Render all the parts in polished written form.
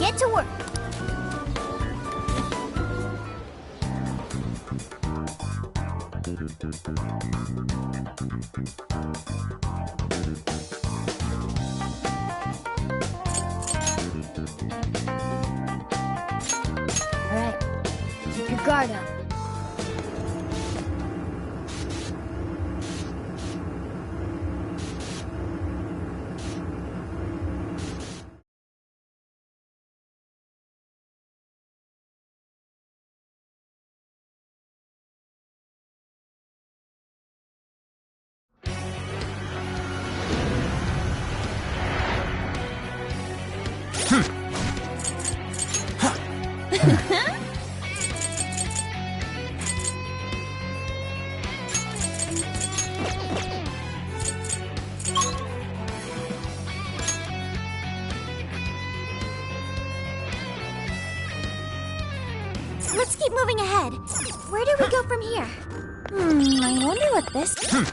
get to work. All right, keep your guard up. Let's keep moving ahead. Where do we go from here? I wonder what this is.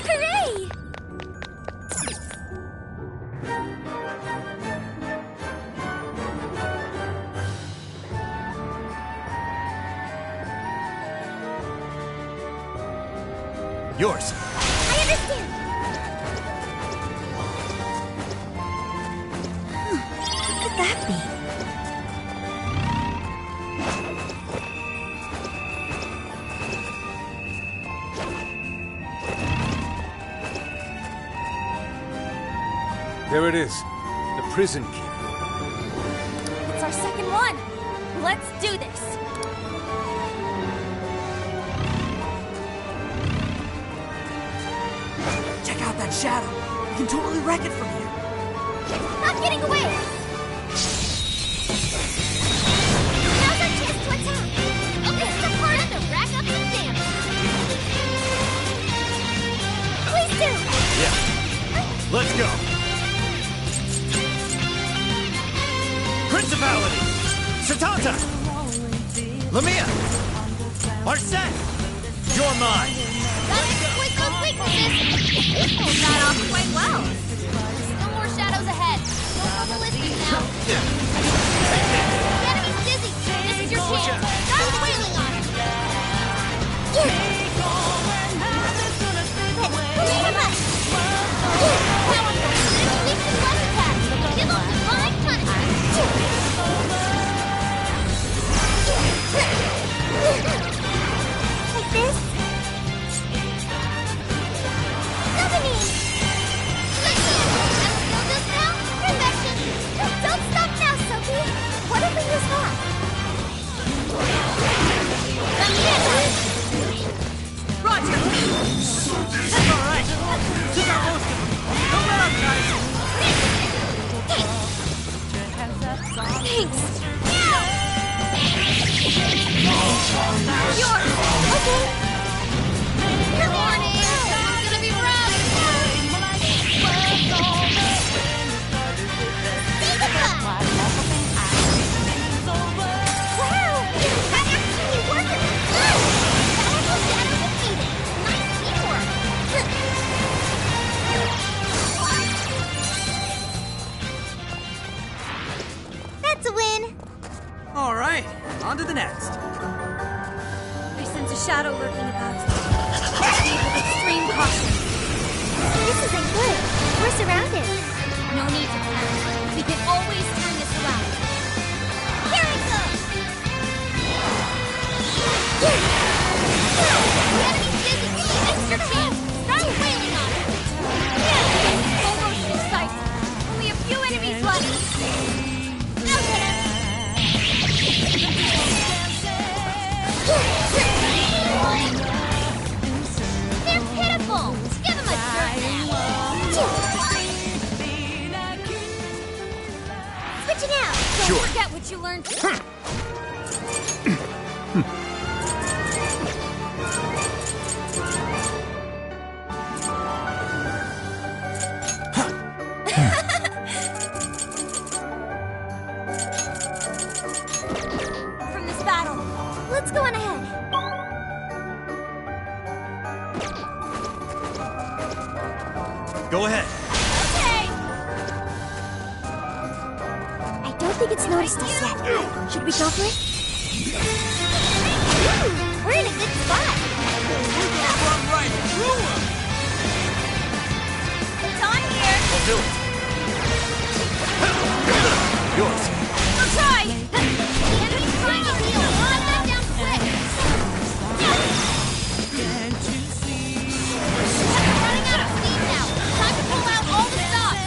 Hooray! Yours. I understand. What could that be? There it is. The prison key. It's our second one. Let's do this. Check out that shadow. We can totally wreck it from here. Not getting away. Now's our chance to attack. Okay, this is the part to rack up some damage. Please do. Yeah. Let's go. Principality! Satanta! Lamia! Arsene! You're mine! Gotta exploit those weaknesses. He pulled that off quite well. No more shadows ahead. No more ballistic now. The enemy's dizzy. This is your chance. Start wailing on him. Push him up. Powerful. Leap and left attack. Give him divine punishment. Like this? Nothing. Just now? Perfection. Don't stop now, Sophie. What if we use that? Roger! That's all right. Took out most of them. Don't let up, guys. Thanks. Yours. Okay. Good morning. It's gonna be rough. Wow! That actually worked. Powerful shadow defeated. Nice teamwork. That's a win. All right, on to the next. I sense a shadow lurking about. Proceed with extreme caution. This isn't good. We're surrounded. No need to panic. We can always turn this around. Here it goes! The enemy's busy. Extra chance. Start wailing on him. Almost in sight. Only a few enemies left. I'll get him. They're pitiful! Give them a turn now! Switching out! Don't Sure. forget what you learned. From this battle, let's go on ahead. Go ahead. Okay! I don't think it's noticed us yet. Should we go for it? We're in a good spot. We're gonna run right through him! It's on here. I'll do it. Yours. I'll try. The enemy's trying to heal. Shut that down quick. Can't you see? We're running out of steam now. Time to pull out all the stops.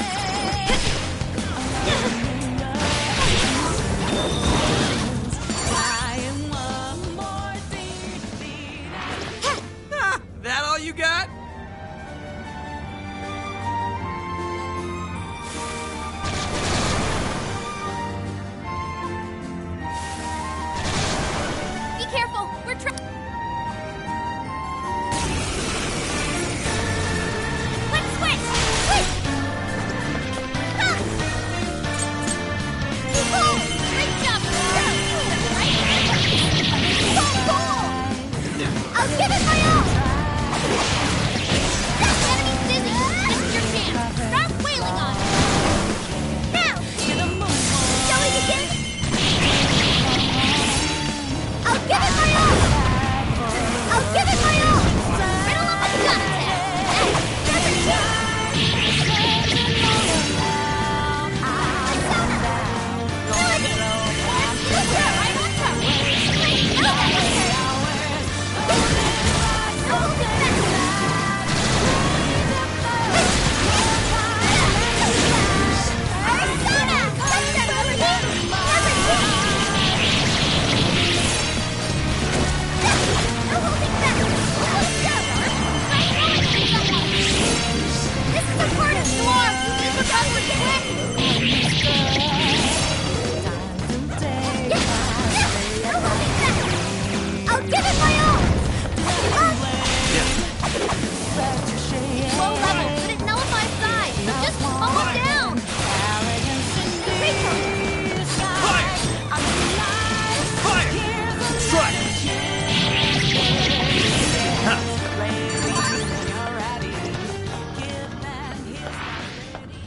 That all you got? Be careful. We're trying. Let's switch. Quick. Huh. Cool. Great job. So cool. I'll give it my all. That enemy's dizzy. This is your chance. Start wailing on it. Now. Shall we begin? I'll give it my all. I'll give it my all. Riddle of a gun attack. Never change. Melody. Right on top. No, I'll give it my all! Low level, but it nullifies size. Just calm down! Fire! Fire! Strike! Ha!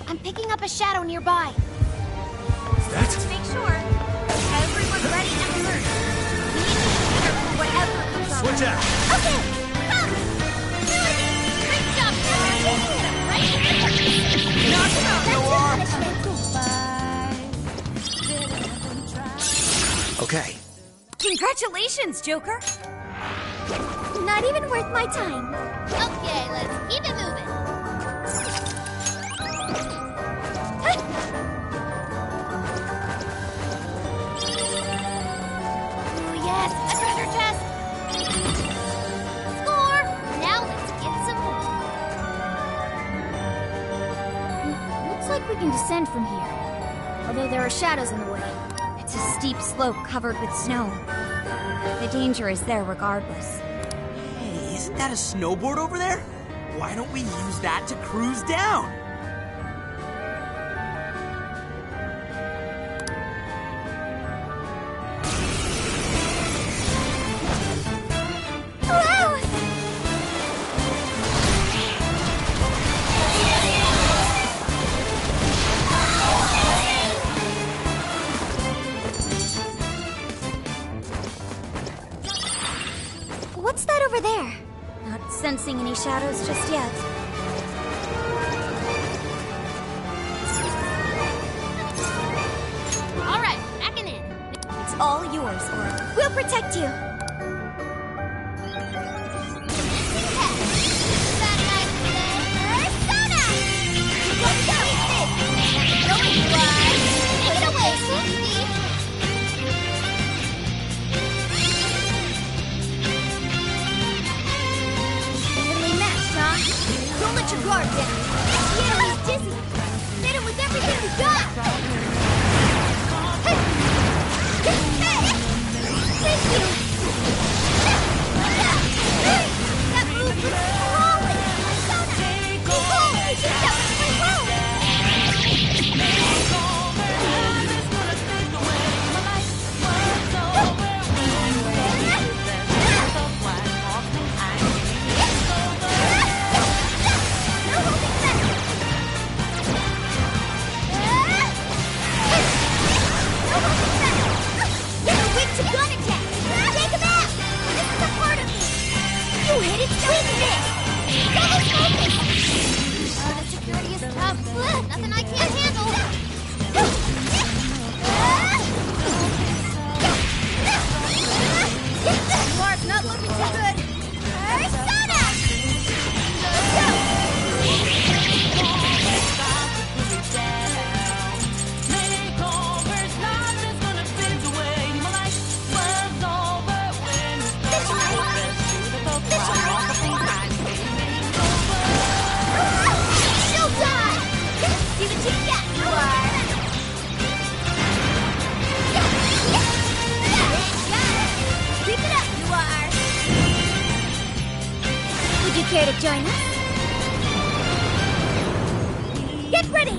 I'm picking up a shadow nearby. That? Let's make sure everyone's ready and alert. We need to be prepared for whatever comes our Switch way. out! Okay, come! Great job, Taylor. You hit him right in the Knock him out, That's Noir! your punishment. Okay. Congratulations, Joker. Not even worth my time. Okay, let's keep it moving. Oh, yes, a treasure chest. Score! Now let's get some more. Looks like we can descend from here. Although there are shadows in the way. It's a steep slope covered with snow. The danger is there regardless. Hey, isn't that a snowboard over there? Why don't we use that to cruise down? Hello! What's that over there? Not sensing any shadows just yet. All right, backing in. It's all yours, Aura. We'll protect you. Don't let your guard down. The enemy's dizzy. Hit him with everything we got. Thank you. Care to join us? Get ready!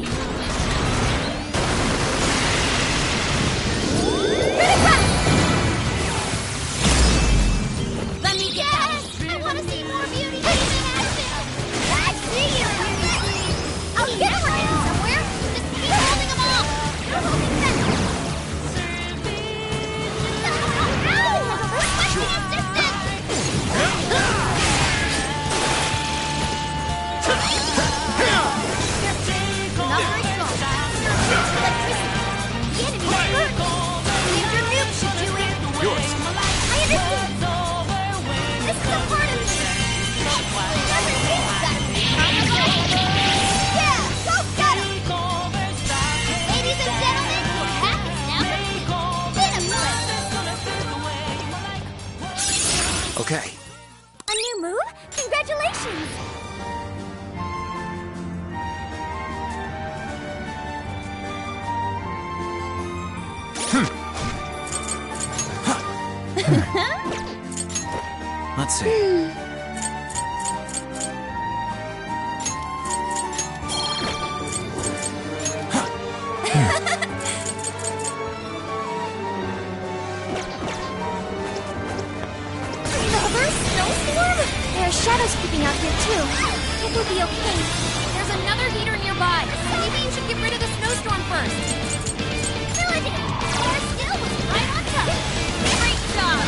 Let me get I want to see more beauty in action! I see you! I'll get around somewhere! Just keep holding them off! You're holding them! Okay. A new move? Congratulations! Let's see. There are shadows creeping out here, too. It will be okay. There's another heater nearby. Maybe you should get rid of the snowstorm first. Good! Our skill was right on top. Great job!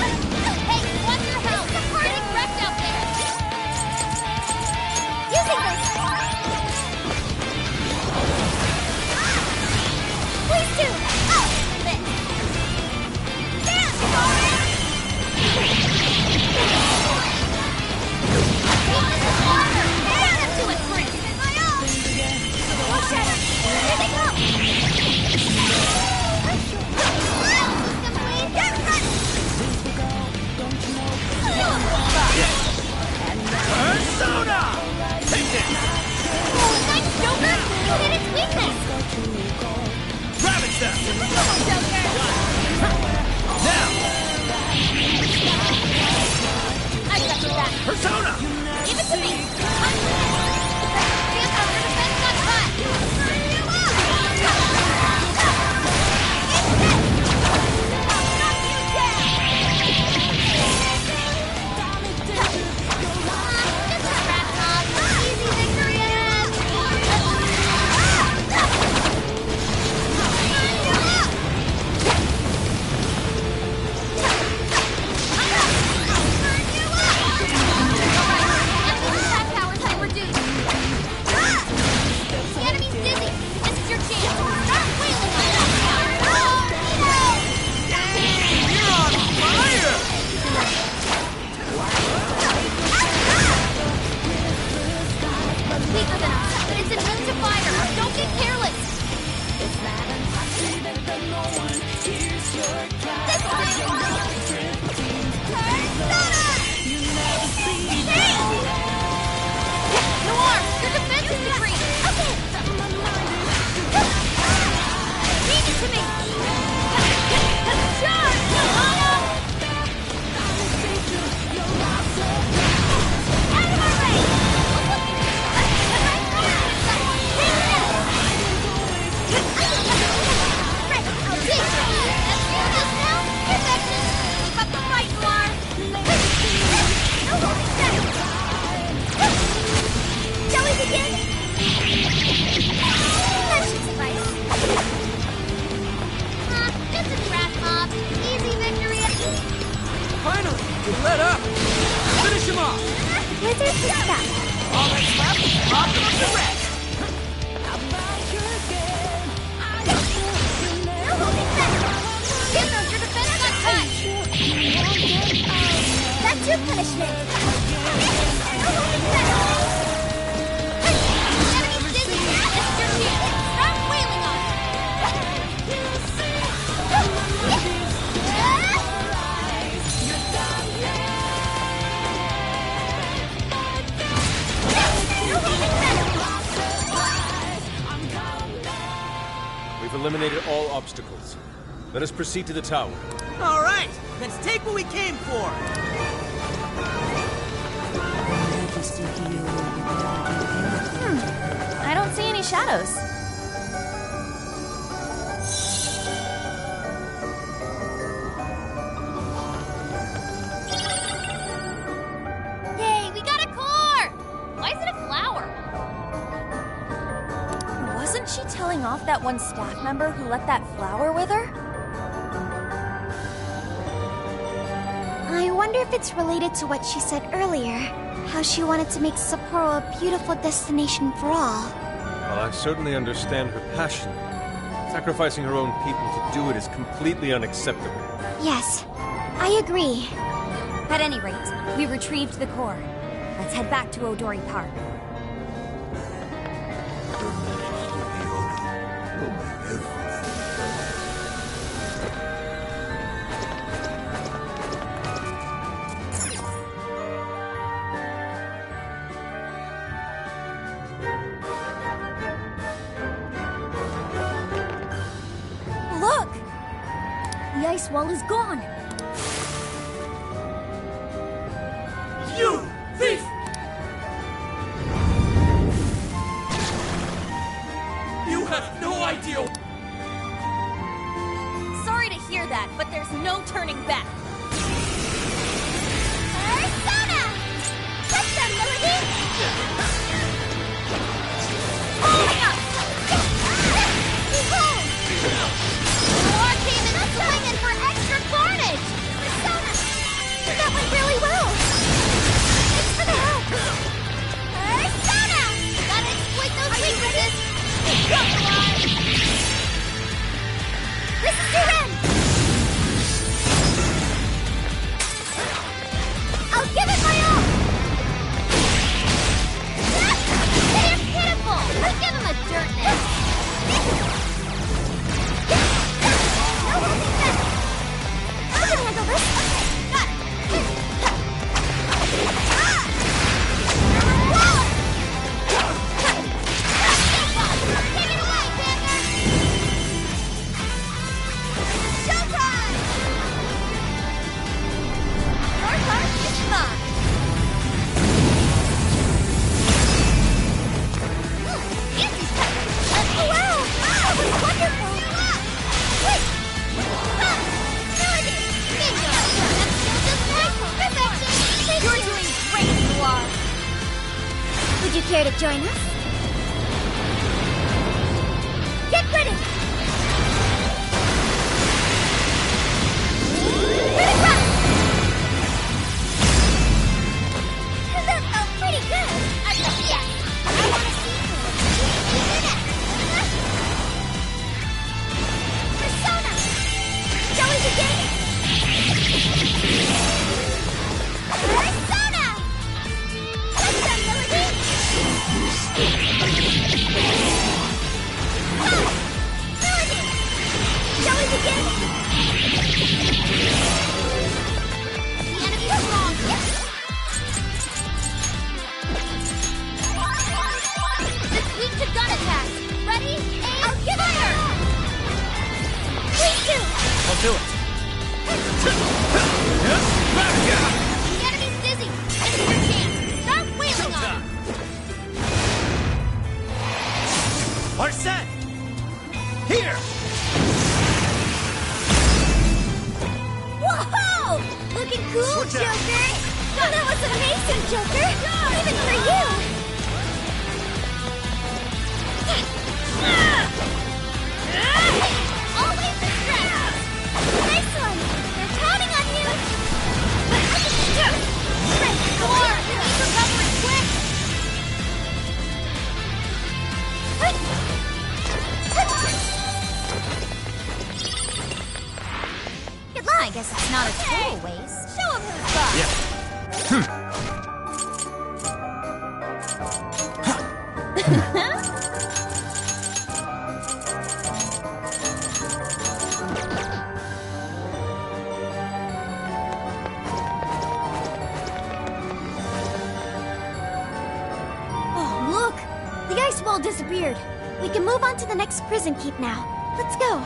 Hey, watch your help. It's a party wrecked out there. Using this. Please do. Oh, this. Damn, Dory! Persona! Take this! Nice, Joker! You hit its weakness! Ravage them! Come on, Joker! Now! I got your back. Persona! Give it to me! Defense got cut! Let up! Finish him off! Where's our stuff? All that's left is optimum to rest! Your defense got touched! That's your punishment! Enemy's dizzy! This is your chance! Start wailing on it! We've eliminated all obstacles. Let us proceed to the tower. All right, let's take what we came for! I don't see any shadows. Yay, we got a core! Why is it a flower? Wasn't she telling off that one staff member who left that flower with her? I wonder if it's related to what she said earlier. How she wanted to make Sapporo a beautiful destination for all. Well, I certainly understand her passion. Sacrificing her own people to do it is completely unacceptable. Yes, I agree. At any rate, we retrieved the core. Let's head back to Odori Park. Look! The ice wall is gone. You thief! You have no idea. Sorry to hear that, but there's no turning back. Persona! Touch them, Melody! War came in swinging for extra carnage! Persona! That went really well! Thanks for the help! Persona! Gotta exploit those weaknesses! Come on! This is your end! I'll give it my all! They're pitiful! Let's give him a dirt nest! No holding back! I can handle this! Okay, got it! Whoa! Take it away, Panther! Showtime! Your part is mine! Nancy's touching! Oh, wow! That was wonderful! Wait! Melody! Bingo! That's still just nice! Perfection! You're doing great, you are! Would you care to join us? Get ready! Ready, rock! That felt pretty good! I said yes! I want to see you! Persona! Shall we begin? Persona! Touch them, Melody! Melody! Shall we begin? The enemy is wrong, yes? It's weak to gun attack. Ready? Aim! I'll give fire! Please do! I'll do it. The enemy's dizzy. This is your chance. Start wailing on him. Are set. Here. Whoa! Looking cool, Switch out. Joker! Oh, that was amazing, Joker! Even for you! Always the strength! Nice one! They're counting on you! Strength core! You need recovery quick! Good luck! I guess that's not a total waste. Show him who's boss! Yeah. Oh, look! The ice wall disappeared. We can move on to the next prison keep now. Let's go.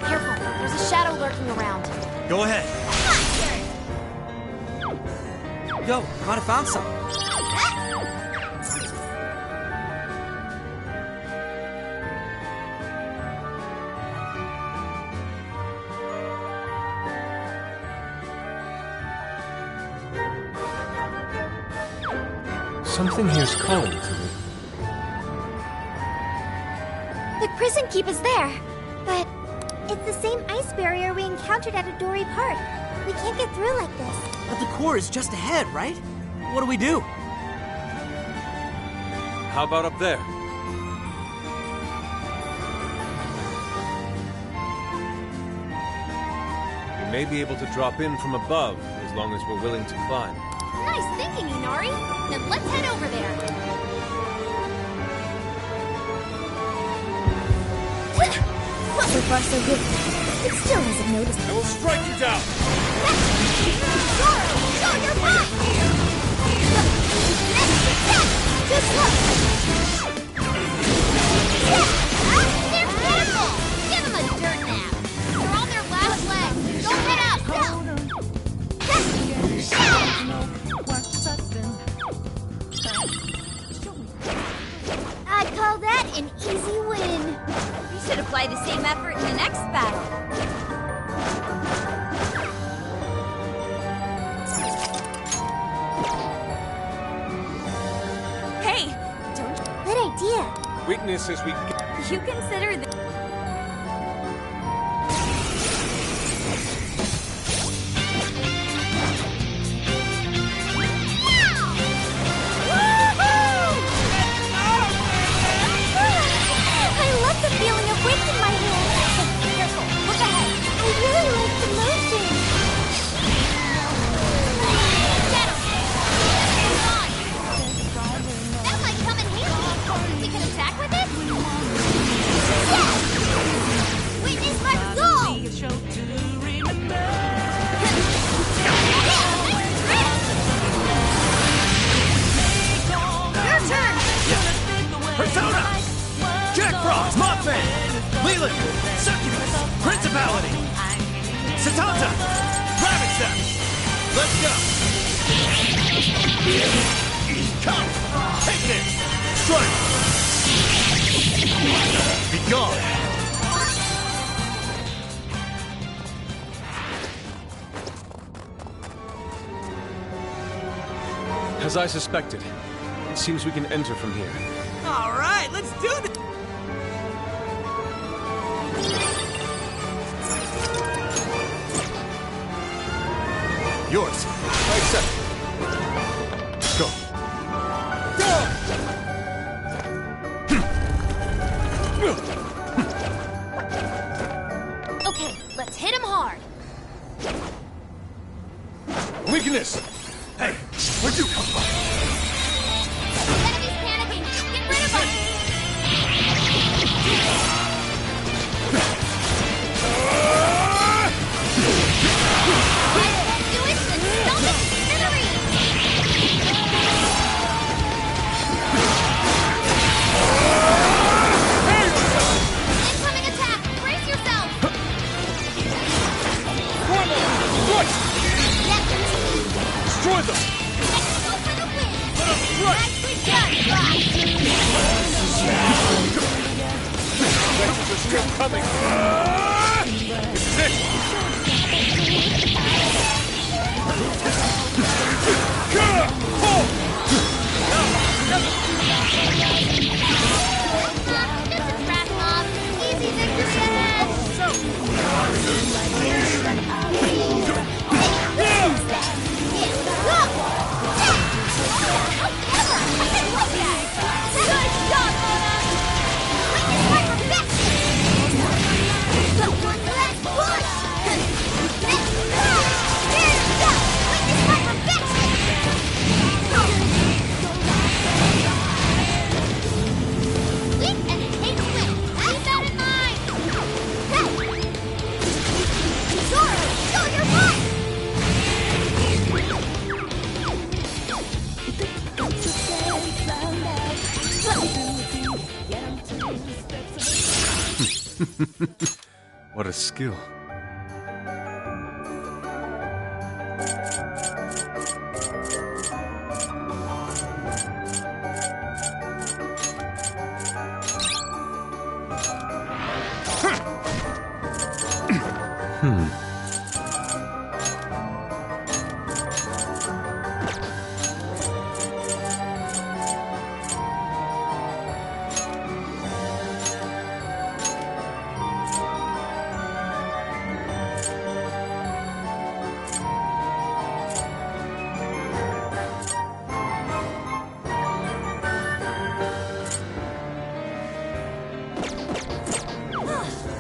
Careful, there's a shadow lurking around. Go ahead. My turn! Yo, might have found some. Something here's calling to me. The prison keep is there, but it's the same ice barrier we encountered at Adori Park. We can't get through like this. But the core is just ahead, right? What do we do? How about up there? We may be able to drop in from above, as long as we're willing to climb. Nice thinking, Inari. Then let's head over there. So far, so good. It still hasn't noticed I will strike you down! Show your butt! Too slow! They're pitiful! Give them a dirt nap! They're on their last legs! Go head up! I call that an easy win. You should apply the same effort in the next battle. Hey, don't Good idea. Weakness as we... you consider this? I love the feeling of wind in my hand. Careful, look ahead. I really like the motion. Get him! Hold on! That might come in handy. We can attack with it? Yes! Witness, let's go! Your turn! Persona! Jack Frost! Mothman! Leland! Succubus! Principality! Satanta! Ravage them! Let's go! Come! Take this! Strike! Be gone! As I suspected, it seems we can enter from here. All right, let's do this. Yours! Right set! Go! Okay, let's hit him hard. Weakness! Hey, where'd you come from? Enemy's panicking. Get rid of him! Do it, then stop it, incoming attack! Brace yourself! Destroy them! Let's go for the win! Let us strike! Nicely done, Fox! Legends are still coming! This is it! This is Rat Mob. Easy victory ahead! What a skill.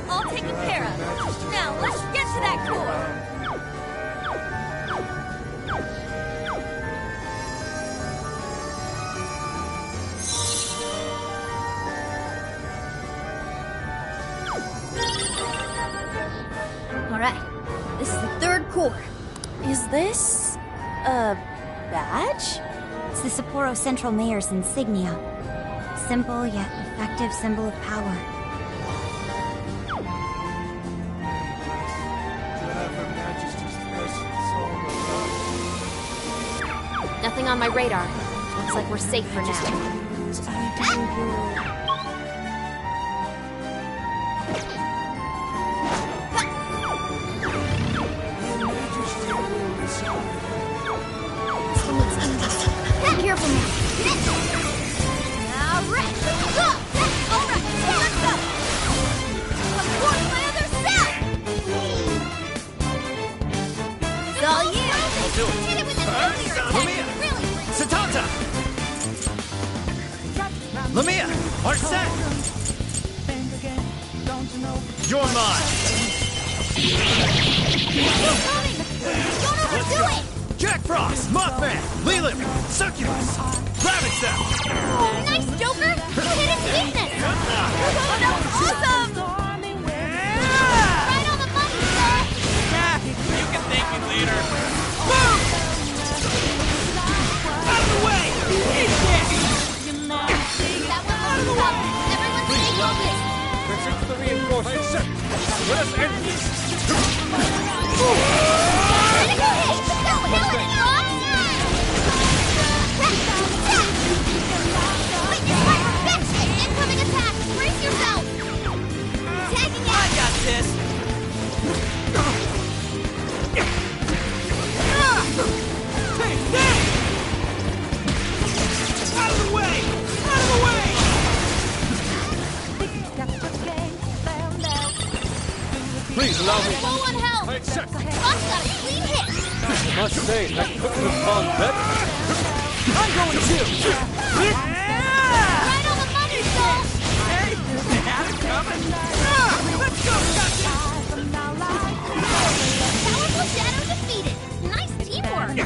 All taken care of. Now, let's get to that core. Alright, this is the third core. Is this a badge? It's the Sapporo Central Mayor's insignia. Simple yet effective symbol of power. Nothing on my radar. Looks like we're safe for now. Careful now. Alright, go! Alright, let's go! Of course, my other self! It's all you! I'll do it. Did it with this earlier attack. Lumia! Really? Satanta! Lumia! Art set! You're mine! Keep coming! Don't overdo it! Jack Frost! Mothman! Leland! Succubus! Rabbit Cell! Nice, Joker! You hit his weakness! That was awesome! Right on the money, sir! You can thank me later. Move! Out of the way! Eat this! That one was tough. Everyone stay focused! Retreat to the reinforcements. Let us end this. Incoming attack! Brace yourself! Tagging I out! got this! Take that! Out of the way! Out of the way! Please allow me. Low on health! I accept. Boss got a clean hit! I must say, that couldn't have gone better. I'm going too! Right on the money, Soul! Hey! Have it coming! Let's go, Captain! Powerful Shadow defeated! Nice teamwork!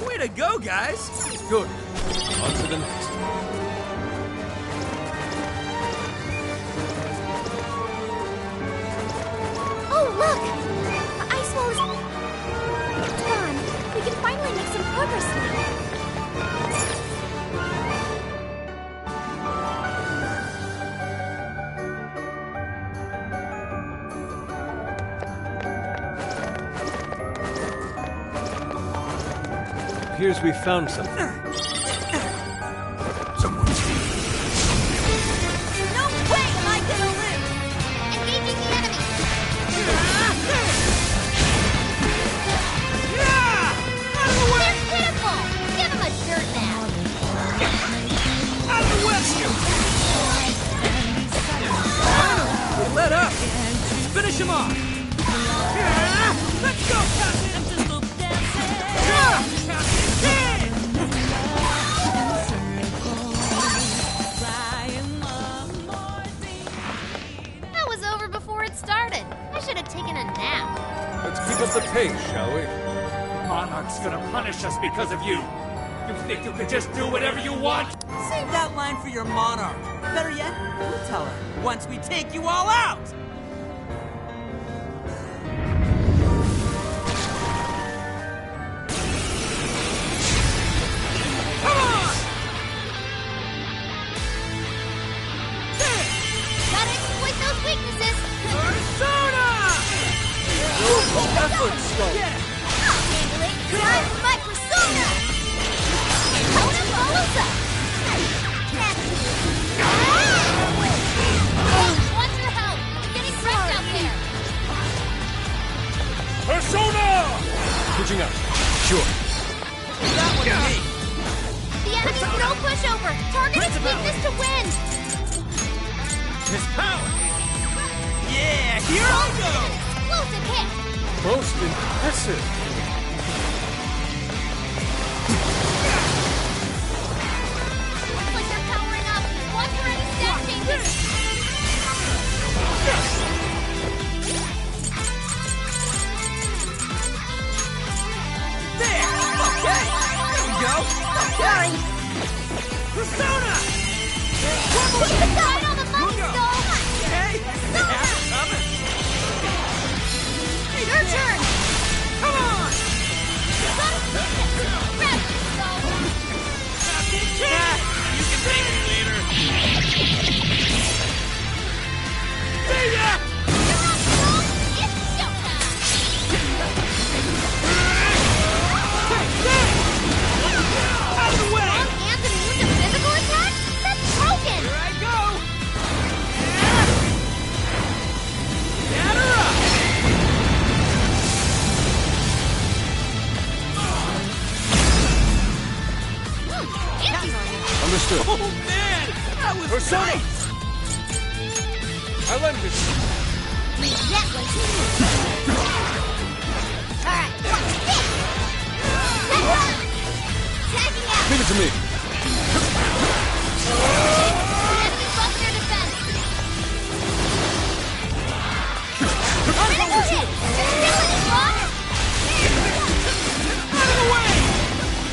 Way to go, guys! Good. On to the next. Oh, look! The ice wall is gone. We can finally make some progress now. Appears we found something. Someone's No way am I gonna live! Engaging the enemy! Out of the way! They're pitiful! Give him a dirt nap! Out of the way! Let up! Finish him off! Let's go, Captain! That was over before it started. I should have taken a nap. Let's keep up the pace, shall we? Monarch's gonna punish us because of you. You think you could just do whatever you want? Save that line for your monarch. Better yet, you tell her once we take you all out! Come on! Gotta exploit those weaknesses! Persona! Effort, Skull. Yeah! I'll handle it! Time for my persona! Kona follows up! Switching up. Sure. That one to me. The enemy's no pushover! Target its weakness to win! His power. Yeah, here I go. Explosive hit! Most impressive. Looks like they're powering up. Watch for any stat changes! There. Okay. There we go. Okay. Persona. Right on the money, Go. Skull! Okay. Yeah, coming. Your turn! Come on. Grab it, Skull! Yeah, you can thank me later. See ya. You're up, Skull! It's showtime! Out of the way. And immune to physical attacks? That's broken! Here I go. Get her up. Understood. Oh man, that was Persona! great. I lend it. That was Alright, what's this? Tagging out! Leave it to me. The enemy buffed their defense! Critical hit! Ability block! Out of the way.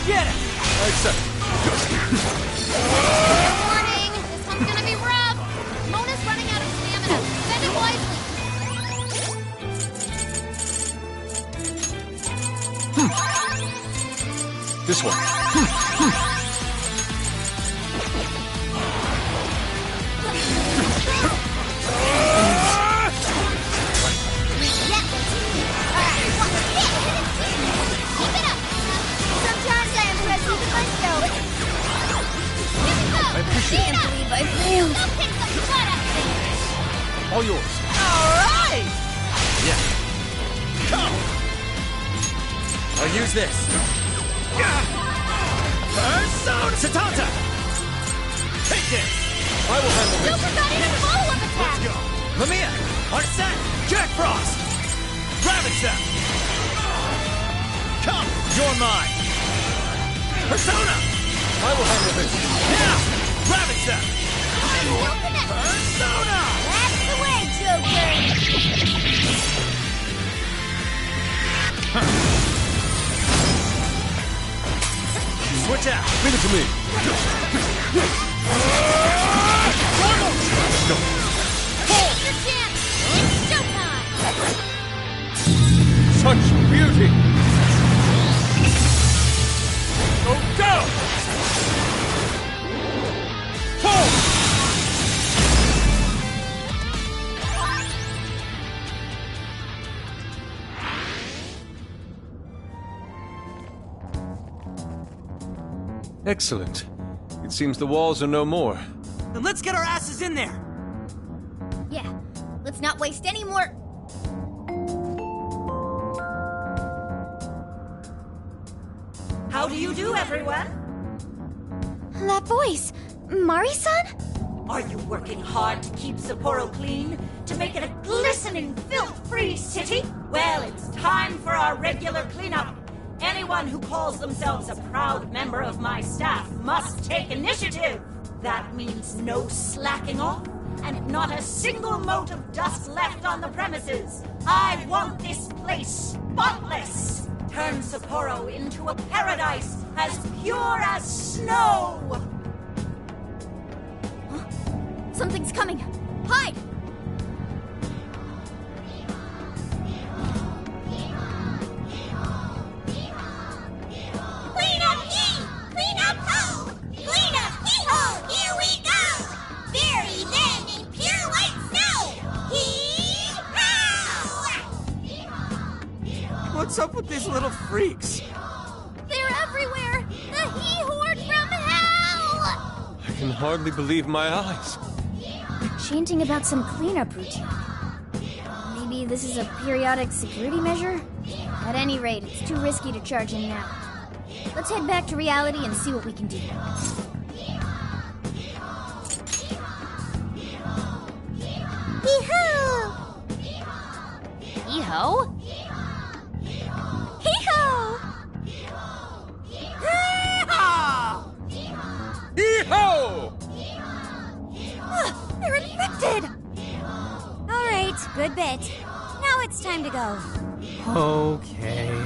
Get it. I accept. Warning! This one's gonna be rough! Mona's running out of stamina. Spend it wisely! This one. That was Alright, what's this? Keep it up! Sometimes I impress even myself. Here we go! I appreciate it. Can't believe I failed! Go kick some butt up there! All yours. All right. Yeah. Come. I'll use this. Persona. Satanta! Take this! I will handle this. Super got in a follow-up attack! Let's go! Lamia! Arsene! Jack Frost! Ravage them! Come! You're mine! Persona! I will handle this. Yeah! Ravage them! No connection! Persona! That's the way, Joker! Switch out! Leave it to me. Take your chance! It's showtime! Such beauty. Go down. Pull. Excellent. It seems the walls are no more. Then let's get our asses in there. Yeah, let's not waste any more... How do you do, everyone? That voice. Mari-san? Are you working hard to keep Sapporo clean? To make it a glistening, filth-free city? Well, it's time for our regular cleanup. Anyone who calls themselves a proud member of my staff must take initiative. That means no slacking off, and not a single mote of dust left on the premises. I want this place spotless. Turn Sapporo into a paradise as pure as snow. Something's coming! Hide! Clean up ye! Clean up ho! Clean up hee-ho! Here we go! Bury them in pure white snow! Hee-haw! What's up with these little freaks? They're everywhere! The He-Horde from hell! I can hardly believe my eyes. Chanting about some cleanup routine. Maybe this is a periodic security measure? At any rate, it's too risky to charge in now. Let's head back to reality and see what we can do. Hee-hoo! Hee-ho? Hee-hoo! Hee-ho! They're infected! Alright, good bit. Now it's time to go. Okay.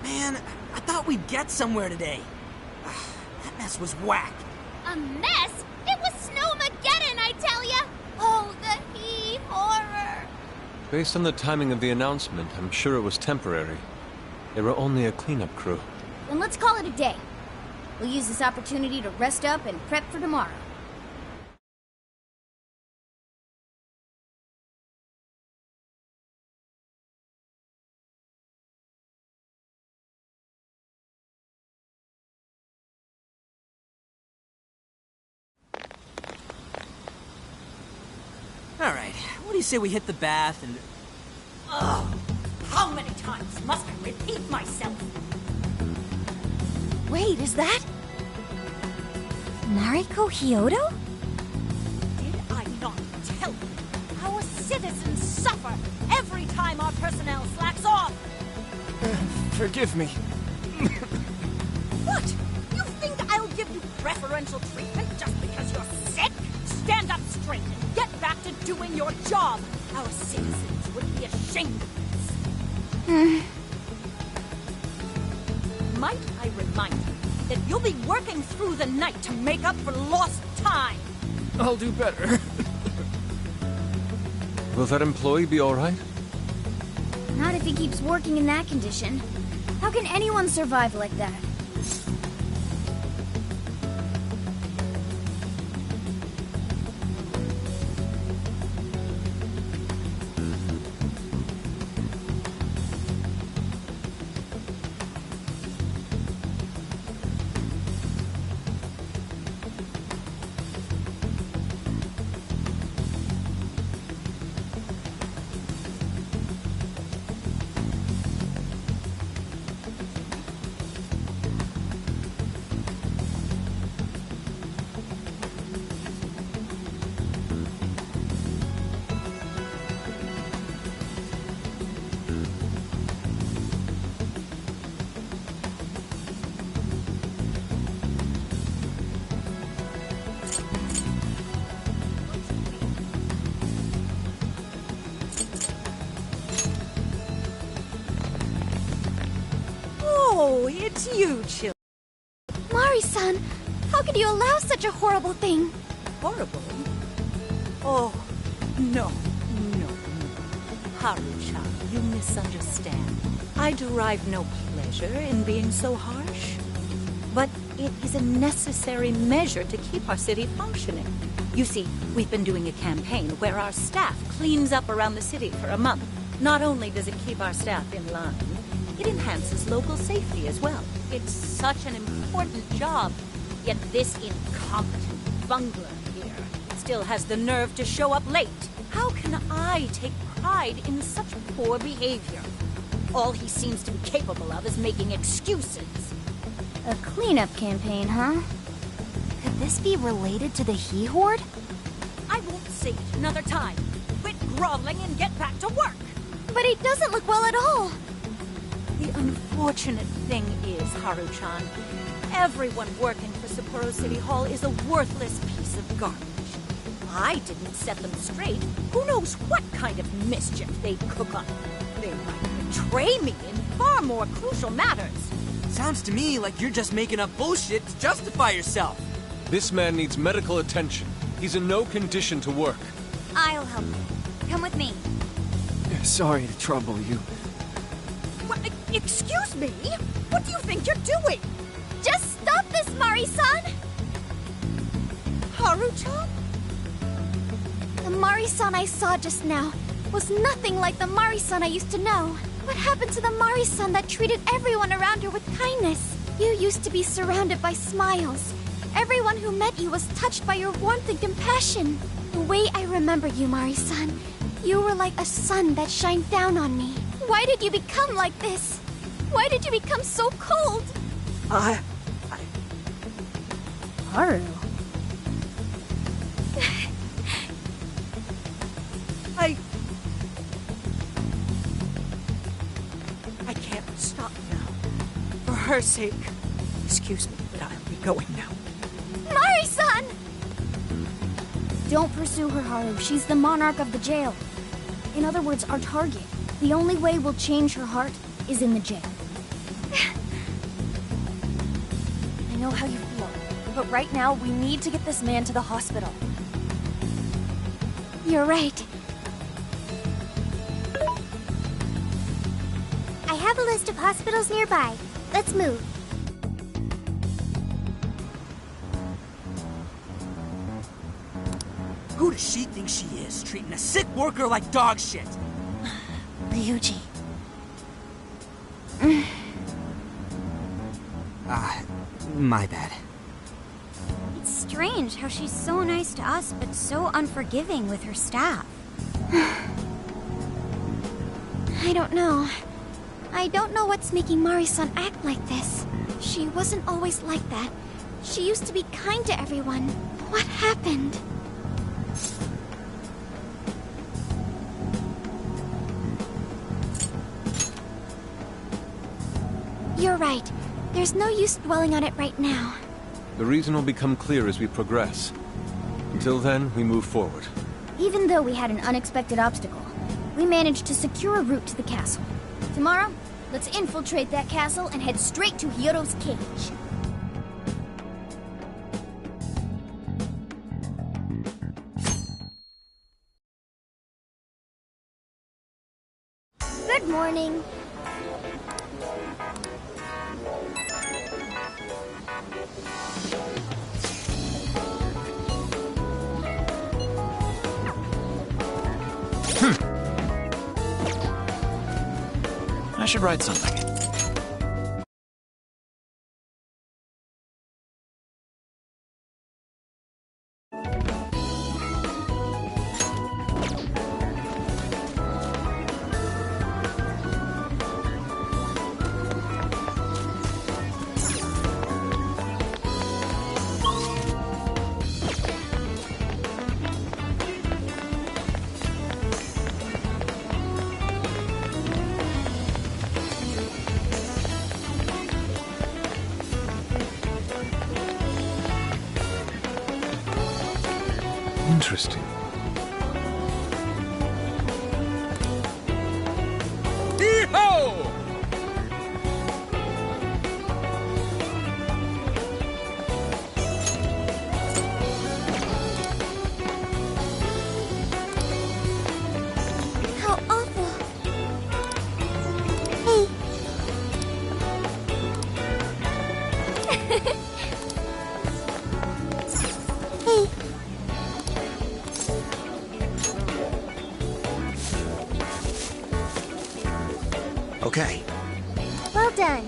Man, I thought we'd get somewhere today. That mess was whack. A mess? It was Snowmageddon, I tell ya! Oh, the horror! Based on the timing of the announcement, I'm sure it was temporary. They were only a cleanup crew. Then let's call it a day. We'll use this opportunity to rest up and prep for tomorrow. Alright, what do you say we hit the bath and... Ugh! How many times must I repeat myself? Wait, is that... Mariko Hyodo? Did I not tell you? Our citizens suffer every time our personnel slacks off! Forgive me. What? You think I'll give you preferential treatment just because you're sick? Stand up straight and get back to doing your job! Our citizens would be ashamed of this. Might I remind you that you'll be working through the night to make up for lost time? I'll do better. Will that employee be alright? Not if he keeps working in that condition. How can anyone survive like that? Oh, it's you, Chill. Mari-san, how could you allow such a horrible thing? Horrible? Oh, no. Haru-chan, you misunderstand. I derive no pleasure in being so harsh. But it is a necessary measure to keep our city functioning. You see, we've been doing a campaign where our staff cleans up around the city for a month. Not only does it keep our staff in line, it enhances local safety as well. It's such an important job. Yet this incompetent bungler here still has the nerve to show up late. How can I take pride in such poor behavior? All he seems to be capable of is making excuses. A cleanup campaign, huh? Could this be related to the He Horde? I won't say it another time. Quit groveling and get back to work. But he doesn't look well at all. The unfortunate thing is, Haru-chan, everyone working for Sapporo City Hall is a worthless piece of garbage. If I didn't set them straight, who knows what kind of mischief they'd cook up. They might betray me in far more crucial matters. Sounds to me like you're just making up bullshit to justify yourself. This man needs medical attention. He's in no condition to work. I'll help you. Come with me. Sorry to trouble you. What, excuse me? What do you think you're doing? Just stop this, Mari-san! Haruto? The Mari-san I saw just now was nothing like the Mari-san I used to know. What happened to the Mari-san that treated everyone around her with kindness? You used to be surrounded by smiles. Everyone who met you was touched by your warmth and compassion. The way I remember you, Mari-san, you were like a sun that shined down on me. Why did you become like this? Why did you become so cold? Haru. I can't stop now. For her sake. Excuse me, but I'll be going now. Mari-san! Don't pursue her, Haru. She's the monarch of the jail. In other words, our target. The only way we'll change her heart is in the jail. I know how you feel, but right now we need to get this man to the hospital. You're right. I have a list of hospitals nearby. Let's move. Who does she think she is, treating a sick worker like dog shit? Ryuji. My bad. It's strange how she's so nice to us, but so unforgiving with her staff. I don't know. I don't know what's making Mari-san act like this. She wasn't always like that. She used to be kind to everyone. What happened? You're right. There's no use dwelling on it right now. The reason will become clear as we progress. Until then, we move forward. Even though we had an unexpected obstacle, we managed to secure a route to the castle. Tomorrow, let's infiltrate that castle and head straight to Hyodo's cage. Good morning. I should write something. Interesting. Yee-ho! How awful. Okay. Well done.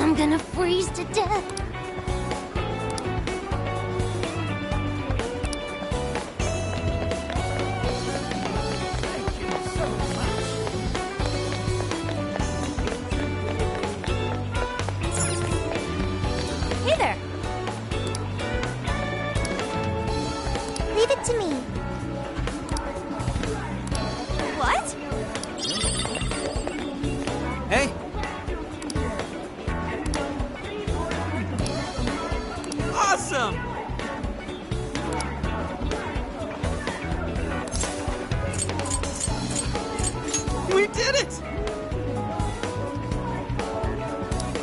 I'm gonna freeze to death. Hey. Awesome! We did it!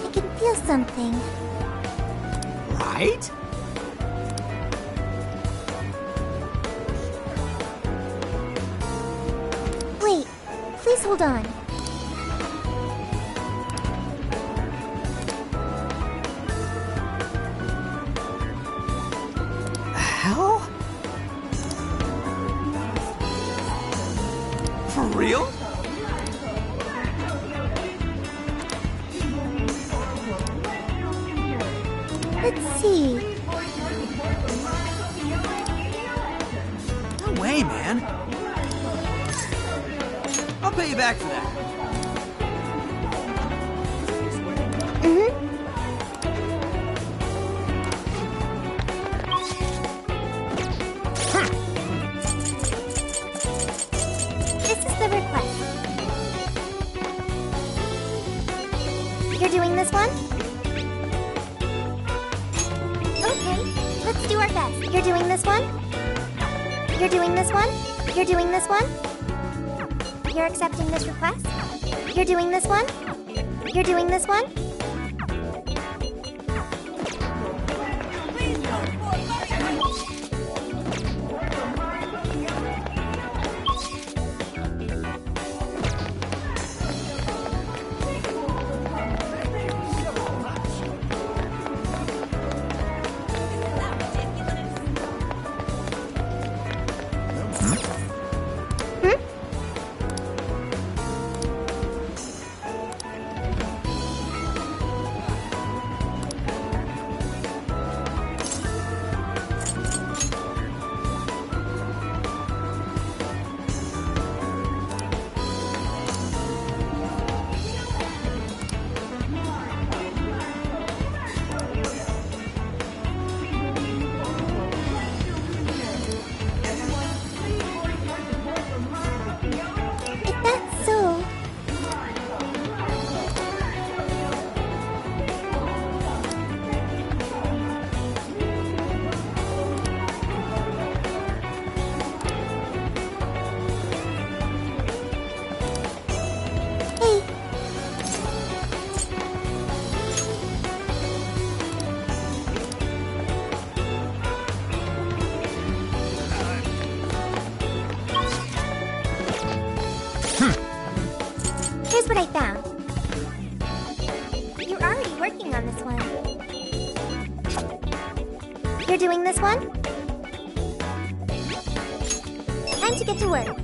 I can feel something. Right? Wait, please hold on. Hell? For real? Let's see. No way, man. I'll pay you back for that. This is the request. You're doing this one? Okay, let's do our best. You're doing this one? You're doing this one? You're doing this one? You're accepting this request? You're doing this one? You're doing this one? If that's so, hey, here's what I found. You're already working on this one. You're doing this one? Time to get to work.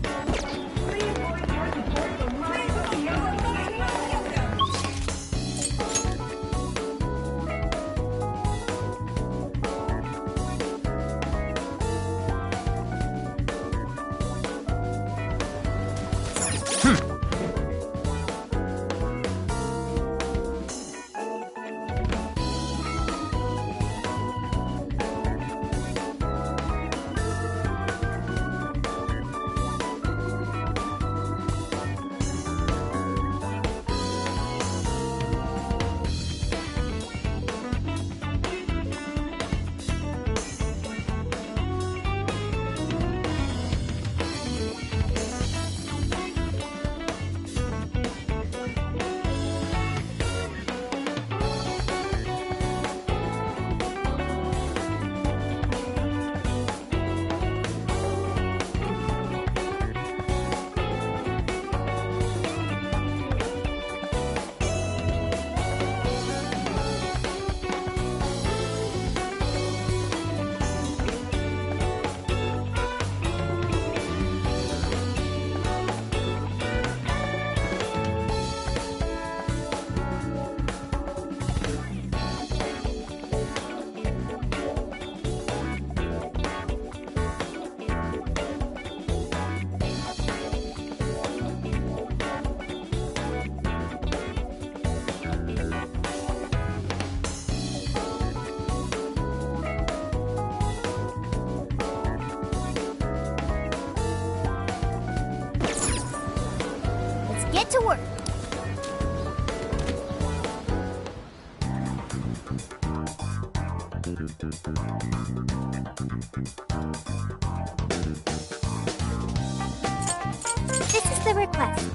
This is the request.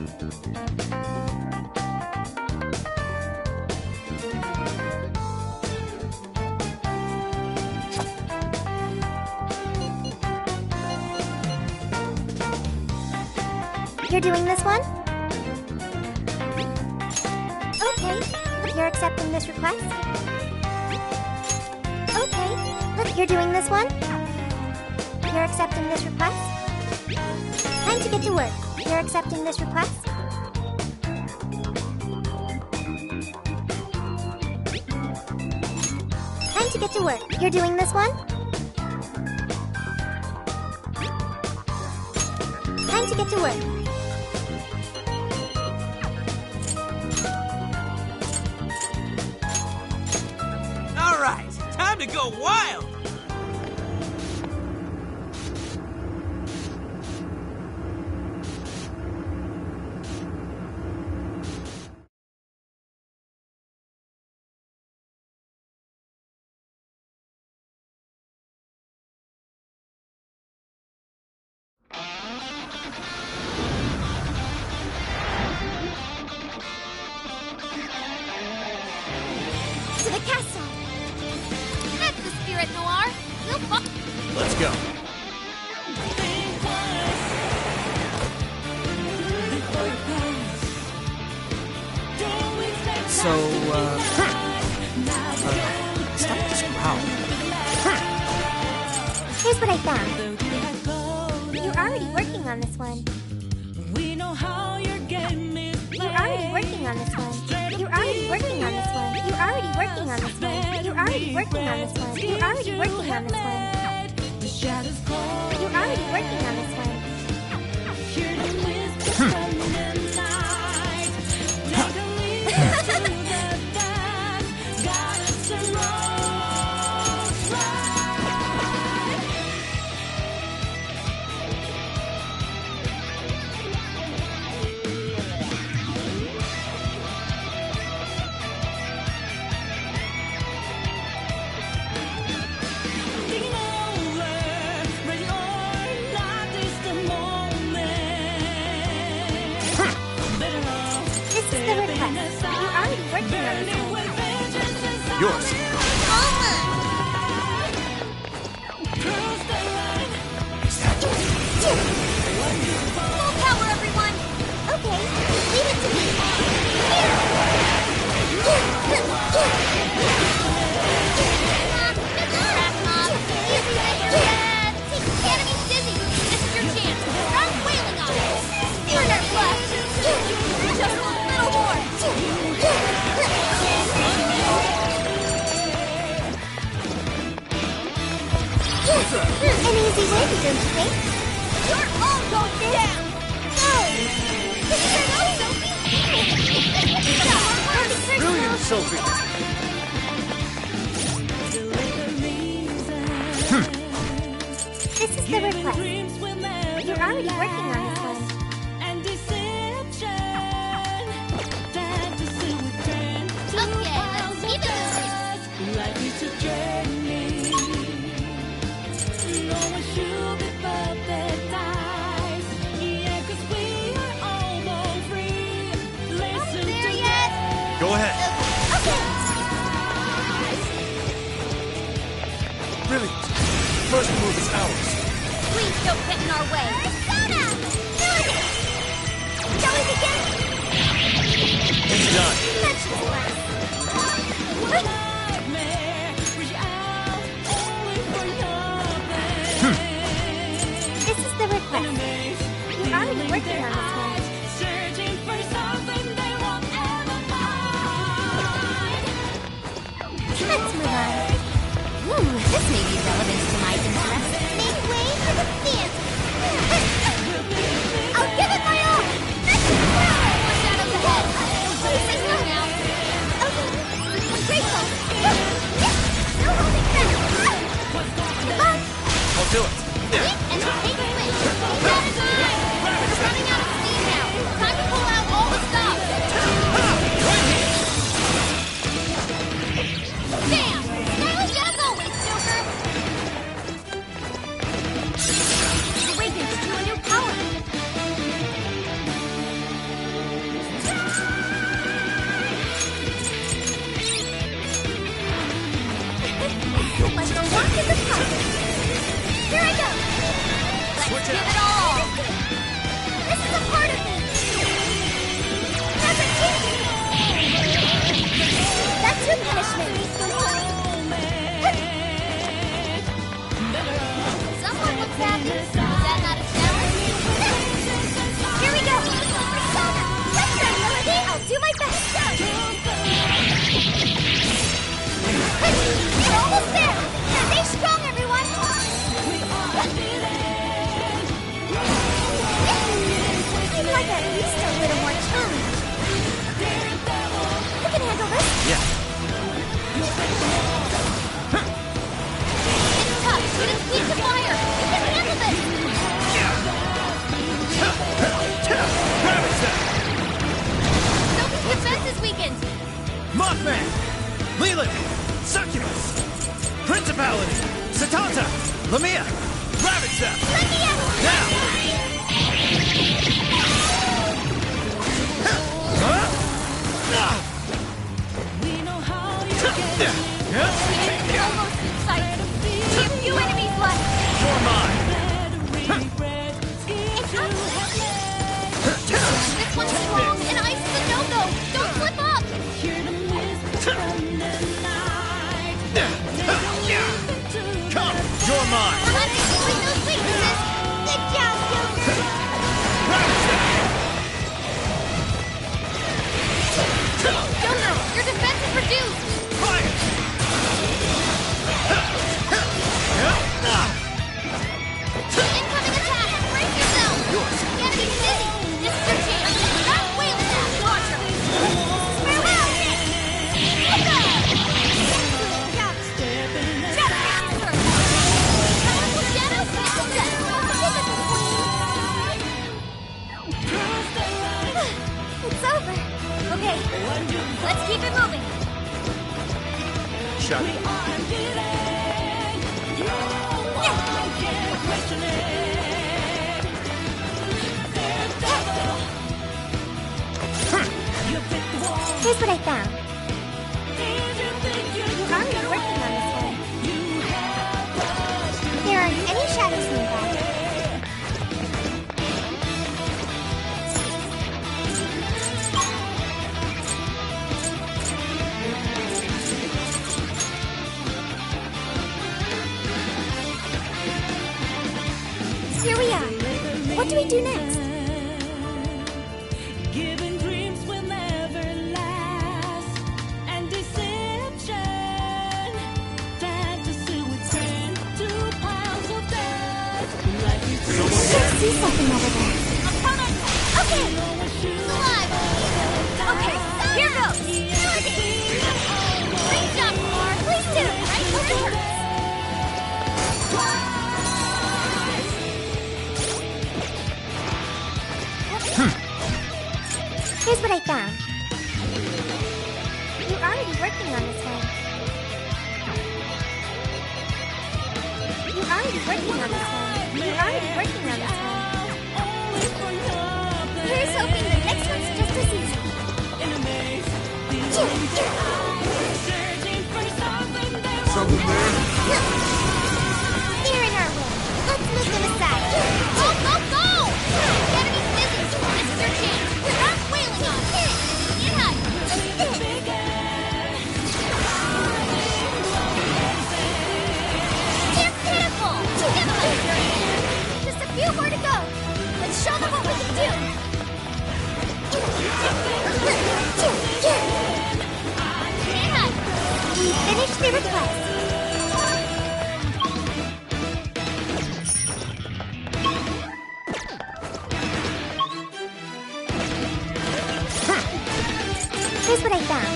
You're doing this one? Okay. You're accepting this request? Okay. Look, you're doing this one? You're accepting this request? Time to get to work. You're accepting this request? Time to get to work. You're doing this one? Time to get to work. All right, time to go wild! To the castle! That's the spirit, Noir. We'll Let's go. So, stop this growl. Here's what I found. You're already working on this one. You're already working on this one. You're already working on this one. You're already working on this one. You're already working on this one. You're already working on this one. You're already working on this one. This is the request. You're already working on this one. Yours. Full power, everyone! Okay, leave it to me. The enemy's dizzy. This is your chance. Start wailing on it. You're not left. Just a little more. An easy way, don't you think? You're all going down. This is our Brilliant, Sophie! This is the request. You're already working on this one. Okay, let's keep it moving. Not there yet. Go ahead. Brilliant! First move is ours. Please don't get in our way. Shall we begin? It's done. That's just nice. This is the request. You're already working on this one. Let's move on. This may be relevant to my interests. Make way for the dance. I'll give it my all. Let's go! Leland! Succubus! Principality! Satanta! Lamia! Ravitsa! Now! Almost in sight. We have few enemies left. You're mine! This one's strong, and ice is a no-go. Don't slip up. Come! You're mine! I'm exploring those weaknesses. Good job, Joker. Joker, your defense is reduced. Fire! Incoming attack. Brace yourself. The enemy's busy. This is your chance. Not whale attack. Launcher. Farewell, Nick. Look out. Excellent job. Shadow Master. Powerful shadow missile set. It's over. Okay, let's keep it moving. Shadow. Here's what I found. You're already working on this one. There aren't any shadows nearby. Here we are. What do we do next? Giving dreams will never last, and deception. Fantasy would turn to piles of dust. Like you I see something over there. I'm coming. Okay. Alive. Okay, here goes. Great job, Lamar. Please do. Right where it hurts. Here's what I found. You're already working on this one. You're already working on this one. You're already working on this one. Here's hoping the next one's just as easy. Someone there? They're in our way. Let's move them aside. Go, go, go! The enemy's busy. This is your chance. Start wailing on it. Get high. They're pitiful. Get them up here. Just a few more to go. Let's show them what we can do. Get high. We finished the request. Here's what I found.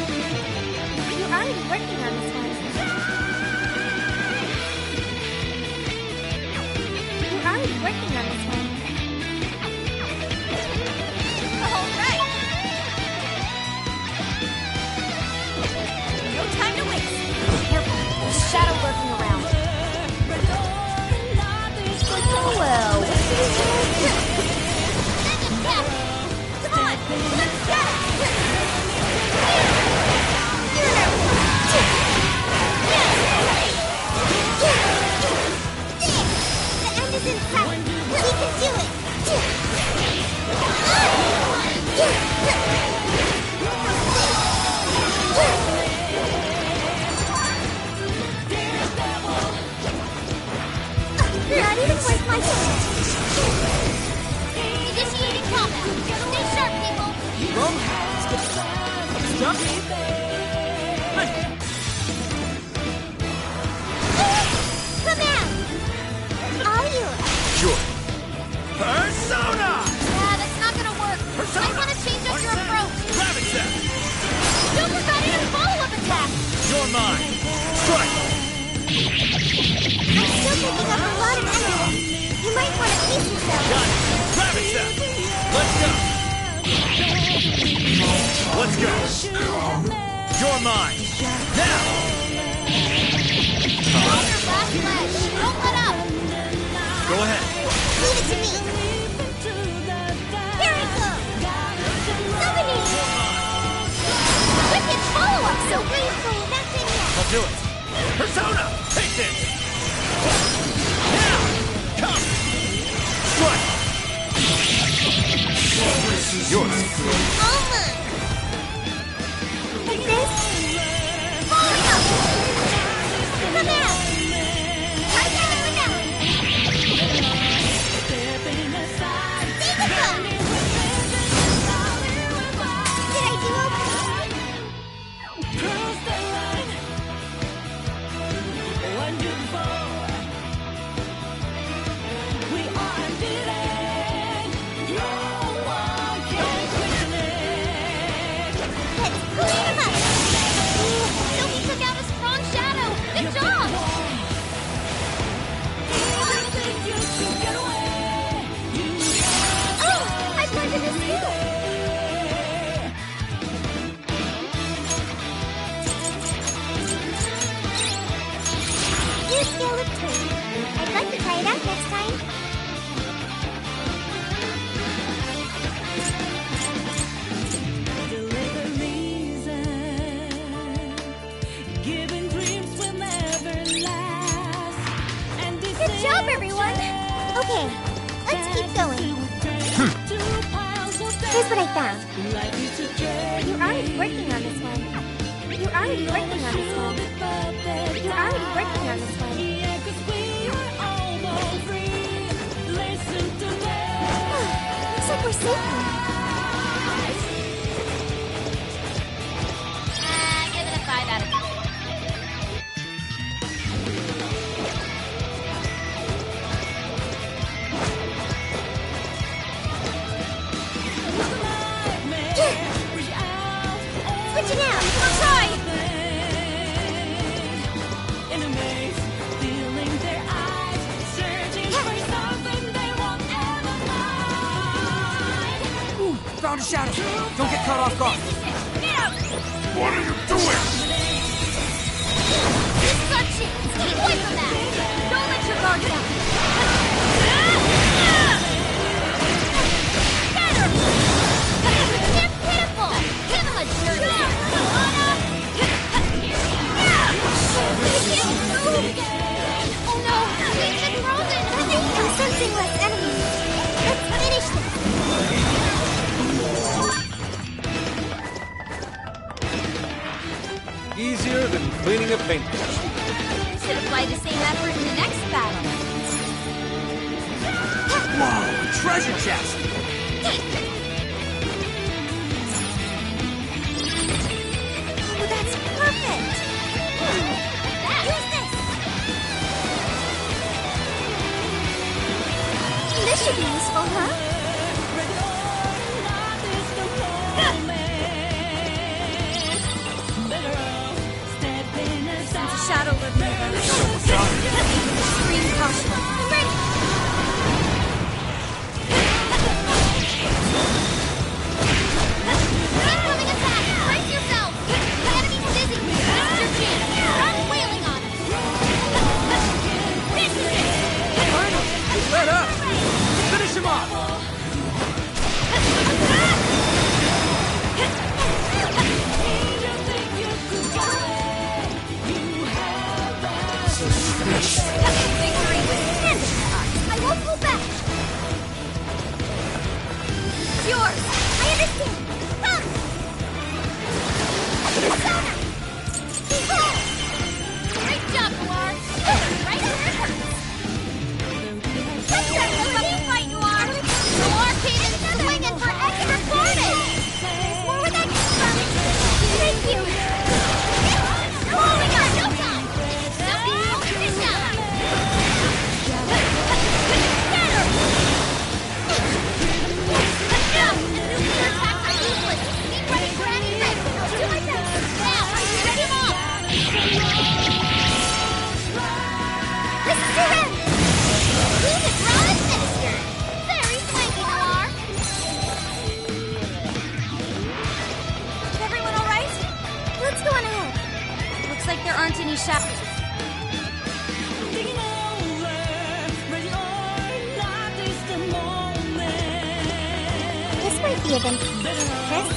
You're already working on this one. You're already working on this one. All right. No time to waste. Careful, there's a shadow lurking around. Oh well, what do we do? Come on, let's go! The end is in sight. We can do it. Not even worth my time. Initiating combat. Stay sharp, people. Well, let's jump. Command! All yours. Sure. Persona! Yeah, that's not gonna work. Persona! Might want to change up your approach. Ravitsa! Joker got in a follow-up attack. You're mine! Strike! I'm still picking up a lot of enemies. You might want to ease yourself. Got it! Ravitsa! Let's go! Let's go! You're mine! Now! I'll do it. Persona! Take this! Now! Come! What? Yours. Like this? Falling up! Come out! Right there and now! Did I do okay? Let's clean him up! Sophie took out a strong shadow! Good job! Oh! I blended this too! New skill of twin. I'd like to try it out next time. Good job, everyone! Okay, let's keep going. Here's what I found. You're already working on this one. You're already working on this one. You're already working on this one. Looks like we're safe now. Give it a 5 out of 10. Switching out! I'll try! Found a shadow. Don't get caught off guard. Get out! What are you doing? This is our chance! Keep away from that! Don't let your guard down! Get her! They're pitiful! Give him a journey! Oh no! We've been frozen! I'm sensing less enemies. Let's finish this! Easier than cleaning a paintbrush. Should apply the same effort in the next battle. Whoa, a treasure chest! Oh, that's perfect! Use this! This should be useful, huh? Sense a shadow lurking about. Extreme caution. I'm ready! Incoming attack! Brace yourself! The enemy's dizzy! This is your chance! Start wailing on him! This is it! Arnold, let up! Finish him off! Victory was handed to us! I won't go back! It's yours! I understand! Come! Persona! Behold! Great job, Noir! Right where it hurts! Let's have a fight, Noir! Noir came in swinging for extra carnage! There's more where that came from! Thank you! Rolling on, no time! Sophie, hold this down! Get her! Now, the nuclear attacks are useless! Keep ready for any threat! I'll do my best! Now, set him off! Listen to him! He's a grown sinister! Very swanky, Noir! Is everyone alright? Let's go on ahead. Looks like there aren't any shadows. This might be a good. This?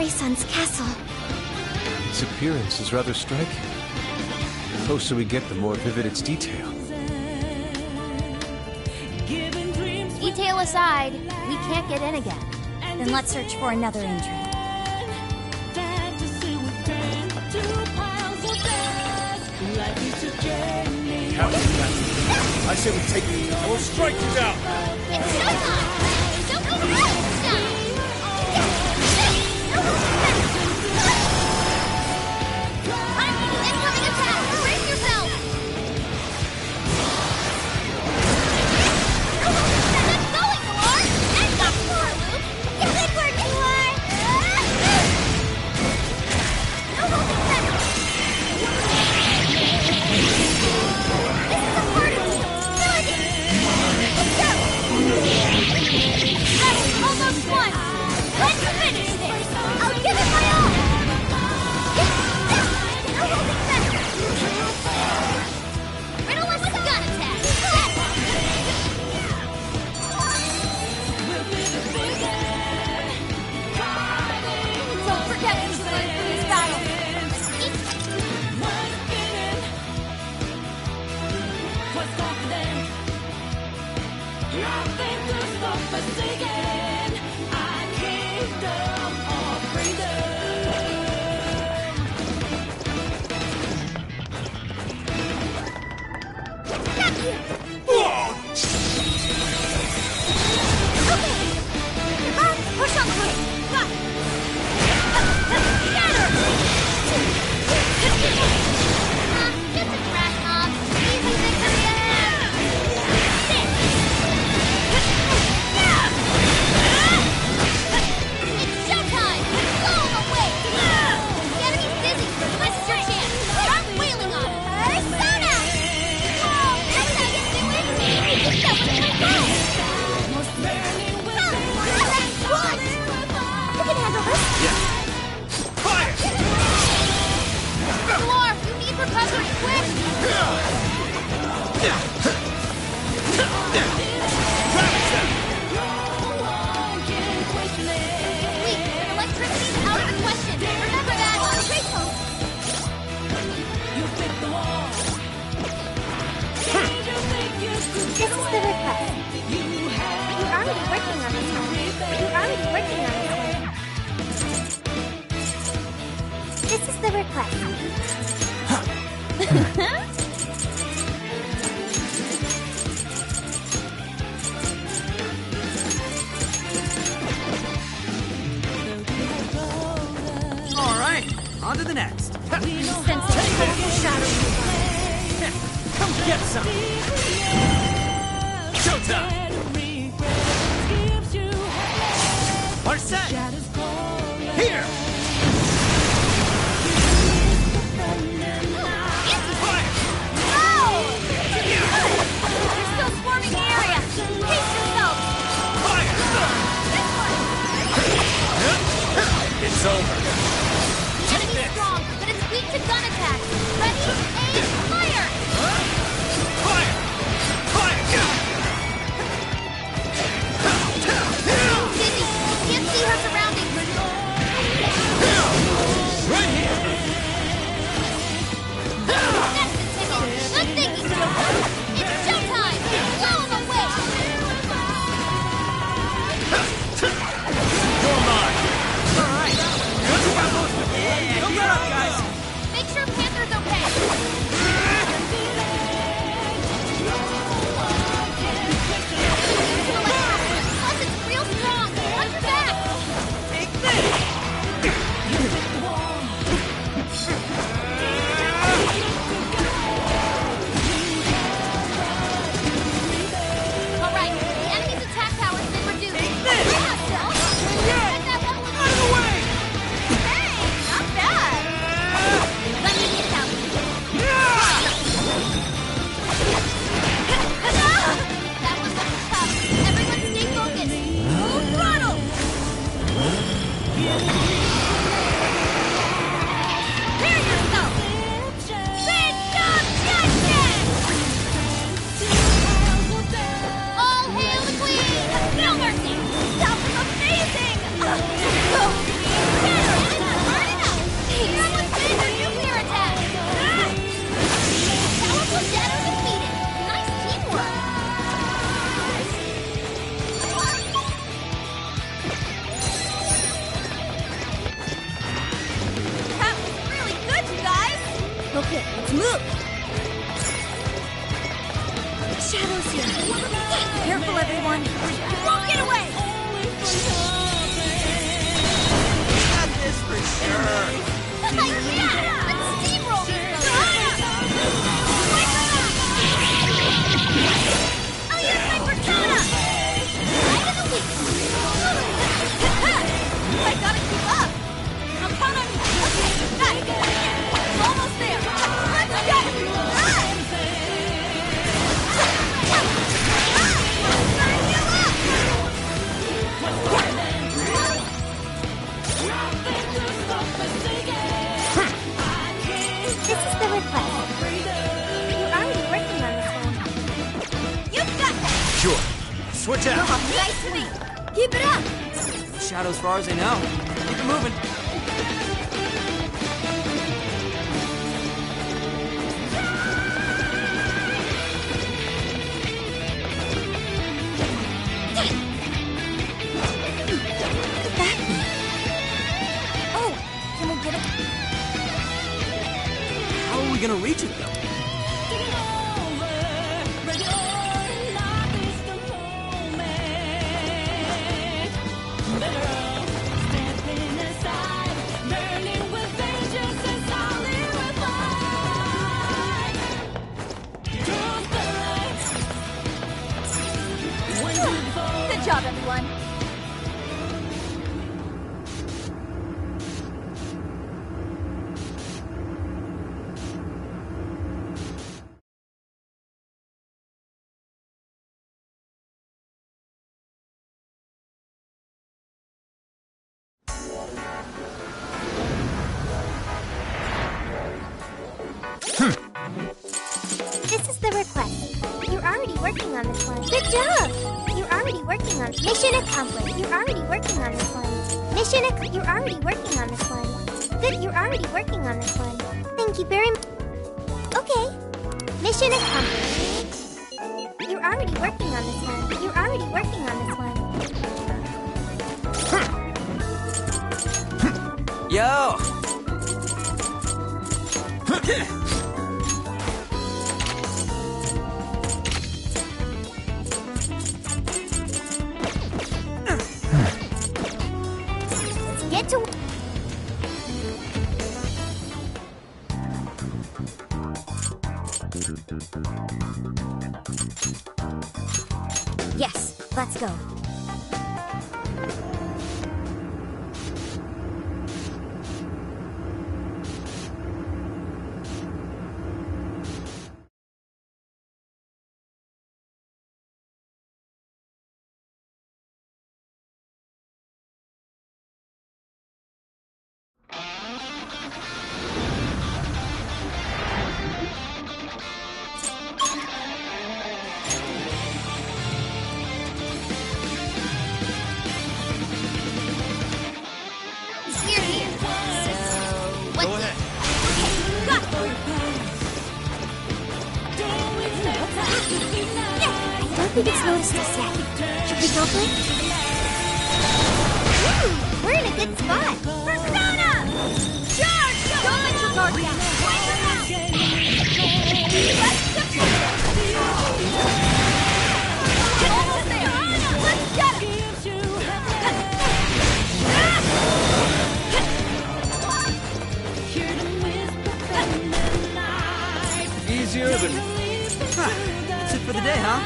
Mari-san's castle. Its appearance is rather striking. The closer we get, the more vivid its detail. Detail aside, we can't get in again. Then let's search for another entry. I say we take it. I will strike you down. It's showtime! Don't go down! Incoming attack! Brace yourself! Get going, Galar! And got more, Luke! Good work, Galar! No holding back! This is a harder one! That was almost won! Let's finish this! I'll give it my all! No holding back! Riddle-less gun attack! Don't forget what you learned from this battle! Nothing to stop us again. Our kingdom of freedom. Push on through! Got it! Just a trash mob. Easy victory ahead! It's showtime! Blow him away! The enemy's busy. This is your chance. Start wailing on him. Persona! Whoa, that's how you do it! It's that was my goal! You can handle this! Fire! Galar, you need recovery, quick! Wait, electricity's out of the question. Remember that. Grateful. This is the request. You're already working on this one. This is the request. All right, on to the next. Come get some. Showtime. Are set. Here. You're still swarming the area! Pace yourself! It's over. Enemy's strong, but it's weak to gun attacks. Ready, aim, fire! Fire! Fire! Dizzy, can't see her surroundings. Right here. That's the ticket. Good thinking, Joker. It's showtime! Blow him away! You're mine. All right. Don't get up, guys. Make sure Here, let's move! Shadow's here. Careful, everyone. You won't get away! Got this for sure. Yeah! Let's steamroll this I'll use my persona! I gotta keep up! I'll count on you! Okay, got it! We're almost there! Let's go! This is the request. You're already working on this one. You've got that! Sure. Switch out. Nice to meet you. Keep it up! Shadow as far as I know. Keep it moving. Oh, can we get it? How are we gonna reach it, though? Good job, everyone. This is the request. You're already working on this one. Good job! You're already working on mission accomplished. You're already working on this one. You're already working on this one. Good, you're already working on this one. Thank you very much. Okay. Mission accomplished. You're already working on this one. You're already working on this one. Yo! Get to... Yes, let's go. We're here. So, Go ahead. Okay, got it. I don't think it's noticed us yet. Should we go for it? We're in a good spot. Persona! Charge! Don't let your guard down. Wait around! Let's get almost there. Let's get it! Easier than... That's it for the day, huh?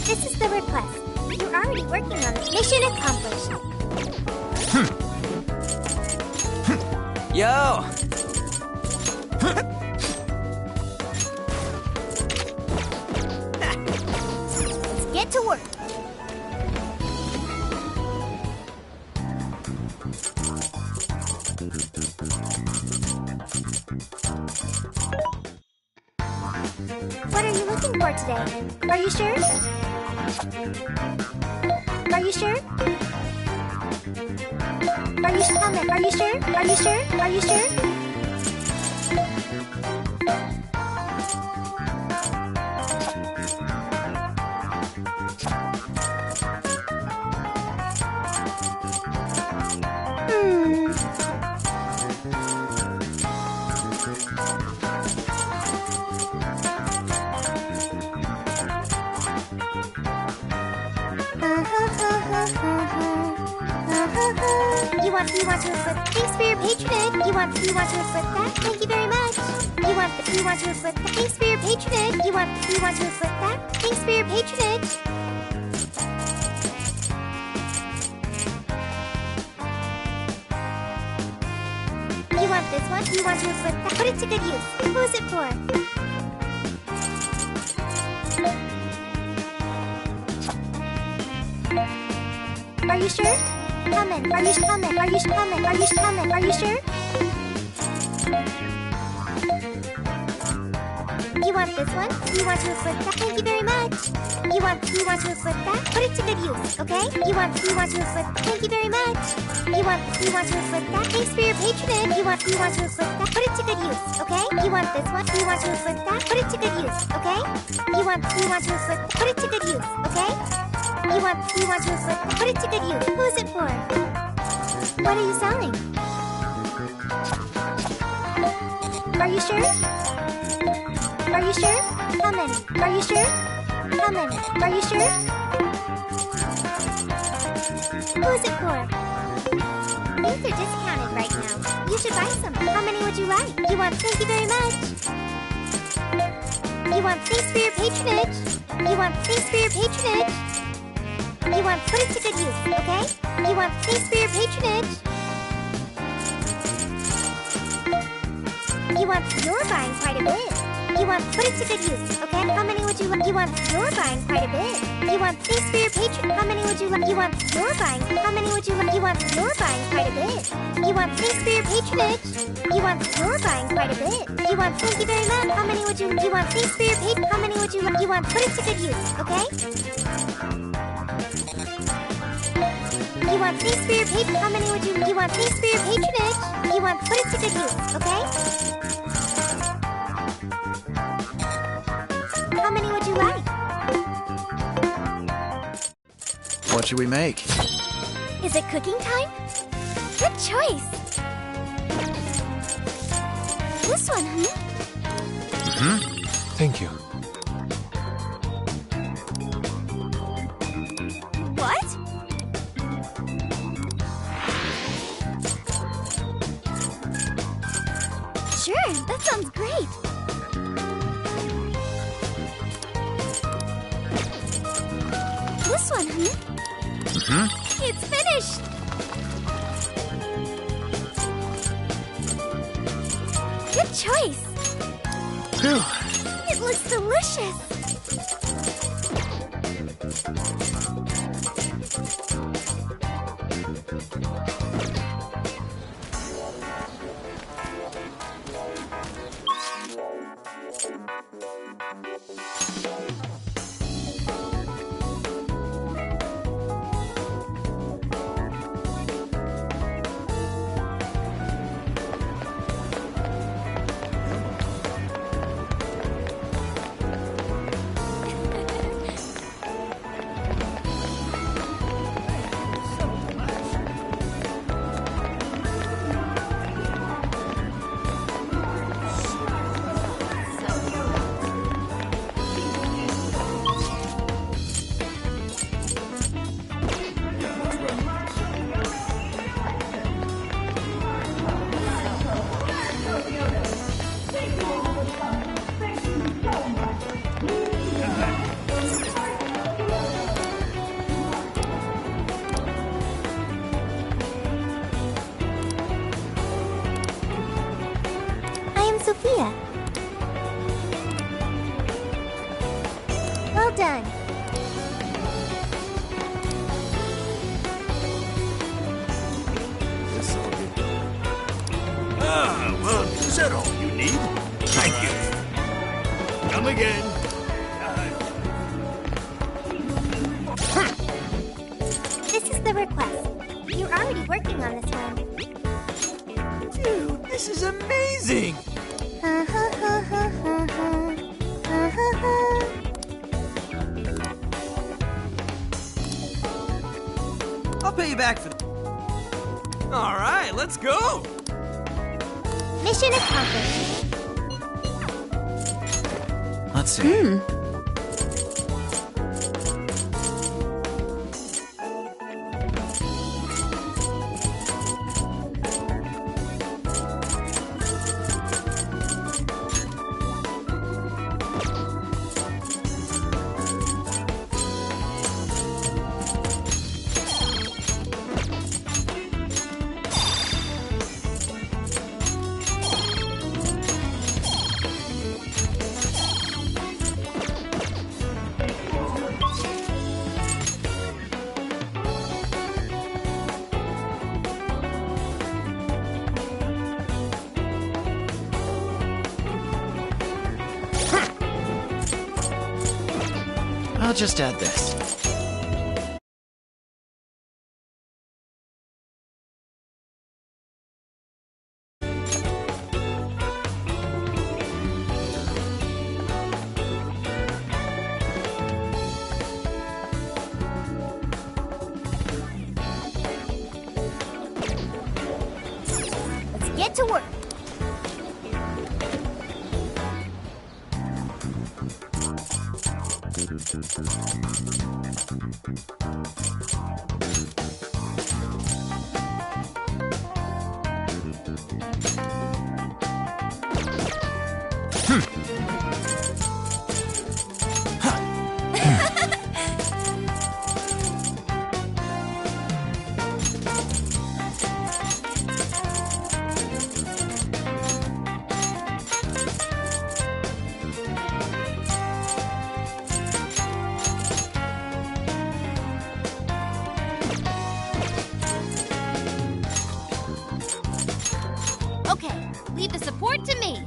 This is the request. You're already working on it. Mission accomplished. Yo! Let's get to work. What are you looking for today? Are you sure? Are you sure? Comment. Are you sure? Are you sure? Are you sure? You want to equip. Thanks for your patronage. You want to equip that? Thank you very much. You want to equip that? Thanks for your patronage. You want to equip that? Thanks for your patronage. You want this one? You want to equip that? Put it to good use. Who's it for? Are you sure? Comment. Are you comment? Are you comment? Are you comment? Are you sure? You want this one? You want to equip that? Thank you very much. You want to equip that? Put it to good use, okay? You want to equip. Thank you very much. You want to equip that? Thanks for your patronage. You want to equip that? Put it to good use, okay? You want this one? You want to equip that? Put it to good use, okay? You want to equip that? Put it to good use, okay? You want to equip that? Put it to good use. Who's it for? What are you selling? Are you sure? Are you sure? How many? Are you sure? How many? Are you sure? Who's it for? Things are discounted right now. You should buy some. How many would you like? You want thank you very much. You want thanks for your patronage. You want thanks for your patronage. You want put it to good use, okay? You want thanks for your patronage. You want you're buying quite a bit. You want put it to good use, okay? How many would you like? You want you're buying quite a bit. You want thanks for your patron. How many would you like? You want you're buying. How many would you like? You want you're buying quite a bit. You want thanks for your patronage. You want you're buying quite a bit. You want thank you very much. How many would you? You want thanks for your patron. How many would you like? You want put it to good use, okay? You want thanks for your patron. How many would you? You want thanks for your patronage. You want put it to good use, okay? How many would you like? What should we make? Is it cooking time? Good choice. This one, huh? Thank you. What? Sure, that sounds great. This one, huh? It's finished! Good choice! Phew. It looks delicious! Sophia. Well done. Well, is that all you need? Thank you. Come again. amazing! I'll pay you back for that. All right, let's go! Mission accomplished. Let's see. I'll just add this. Let's get to work. Okay, leave the support to me.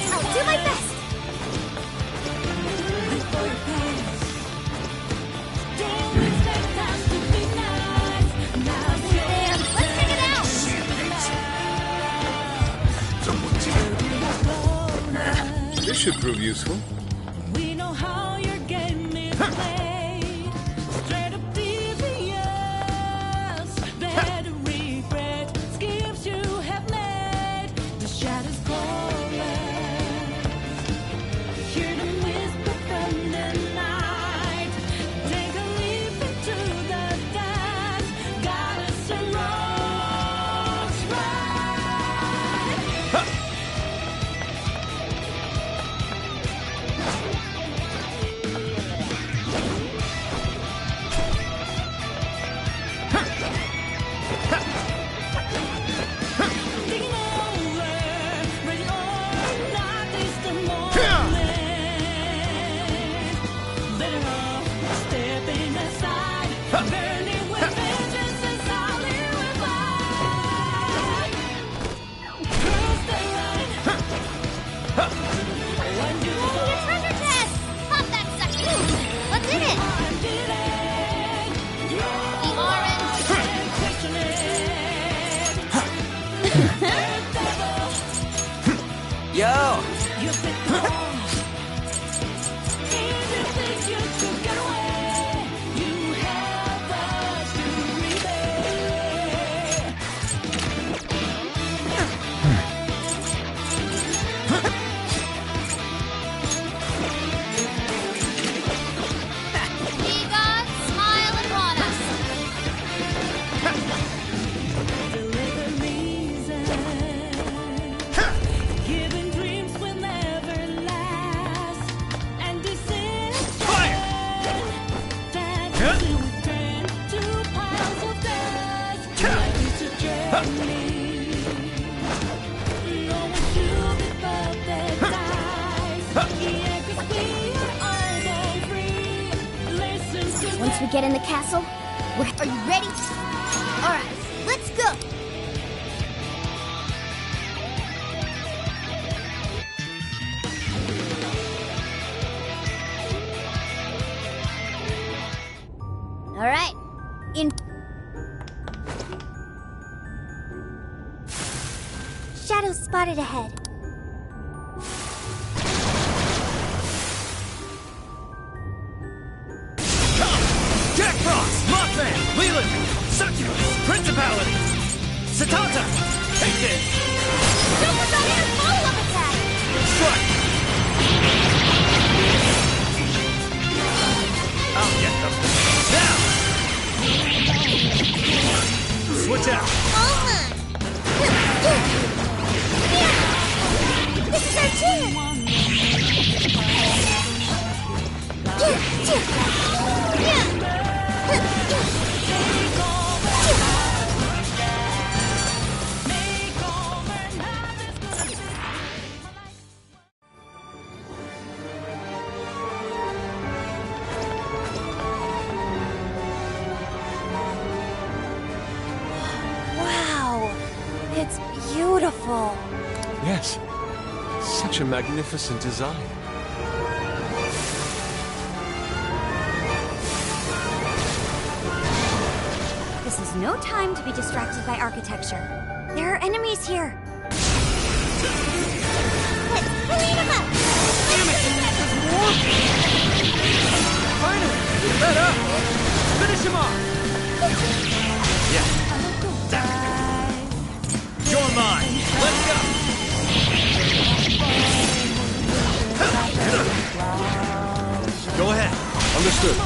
I'll do my best. Let's take it out. This should prove useful. We know how your game is played. Straight up devious. Bad regret. Schemes you have made. The shadows calling. Hear them whisper from the night. Take a leap into the dance. Goddess arose right. Once we get in the castle, are you ready? Alright, let's go! Alright, in... Shadows spotted ahead. Jack Frost, Mothman, Leland, Succubus, Principality, Satanta, take this! Don't forget his follow-up attack! Strike! I'll get them. Now! Switch out! This is our chance! Wow! It's beautiful! Yes. Such a magnificent design. This is no time to be distracted by architecture. There are enemies here. Let's clean them up! Finally! Let up! Finish him off! Yeah. You're mine! Let's go! Go ahead. Understood.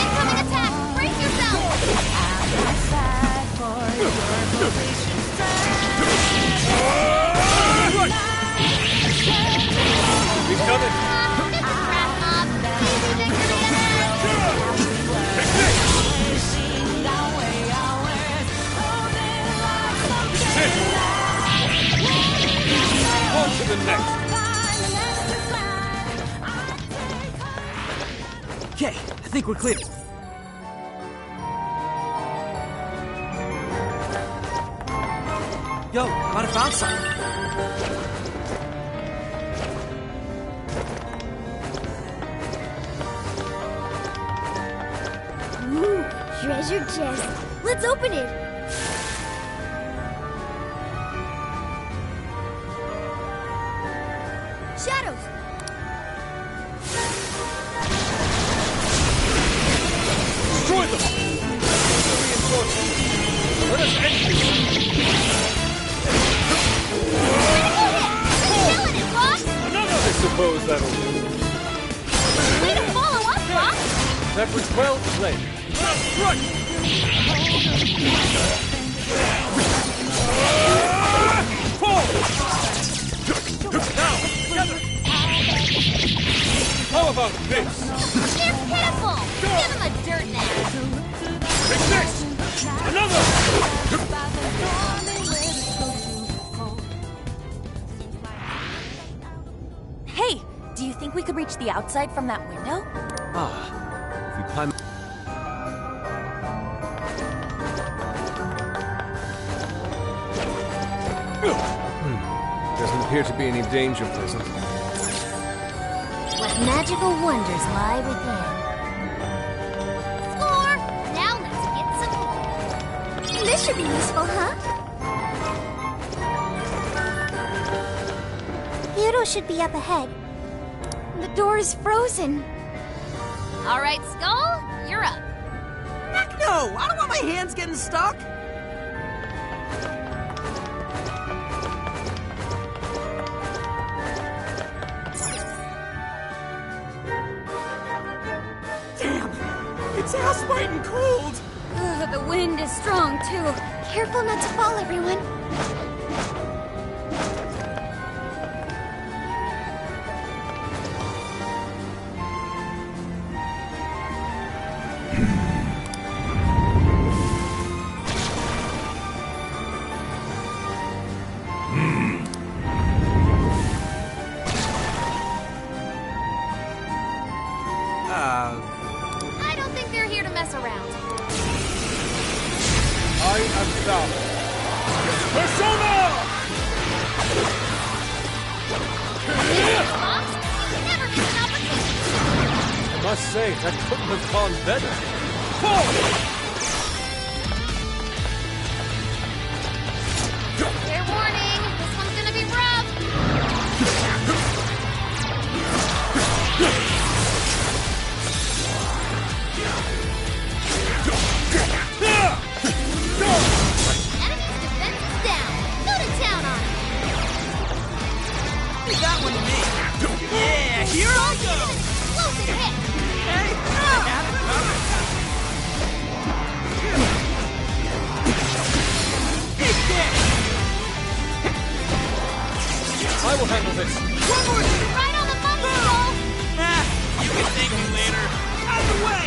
Incoming attack! Brace yourself! He's coming. This is crap, Mob. This is it. On to the next. Okay, I think we're clear. Yo, might have found something. Ooh, treasure chest. Let's open it. Shadows. Destroy them. Reinforcements. Let us end this. Killing it, Ross. I suppose that'll do. Way to follow up, Ross. That was well played. Right. Now, together. How about this? They're pitiful. Give them a dirt nap. Take this. Another. Hey, do you think we could reach the outside from that window? If we climb. Doesn't appear to be any danger present. What magical wonders lie within. Score! Now let's get some... This should be useful, huh? Hero should be up ahead. The door is frozen. All right, Skull, you're up. Heck no! I don't want my hands getting stuck! Damn! It's frostbite and cold! Ugh, the wind is strong, too. Careful not to fall, everyone. must say, that couldn't have gone better. Forward! Fair warning, this one's gonna be rough. Enemy's defense is down. Go to town on it. Leave that one to me. Yeah, here I go. Explosive hit. Hey, Big hit. I will handle this. One more. Right on the money, Skull. Ah, you can thank me later. Out of the way.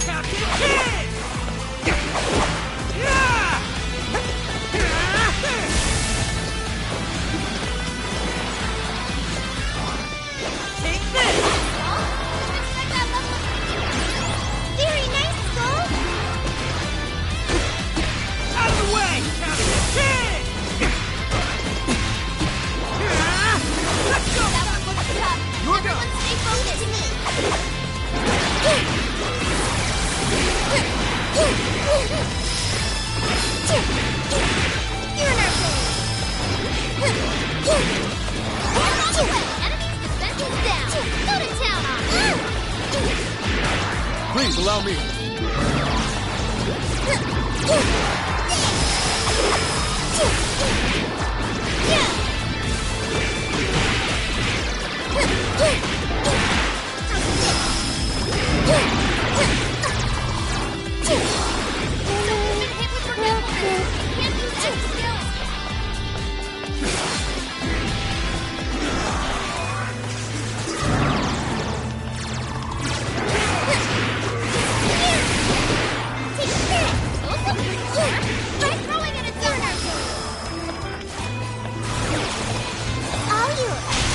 Captain Kid! Yeah! Take this! Didn't expect that level of security. Very nice, Skull. Out of the way, Captain Kid! Let's go! That one looks tough. You're go. Everyone stay focused. You're in our way. You're on the way. Enemy's defense is down. Go to town on it. Please allow me.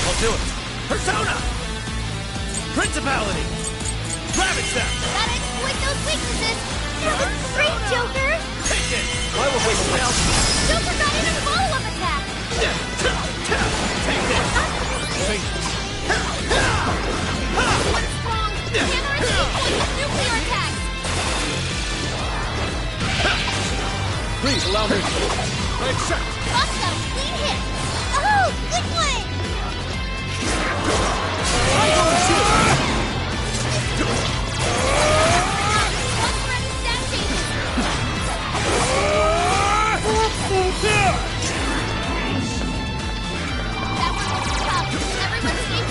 I'll do it. Persona! Principality! Ravage them! Gotta exploit those weaknesses. That was great, Joker. Take it! I will handle this. Joker got in a follow-up attack. Take this! One strong. Hammer and two point with nuclear attacks. Please allow me. Accept. Boss got a clean hit. Oh, good one. One's ready, stat changes. That one looks tough. Everyone stay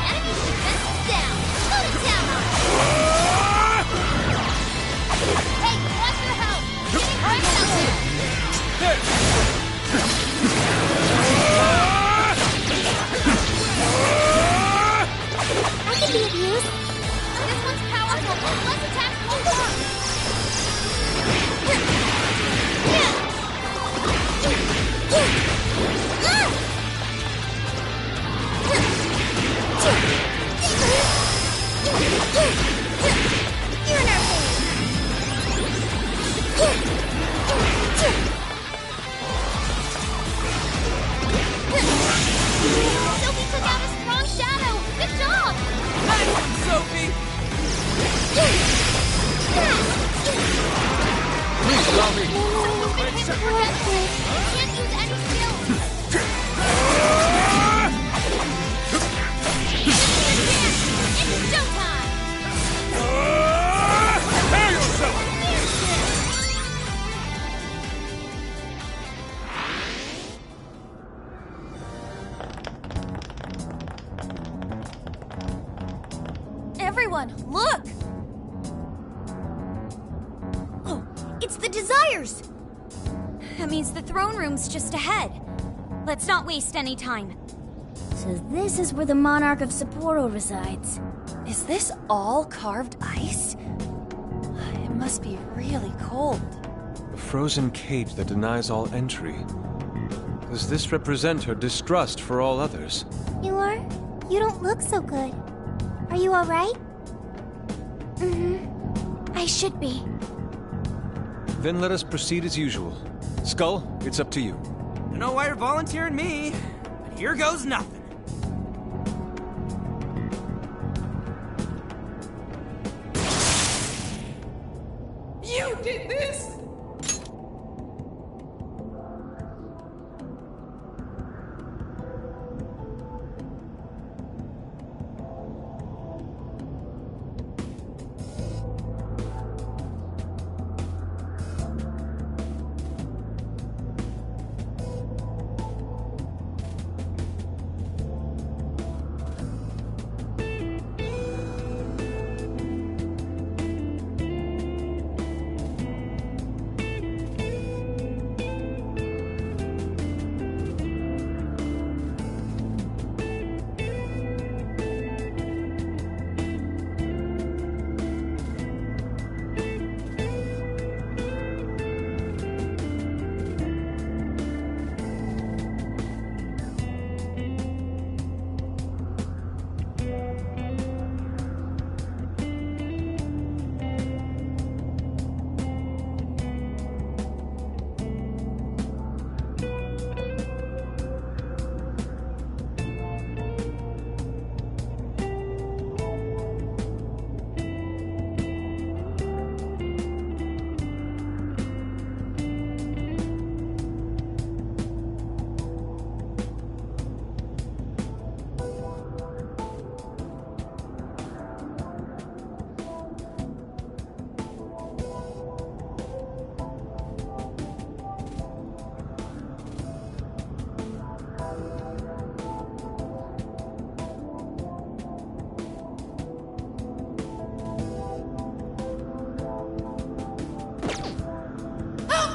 Enemy's defense is down. Go to town on it. Hey, watch your health. Getting right out there. I can be of use. This one's powerful. Let's attack full force. You're in our Sophie took out a strong shadow. Good job. Nice one, Sophie! Please allow me. Sophie's been hit with projectiles. Can't use any skills. It's showtime! Prepare yourself! Everyone, look! Oh, it's the Desires! That means the throne room's just ahead. Let's not waste any time. So this is where the Monarch of Sapporo resides. Is this all carved ice? It must be really cold. A frozen cage that denies all entry. Does this represent her distrust for all others? You are? You don't look so good. Are you alright? I should be. Then let us proceed as usual. Skull, it's up to you. Don't know why you're volunteering me, but here goes nothing. You did this!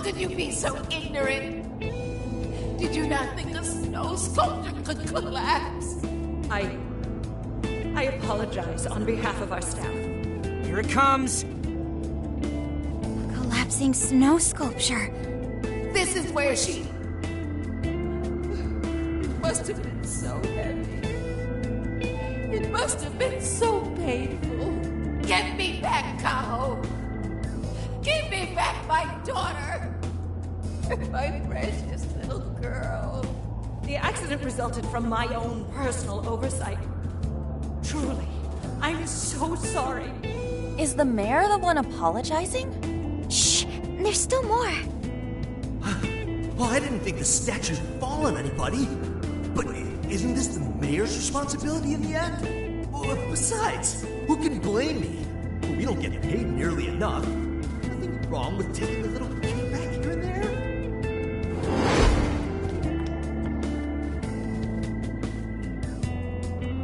Could you be so ignorant? Did you not think a snow sculpture could collapse? I apologize on behalf of our staff. Here it comes. Collapsing snow sculpture. This is where she... It must have been so heavy. It must have been so painful. Get me back, Kao. Give me back my daughter. My precious little girl. The accident resulted from my own personal oversight. Truly, I'm so sorry. Is the mayor the one apologizing? Shh! There's still more. Well, I didn't think the statue'd fall on anybody. But isn't this the mayor's responsibility in the end? Well, besides, who can blame me? We don't get paid nearly enough. Nothing wrong with taking a little kickback here and there.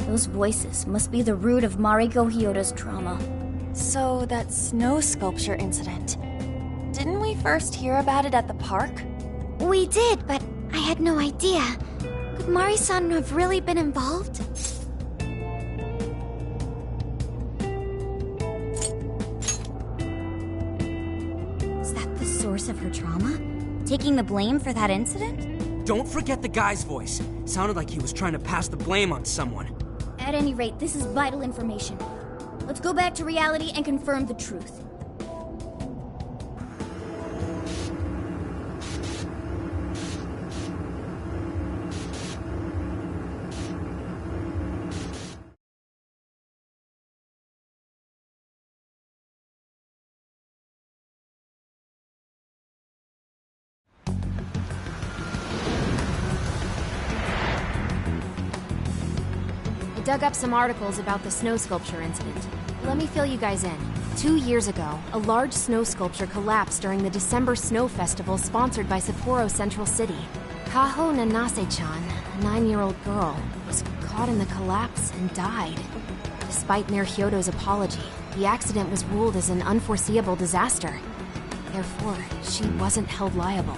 Those voices must be the root of Mariko Hyodo's trauma. So, that snow sculpture incident. Didn't we first hear about it at the park? We did, but I had no idea. Could Mari-san have really been involved? Is that the source of her trauma? Taking the blame for that incident? Don't forget the guy's voice. Sounded like he was trying to pass the blame on someone. At any rate, this is vital information. Let's go back to reality and confirm the truth. I dug up some articles about the snow sculpture incident. Let me fill you guys in. 2 years ago, a large snow sculpture collapsed during the December Snow Festival sponsored by Sapporo Central City. Kaho Nanase-chan, a 9-year-old girl, was caught in the collapse and died. Despite Mayor Hyodo's apology, the accident was ruled as an unforeseeable disaster. Therefore, she wasn't held liable.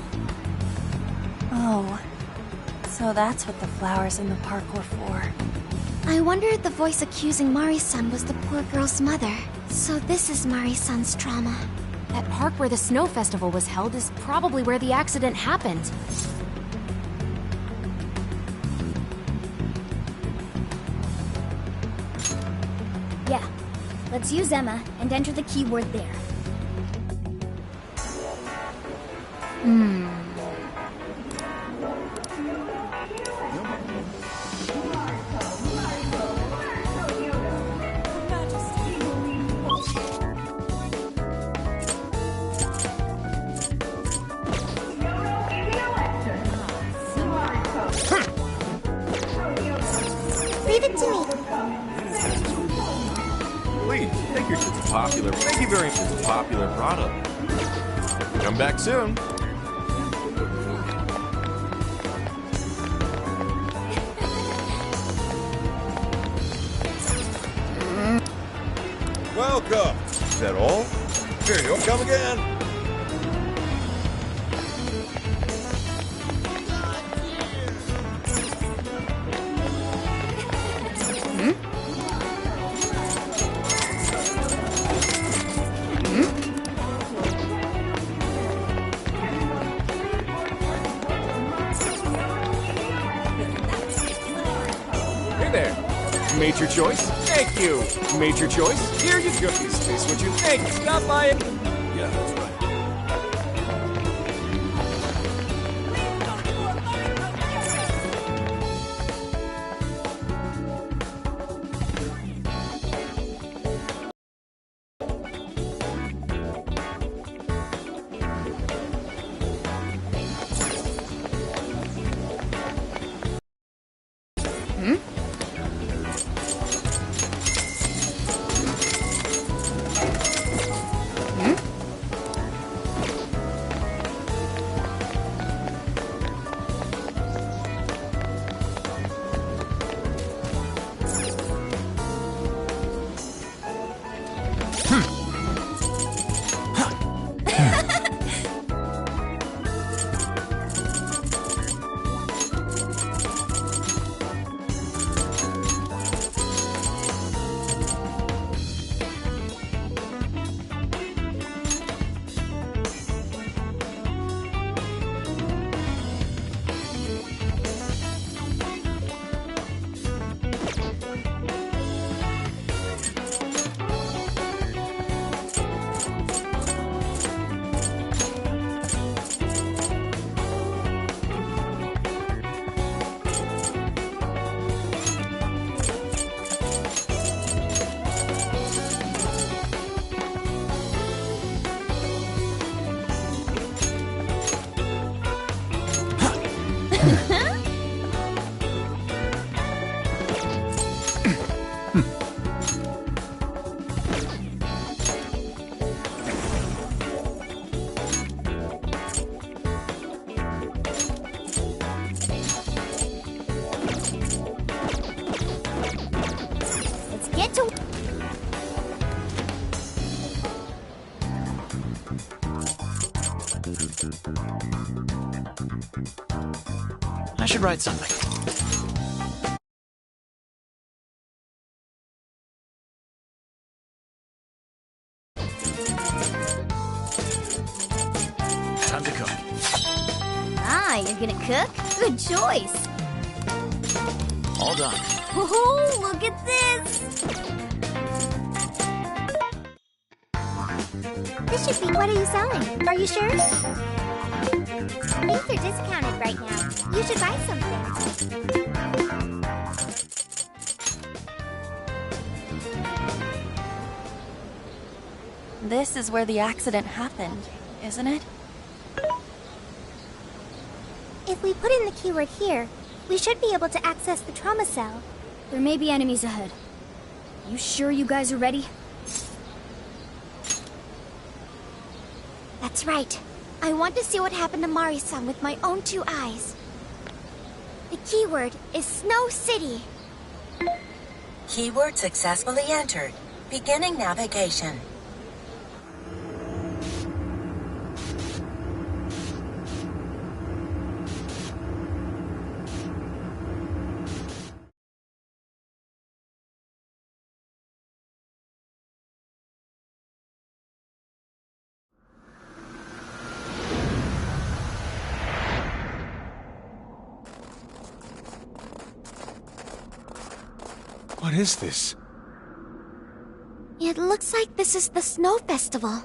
Oh, so that's what the flowers in the park were for. I wonder if the voice accusing Mari-san was the poor girl's mother. So this is Mari-san's trauma. That park where the snow festival was held is probably where the accident happened. Let's use Emma and enter the keyword there. Leave it to me. Please, make your shits popular. Thank you very much. It's a popular product. Come back soon. Welcome. Is that all? Here you go. Come again. Made your choice? Thank you. Made your choice? Here you go. Is this what you think? Stop by it. Yeah, that's right. I should write something. Time to cook. Ah, you're gonna cook? Good choice. All done. Oh, look at this! This should be. What are you selling? Are you sure? These are discounted right now. You should buy something. This is where the accident happened, isn't it? If we put in the keyword here, we should be able to access the trauma cell. There may be enemies ahead. You sure you guys are ready? That's right. I want to see what happened to Mari-san with my own 2 eyes. The keyword is Snow City. Keyword successfully entered. Beginning navigation. What is this? It looks like this is the snow festival.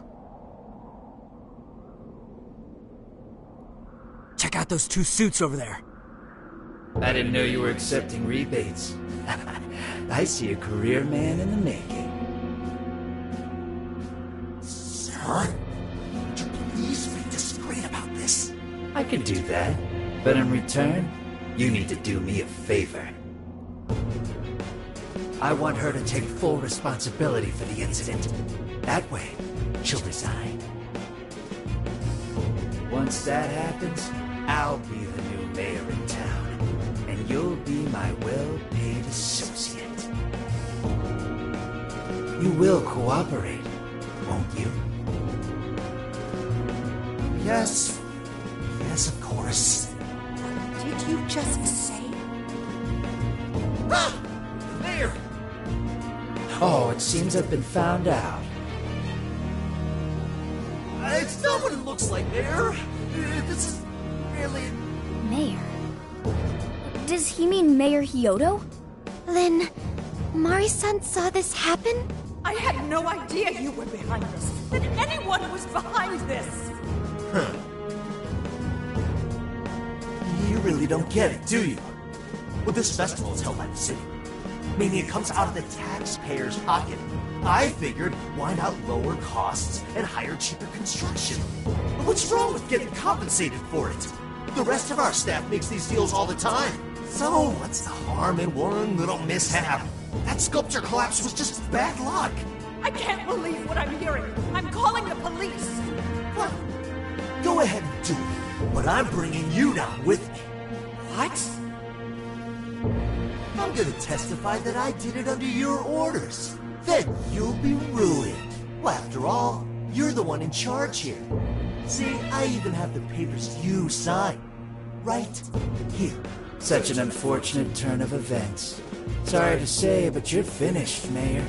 Check out those 2 suits over there. I didn't know you were accepting rebates. I see a career man in the making. Sir? Would you please be discreet about this? I could do that, but in return, you need to do me a favor. I want her to take full responsibility for the incident. That way, she'll resign. Once that happens, I'll be the new mayor in town, and you'll be my well-paid associate. You will cooperate, won't you? Yes. Yes, of course. What did you just say? Ah! Mayor! Oh, it seems I've been found out. It's not what it looks like, Mayor. This is really... Mayor? Does he mean Mayor Hyodo? Then, Mari-san saw this happen? I had no idea you were behind this. That anyone was behind this. Huh. You really don't get it, do you? Well, this festival is held by the city, meaning it comes out of the taxpayer's pocket. I figured, why not lower costs and hire cheaper construction? But what's wrong with getting compensated for it? The rest of our staff makes these deals all the time. So, what's the harm in one little mishap? That sculpture collapse was just bad luck. I can't believe what I'm hearing. I'm calling the police. What? Go ahead and do it, but I'm bringing you down with me. What? I'm gonna testify that I did it under your orders. Then you'll be ruined. Well, after all, you're the one in charge here. See, I even have the papers you signed. Right here. Such an unfortunate turn of events. Sorry to say, but you're finished, Mayor.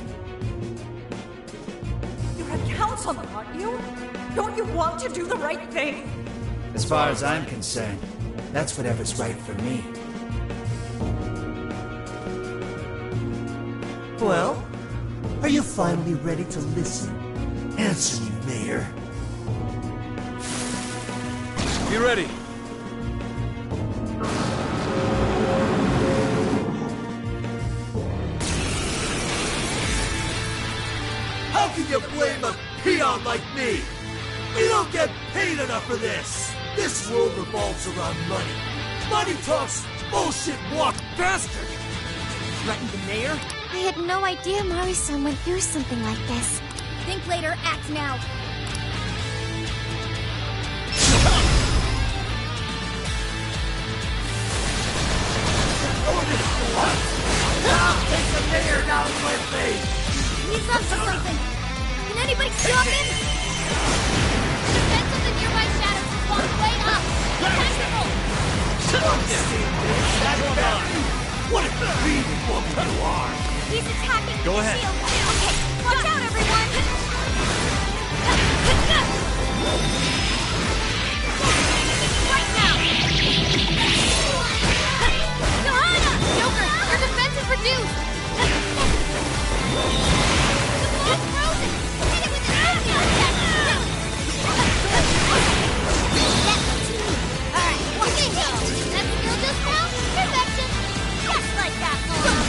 You're a councilman, aren't you? Don't you want to do the right thing? As far as I'm concerned, that's whatever's right for me. Well, are you finally ready to listen? Answer me, Mayor. Be ready. How can you blame a peon like me? We don't get paid enough for this. This world revolves around money. Money talks, bullshit walk, bastard! Threaten the mayor? I had no idea Mari-san went through something like this. Think later, act now. I'll take the mayor down with me! He's up to something. Can anybody stop him? The defense of the nearby shadows is one way up. Tactical! What a convenient woman you are! He's attacking Go the ahead. shield. Okay, watch out, everyone! Right now! Johanna! Joker, your defense is reduced! The ball's frozen! Hit it with an enemy attack! Alright, what they go? That skill just now? Perfection! Just like that, Mom!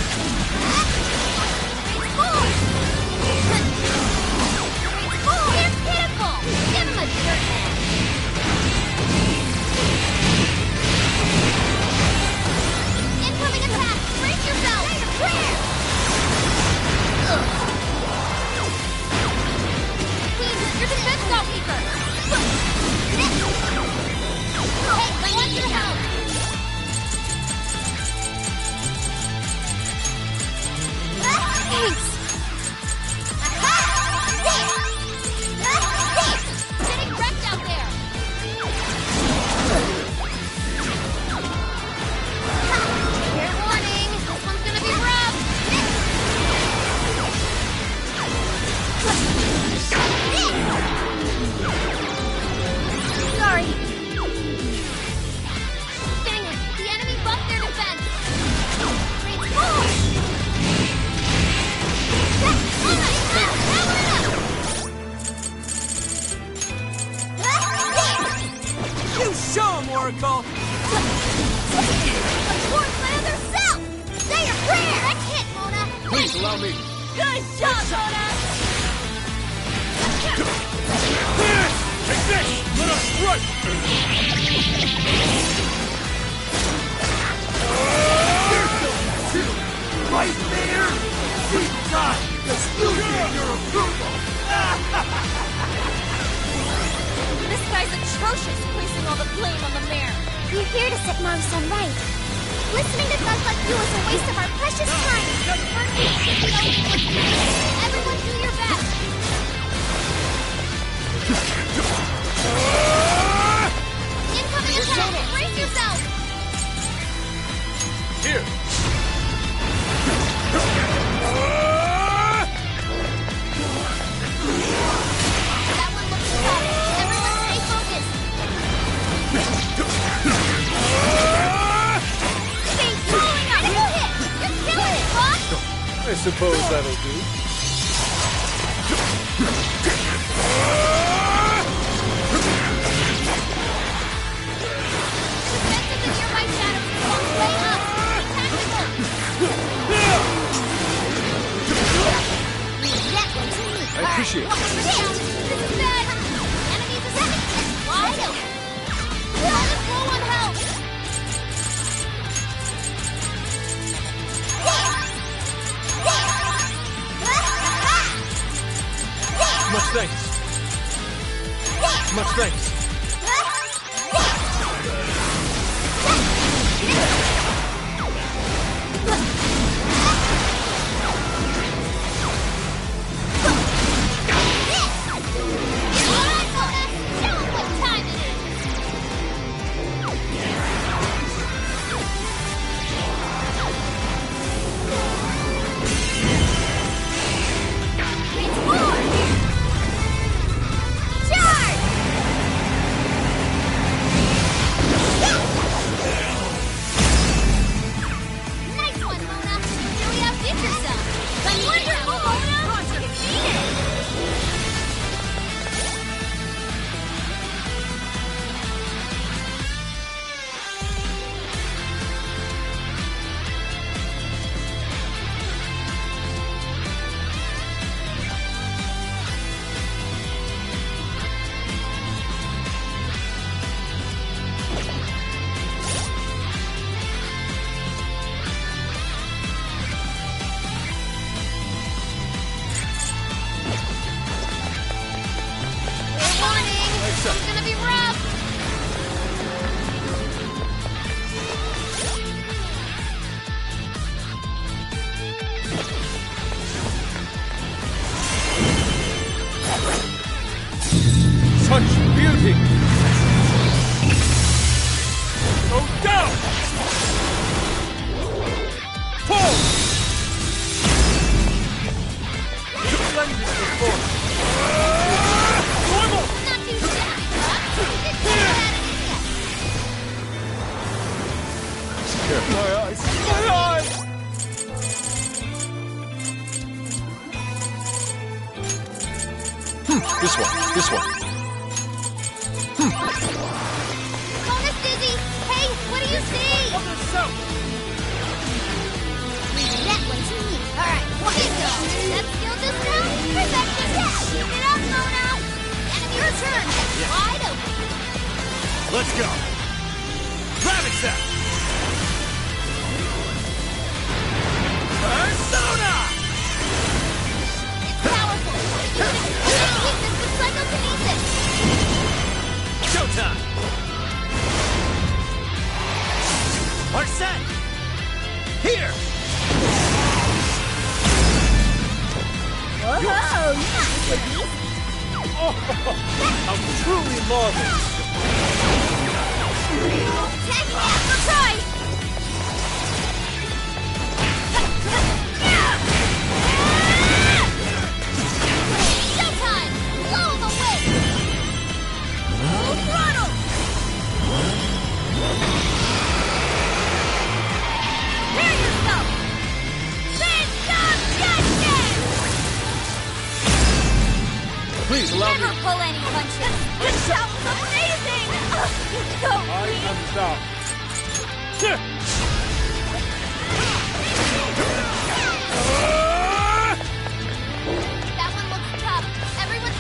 He's pitiful! Give him a dirt bag! Towards my other self! Say your prayer! That's it, Mona! Please allow me. Good job, Mona! Take this! Let us strike! Right there! Keep time! Because you get your approval! This guy's atrocious, placing all the blame on the mayor. We're here to set Mari-san right. Listening to thugs like you is a waste of our precious time. Everyone do your best! Incoming attack! Brace yourself! Here! That one looks tough. Everyone stay focused. Stay rolling up. Critical hit. You're killing it, boss. I suppose that'll do. Defensive and nearby shadows. Way up. Tactical. That one's me. I appreciate it. This is bad. Enemies is wide open. We're low on health. Much thanks. Much thanks. It's gonna be rough. Such beauty! Go down! Pull! Splendid performance! Normal! Not too shabby, huh? It's not bad at it yet. My eyes! My eyes! This one. This one. Bonus Dizzy! Hey, what do you see? That one's me. Alright, bingo! That skill just now? Perfection! Yeah! Keep it up, Mona! Enemy return! Wide open! Let's go! Rabbit Step! Persona! It's powerful! Weakness with psychokinesis! Showtime! Marcet! Here! Whoa! Nice, Iggy! I'm truly marvelous! Tag after try! Showtime! Blow him away! Full throttle! Prepare yourself! Please allow me. Never pull any punches! This shot was amazing! Go, I am thou. That one looks tough. Everyone's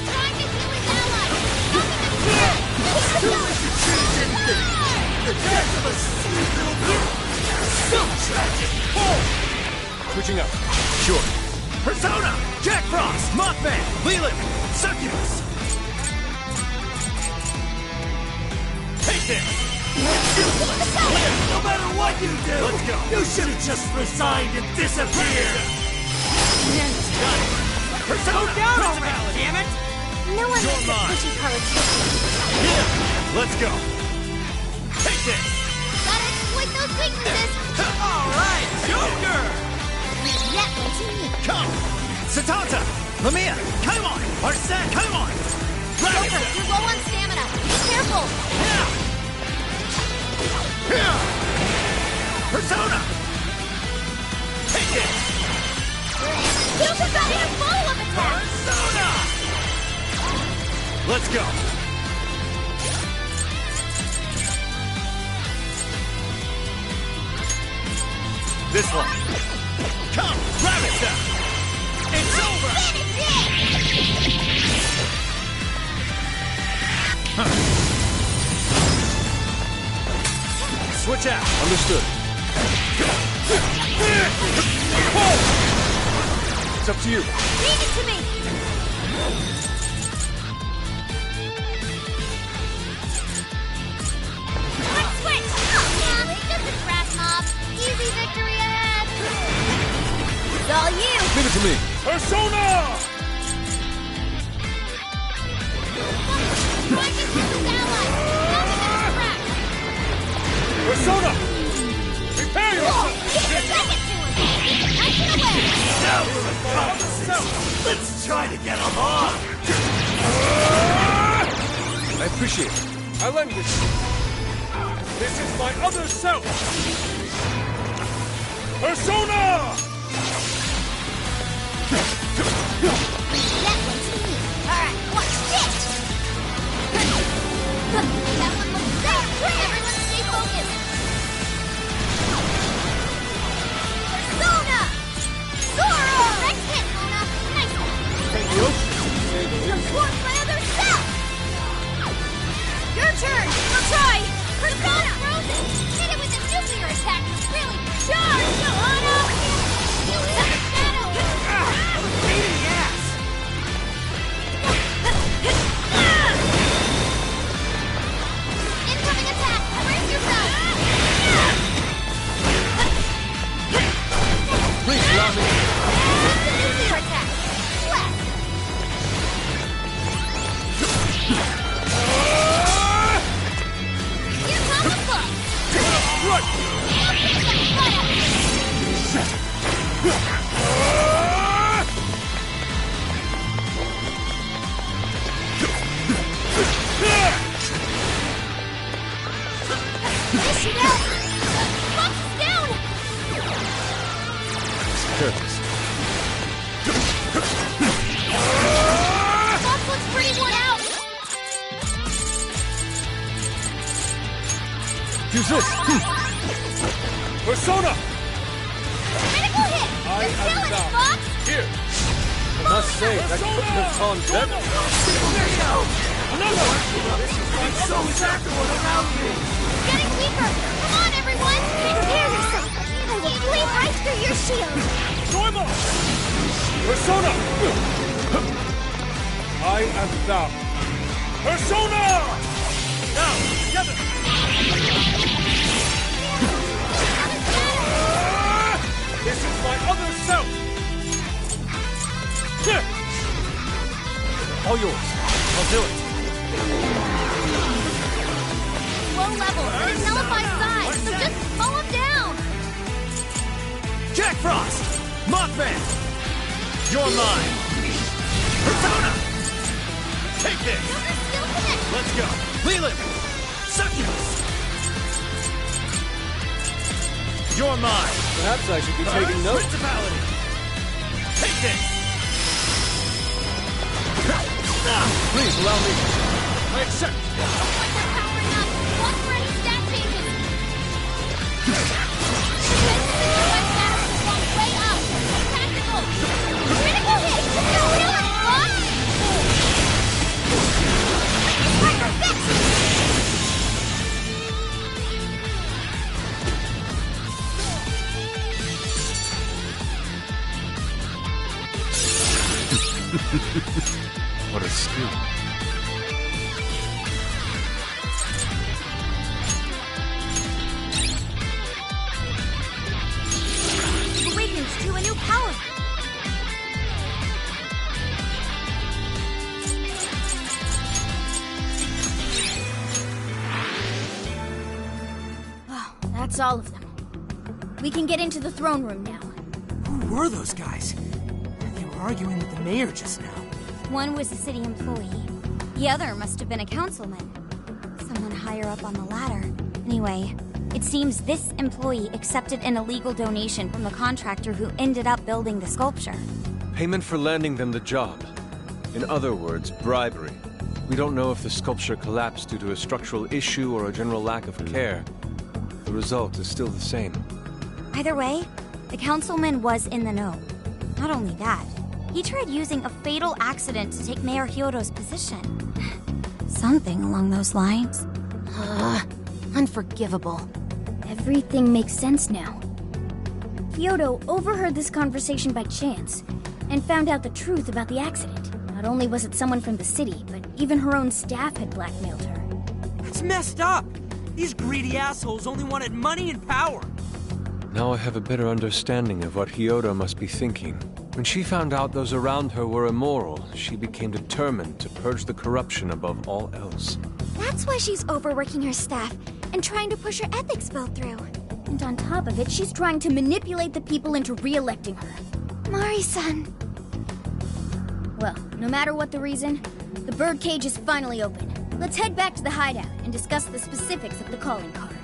trying to heal his ally. The death of a sweet little girl! So tragic! Switching up. Sure. Persona! Jack Frost! Mothman! Leland! Succubus! Take this! No matter what you do! Let's go! You should have just resigned and disappeared! Persona! Down already, damn it! No one You're likes a mine. pushy colored system. Let's go! Take this! Gotta exploit those weaknesses. Alright, Joker! That one's unique. Come! Satanta! Lamia! Come on! Arsene! Come on! Joker, you're low on stamina. Be careful. Persona! Take it! Joker got in a follow-up attack. Persona! Let's go! This one. Come! Grab it now! It's over! Switch out! Understood. It's up to you. Leave it to me. Quick switch. Oh, yeah. Just a trash mob. Easy victory ahead. It's all you. Leave it to me. Persona! Trying to kill his ally. Nothing is trapped. Persona! Prepare yourself! Take it to him. Action away. Now for the conversation! Let's try to get along! I appreciate it. I'll end this. This is my other self! Persona! That one's unique. Alright, watch this. That one looks safe. Everyone stay focused. Persona! Zoro! Next hit, Mona. Nice one. Thank you. Support my other self! Your turn! I'll try! Persona! Frozen! Hit it with a nuclear attack! Really charge! Mona! You have a shadow! Pain in the ass! Incoming attack! Brace yourself! Please allow me. It's a nuclear attack! Left! Here comes the book! Right! I'll kick the butt out of you! This should help! Fox is down! Careless. Fox looks pretty worn out! Use this. Persona! Critical hit! I You're am killing it, down. Fox! Here! I must say, that couldn't have gone better. Another! It's so exactly around me! Getting weaker! Come on, everyone! Take care of yourself! I will bleed right through your shield! Normal! Persona! I am thou. Persona! Now, together! This is my other self! All yours. I'll do it. Low level, it nullifies size, so just mow him down! Jack Frost! Mothman! You're mine! Persona! Take this! Joker's still connected! Let's go! Leland! Succubus! You're mine! Perhaps I should be taking notes. Principality! Take this! Please allow me. I accept! They're powering up! Watch for any stat changes! What a scoop. It awakens to a new power. Oh, that's all of them. We can get into the throne room now. Who were those guys? They were arguing with the mayor just now. One was a city employee. The other must have been a councilman. Someone higher up on the ladder. Anyway, it seems this employee accepted an illegal donation from the contractor who ended up building the sculpture. Payment for landing them the job. In other words, bribery. We don't know if the sculpture collapsed due to a structural issue or a general lack of care. The result is still the same. Either way, the councilman was in the know. Not only that, he tried using a fatal accident to take Mayor Hyodo's position. Something along those lines. Unforgivable. Everything makes sense now. Hyodo overheard this conversation by chance and found out the truth about the accident. Not only was it someone from the city, but even her own staff had blackmailed her. That's messed up! These greedy assholes only wanted money and power! Now I have a better understanding of what Hyodo must be thinking. When she found out those around her were immoral, she became determined to purge the corruption above all else. That's why she's overworking her staff and trying to push her ethics bill through. And on top of it, she's trying to manipulate the people into re-electing her. Mari-san. Well, no matter what the reason, the birdcage is finally open. Let's head back to the hideout and discuss the specifics of the calling card.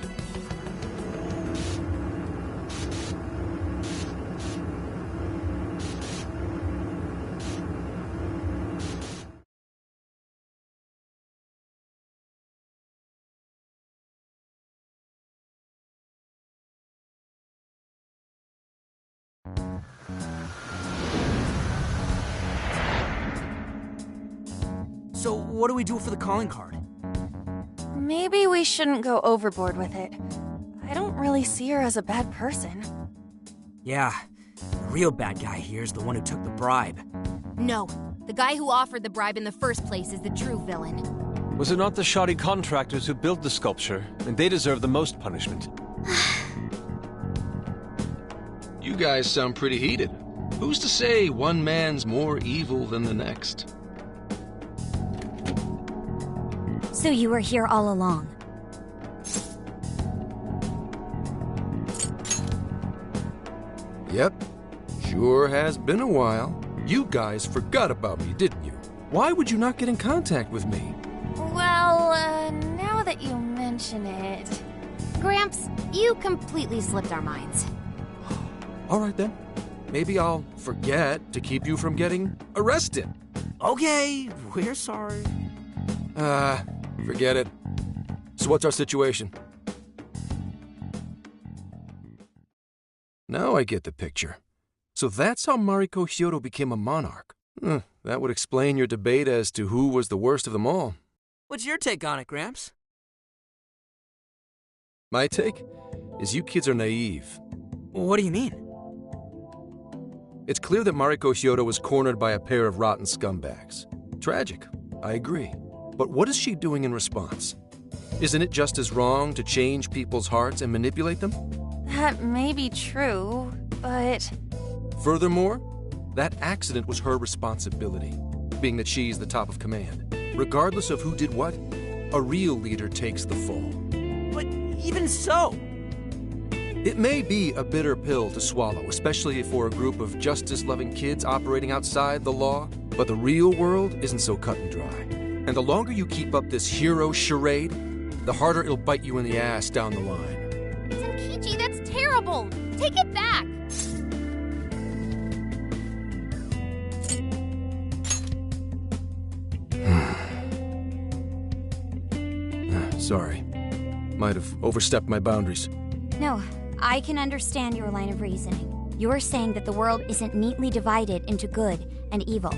So, what do we do for the calling card? Maybe we shouldn't go overboard with it. I don't really see her as a bad person. Yeah, the real bad guy here is the one who took the bribe. No, the guy who offered the bribe in the first place is the true villain. Was it not the shoddy contractors who built the sculpture? And they deserve the most punishment. You guys sound pretty heated. Who's to say one man's more evil than the next? So you were here all along. Yep. Sure has been a while. You guys forgot about me, didn't you? Why would you not get in contact with me? Well, now that you mention it... Gramps, you completely slipped our minds. All right then. Maybe I'll forget to keep you from getting arrested. Okay, we're sorry. Forget it. So what's our situation? Now I get the picture. So that's how Mariko Hyodo became a monarch. That would explain your debate as to who was the worst of them all. What's your take on it, Gramps? My take is you kids are naive. What do you mean? It's clear that Mariko Hyodo was cornered by a pair of rotten scumbags. Tragic, I agree. But what is she doing in response? Isn't it just as wrong to change people's hearts and manipulate them? That may be true, but... Furthermore, that accident was her responsibility, being that she's the top of command. Regardless of who did what, a real leader takes the fall. But even so... It may be a bitter pill to swallow, especially for a group of justice-loving kids operating outside the law, but the real world isn't so cut and dry. And the longer you keep up this hero charade, the harder it'll bite you in the ass down the line. Zenkichi, that's terrible! Take it back! Sorry. Might have overstepped my boundaries. No, I can understand your line of reasoning. You're saying that the world isn't neatly divided into good and evil.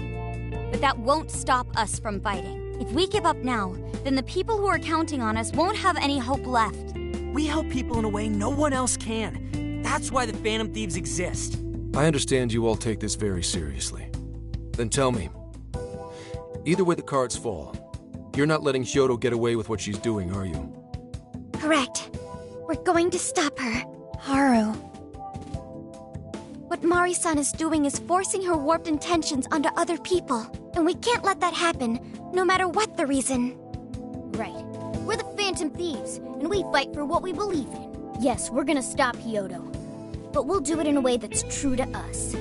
But that won't stop us from fighting. If we give up now, then the people who are counting on us won't have any hope left. We help people in a way no one else can. That's why the Phantom Thieves exist. I understand you all take this very seriously. Then tell me, Either way the cards fall, you're not letting Hyodo get away with what she's doing, are you? Correct. We're going to stop her. Haru. What Mari-san is doing is forcing her warped intentions onto other people. And we can't let that happen, no matter what the reason. Right. We're the Phantom Thieves, and we fight for what we believe in. Yes, we're gonna stop Hyodo. But we'll do it in a way that's true to us.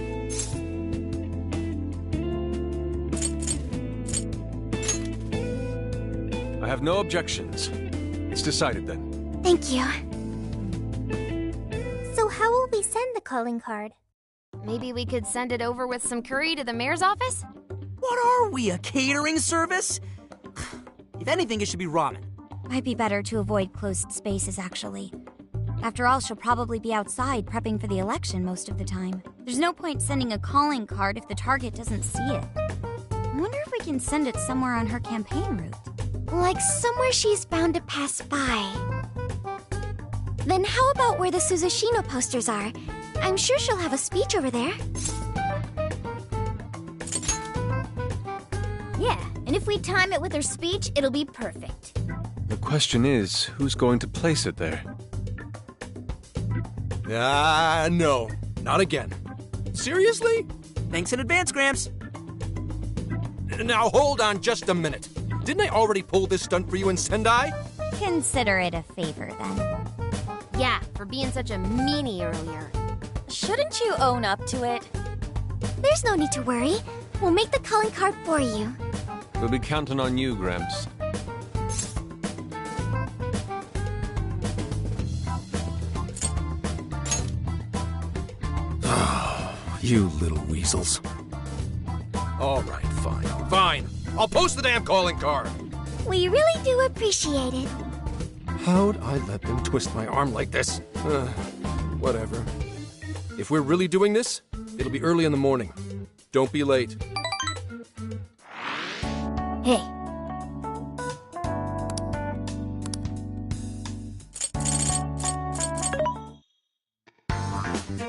I have no objections. It's decided then. Thank you. So how will we send the calling card? Maybe we could send it over with some curry to the mayor's office? What are we, a catering service? If anything, it should be ramen. Might be better to avoid closed spaces, actually. After all, she'll probably be outside prepping for the election most of the time. There's no point sending a calling card if the target doesn't see it. I wonder if we can send it somewhere on her campaign route. Like somewhere she's bound to pass by. Then how about where the Suzushino posters are? I'm sure she'll have a speech over there. Yeah, and if we time it with her speech, it'll be perfect. The question is, who's going to place it there? No. Not again. Seriously? Thanks in advance, Gramps. Now hold on just a minute. Didn't I already pull this stunt for you in Sendai? Consider it a favor, then. Yeah, for being such a meanie earlier. Shouldn't you own up to it? There's no need to worry. We'll make the calling card for you. We'll be counting on you, Gramps. You little weasels. All right, fine. Fine. I'll post the damn calling card. We really do appreciate it. How'd I let them twist my arm like this? Whatever. If we're really doing this, it'll be early in the morning. Don't be late. Hey.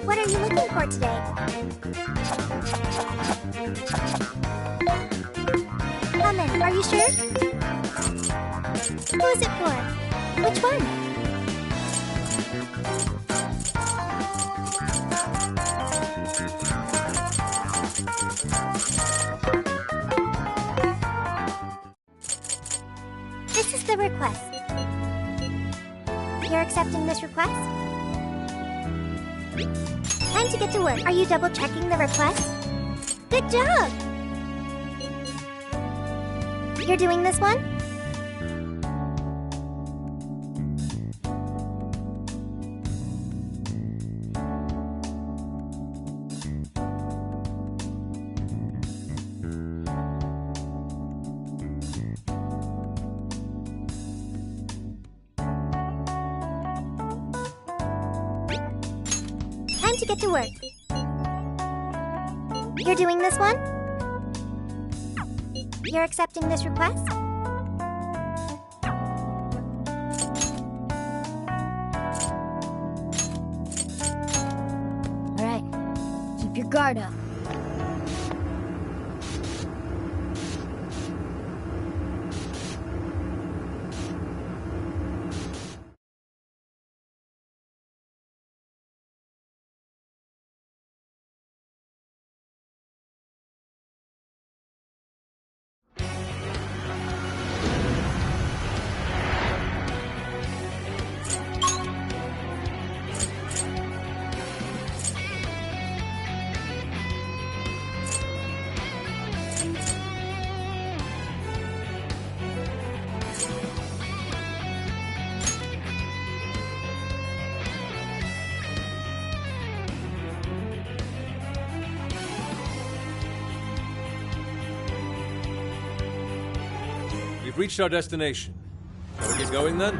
What are you looking for today? Come in, are you sure? Who is it for? Which one? This is the request. You're accepting this request? Time to get to work. Are you double-checking the request? Good job! You're doing this one? Time to get to work. You're doing this one? You're accepting this request? Alright. Keep your guard up. We've reached our destination. Shall we get going then?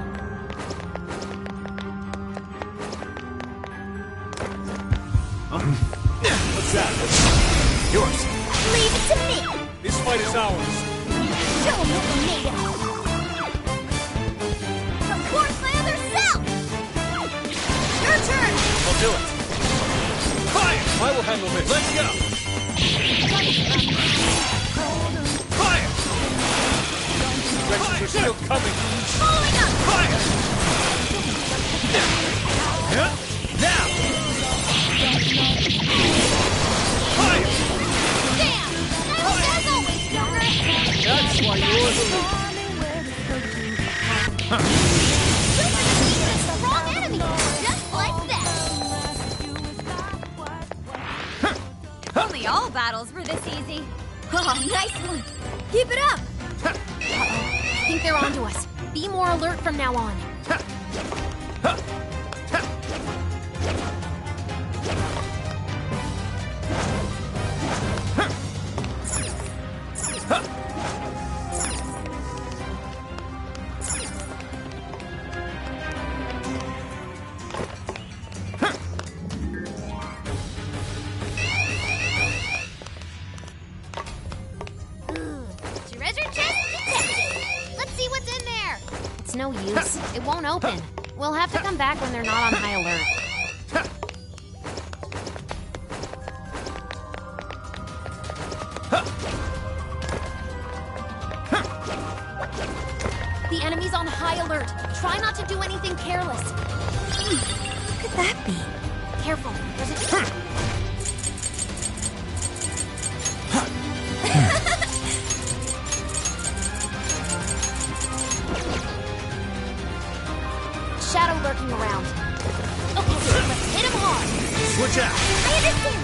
What's that? Yours. Leave it to me! This fight is ours. Show 'em what we're made of! Of course, my other self! Your turn! I'll do it. Fire! I will handle this. Let's go. Fire! Resurrections are still coming! Following up! Fire! Now! Fire! Damn! As always, Joker! That's why you're the leader! Joker defeated the wrong enemy! Just like that! Only all battles were this easy. Oh, nice one. Keep it up. I think they're onto us. Be more alert from now on. Treasure chest detected! Let's see what's in there! It's no use. It won't open. We'll have to come back when they're not on high alert. The enemy's on high alert. Try not to do anything careless. What could that be? Careful. There's a... Shadow lurking around. Okay, let's hit him hard. Switch out! I understand!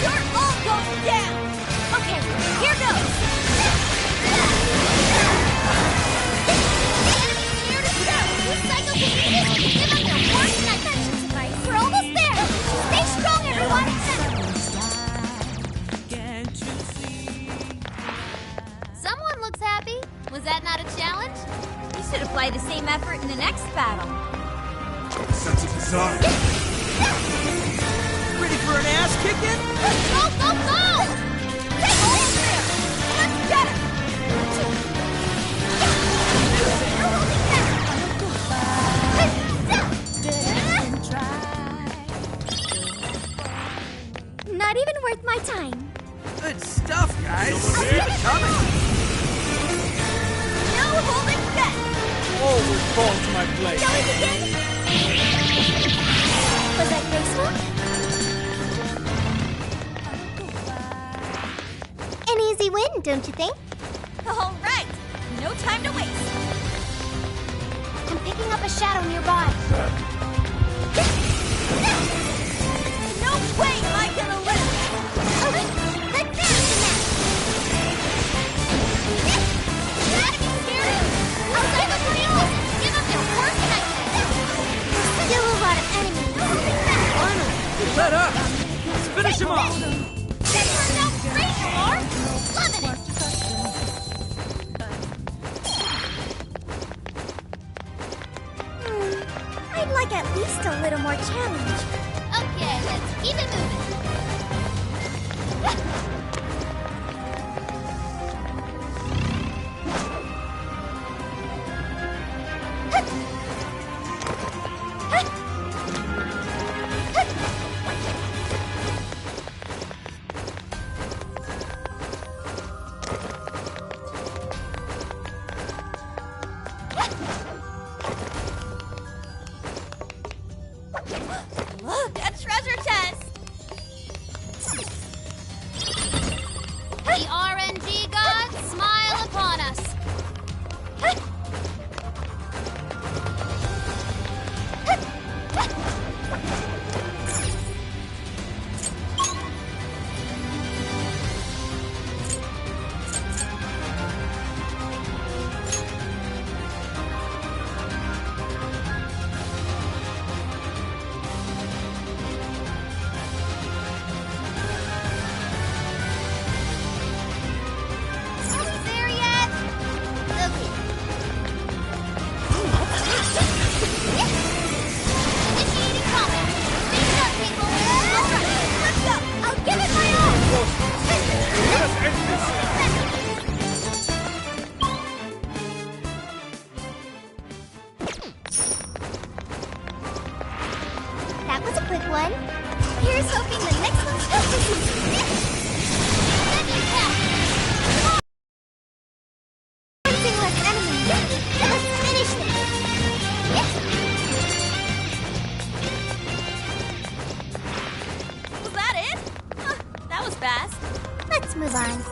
You're all going down! Okay, here goes! We're almost there! Stay strong, everyone! Someone looks happy. Was that not a challenge? You should apply the same effort in the next battle. Such a bizarre. Ready for an ass kicking? Go, go, go! Take hold there! Let's get him! You're holding back! Not even worth my time. Good stuff, guys. Coming! No holding back! Always fall to my blade. Shall we begin? Was that graceful? An easy win, don't you think? All right. No time to waste. I'm picking up a shadow nearby. No way am I gonna live. Let's finish the match! Gotta be scared! I'll take a real give them their worst nightmare! Still a lot of enemies. Finally! Get that up! Let's finish him off! That turned out great, Lamar! Loving it! I'd like at least a little more challenge. Okay, let's keep it moving. Look, a treasure chest. The RNG gods smile upon us. Are we there yet? Okay. Initiating combat. Face up, people. All right, let's go. I'll give it my all. Let us end this! That was a quick one. Here's hoping the next one's just as easy. Sending back. Come on. Anything less enemy move on.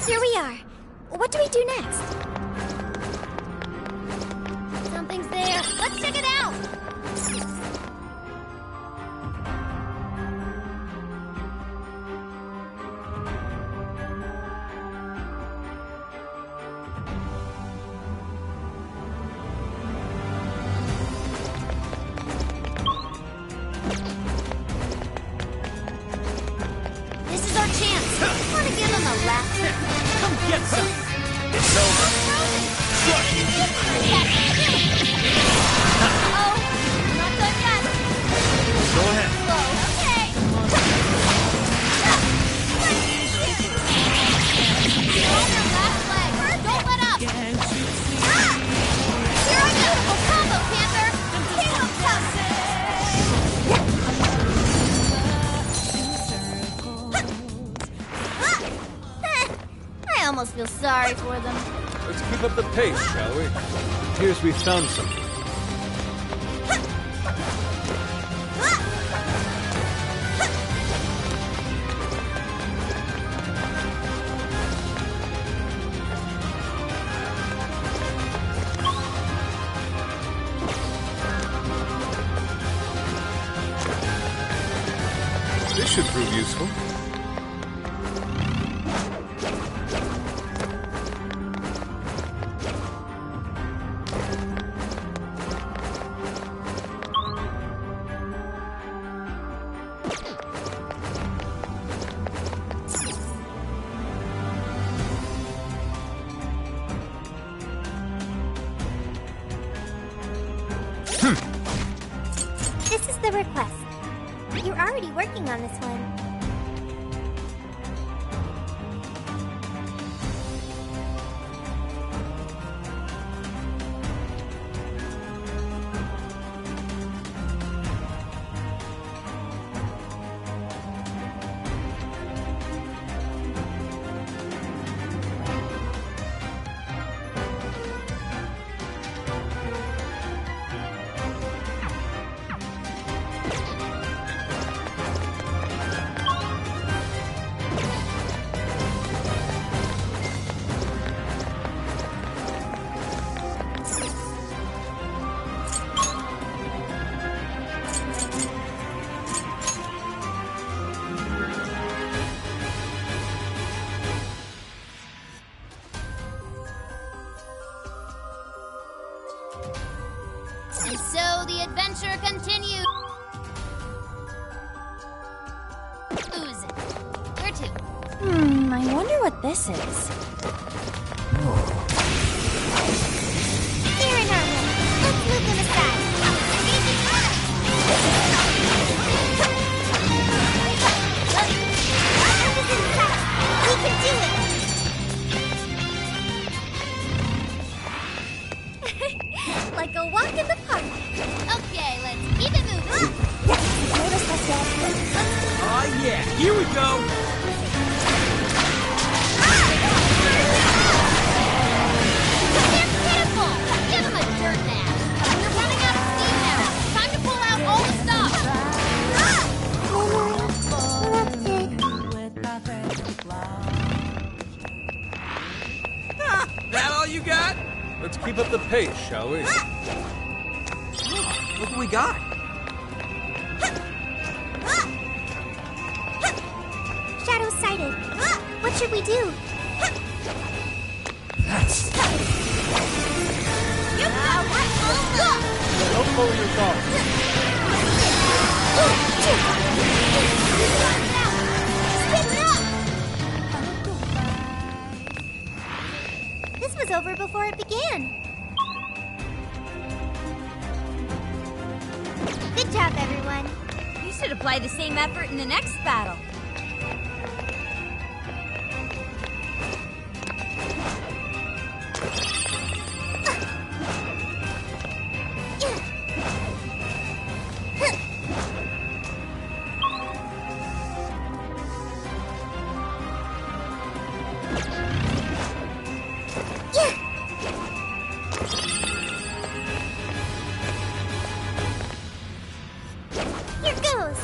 Here we are. What do we do next? Something's there. Let's check it out. This is our chance. Want to give them a last hit? Come get some! It's over. Oh, not done yet. Go ahead. Okay. You're on your last leg. Don't let up. Here I go. Oh, combo, Panther. King of I almost feel sorry for them. Let's keep up the pace, shall we? It appears we found something. This should prove useful. This is the request. You're already working on this one. And so the adventure continues. Ooze. Where to? I wonder what this is. They're in our way. Let's move them aside. Engaging product. This is inside. We can do it. Like a walk in the park. Okay, let's keep it moving. Notice us yet? Oh yeah, here we go! They're pitiful! Give them a dirt nap. We're running out of steam now. Time to pull out all the stops. That all you got? Let's keep up the pace, shall we? Look what we got. Shadow sighted. What should we do? Don't follow your thoughts. This was over before it began. Good job, everyone. You should apply the same effort in the next battle. Here goes.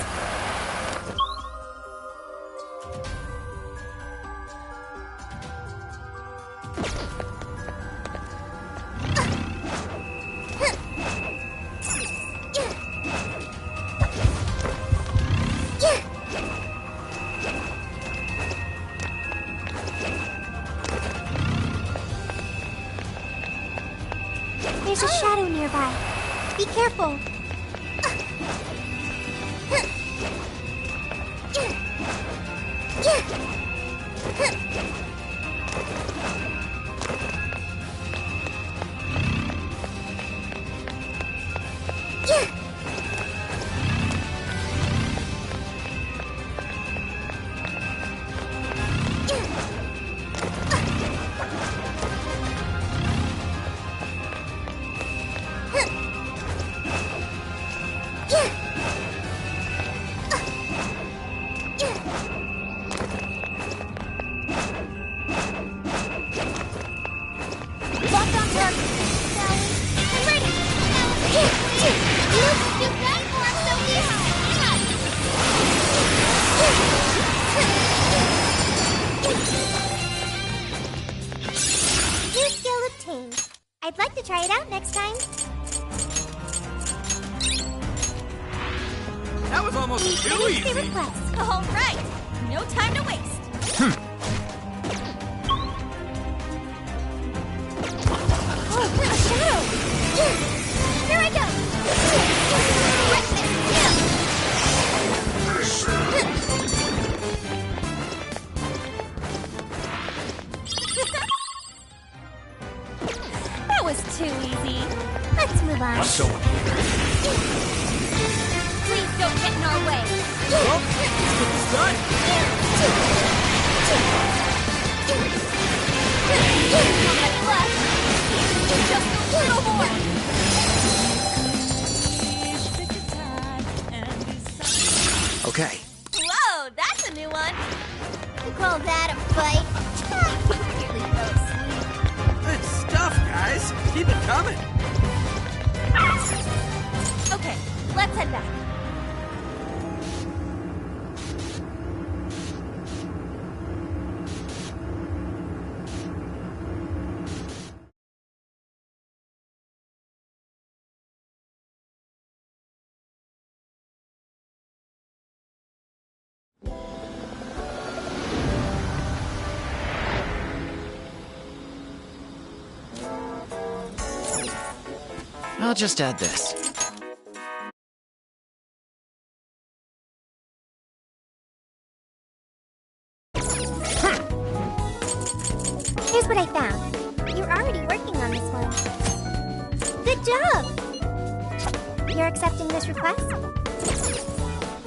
There's a shadow nearby. Be careful. Locked on target. I'm ready. Look, you got more so New skill obtained. I'd like to try it out next time. That was almost too Finish the easy. request. All right. No time to waste. Oh, a shadow! Here I go! That was too easy. Let's move on. What's going Please don't get in our way. Well, let's get this done. How much left? Just a little more. Okay. Whoa, that's a new one. You call that a fight? Really go to sleep. Good stuff, guys. Keep it coming. Okay, let's head back. I'll just add this. Here's what I found. You're already working on this one. Good job! You're accepting this request?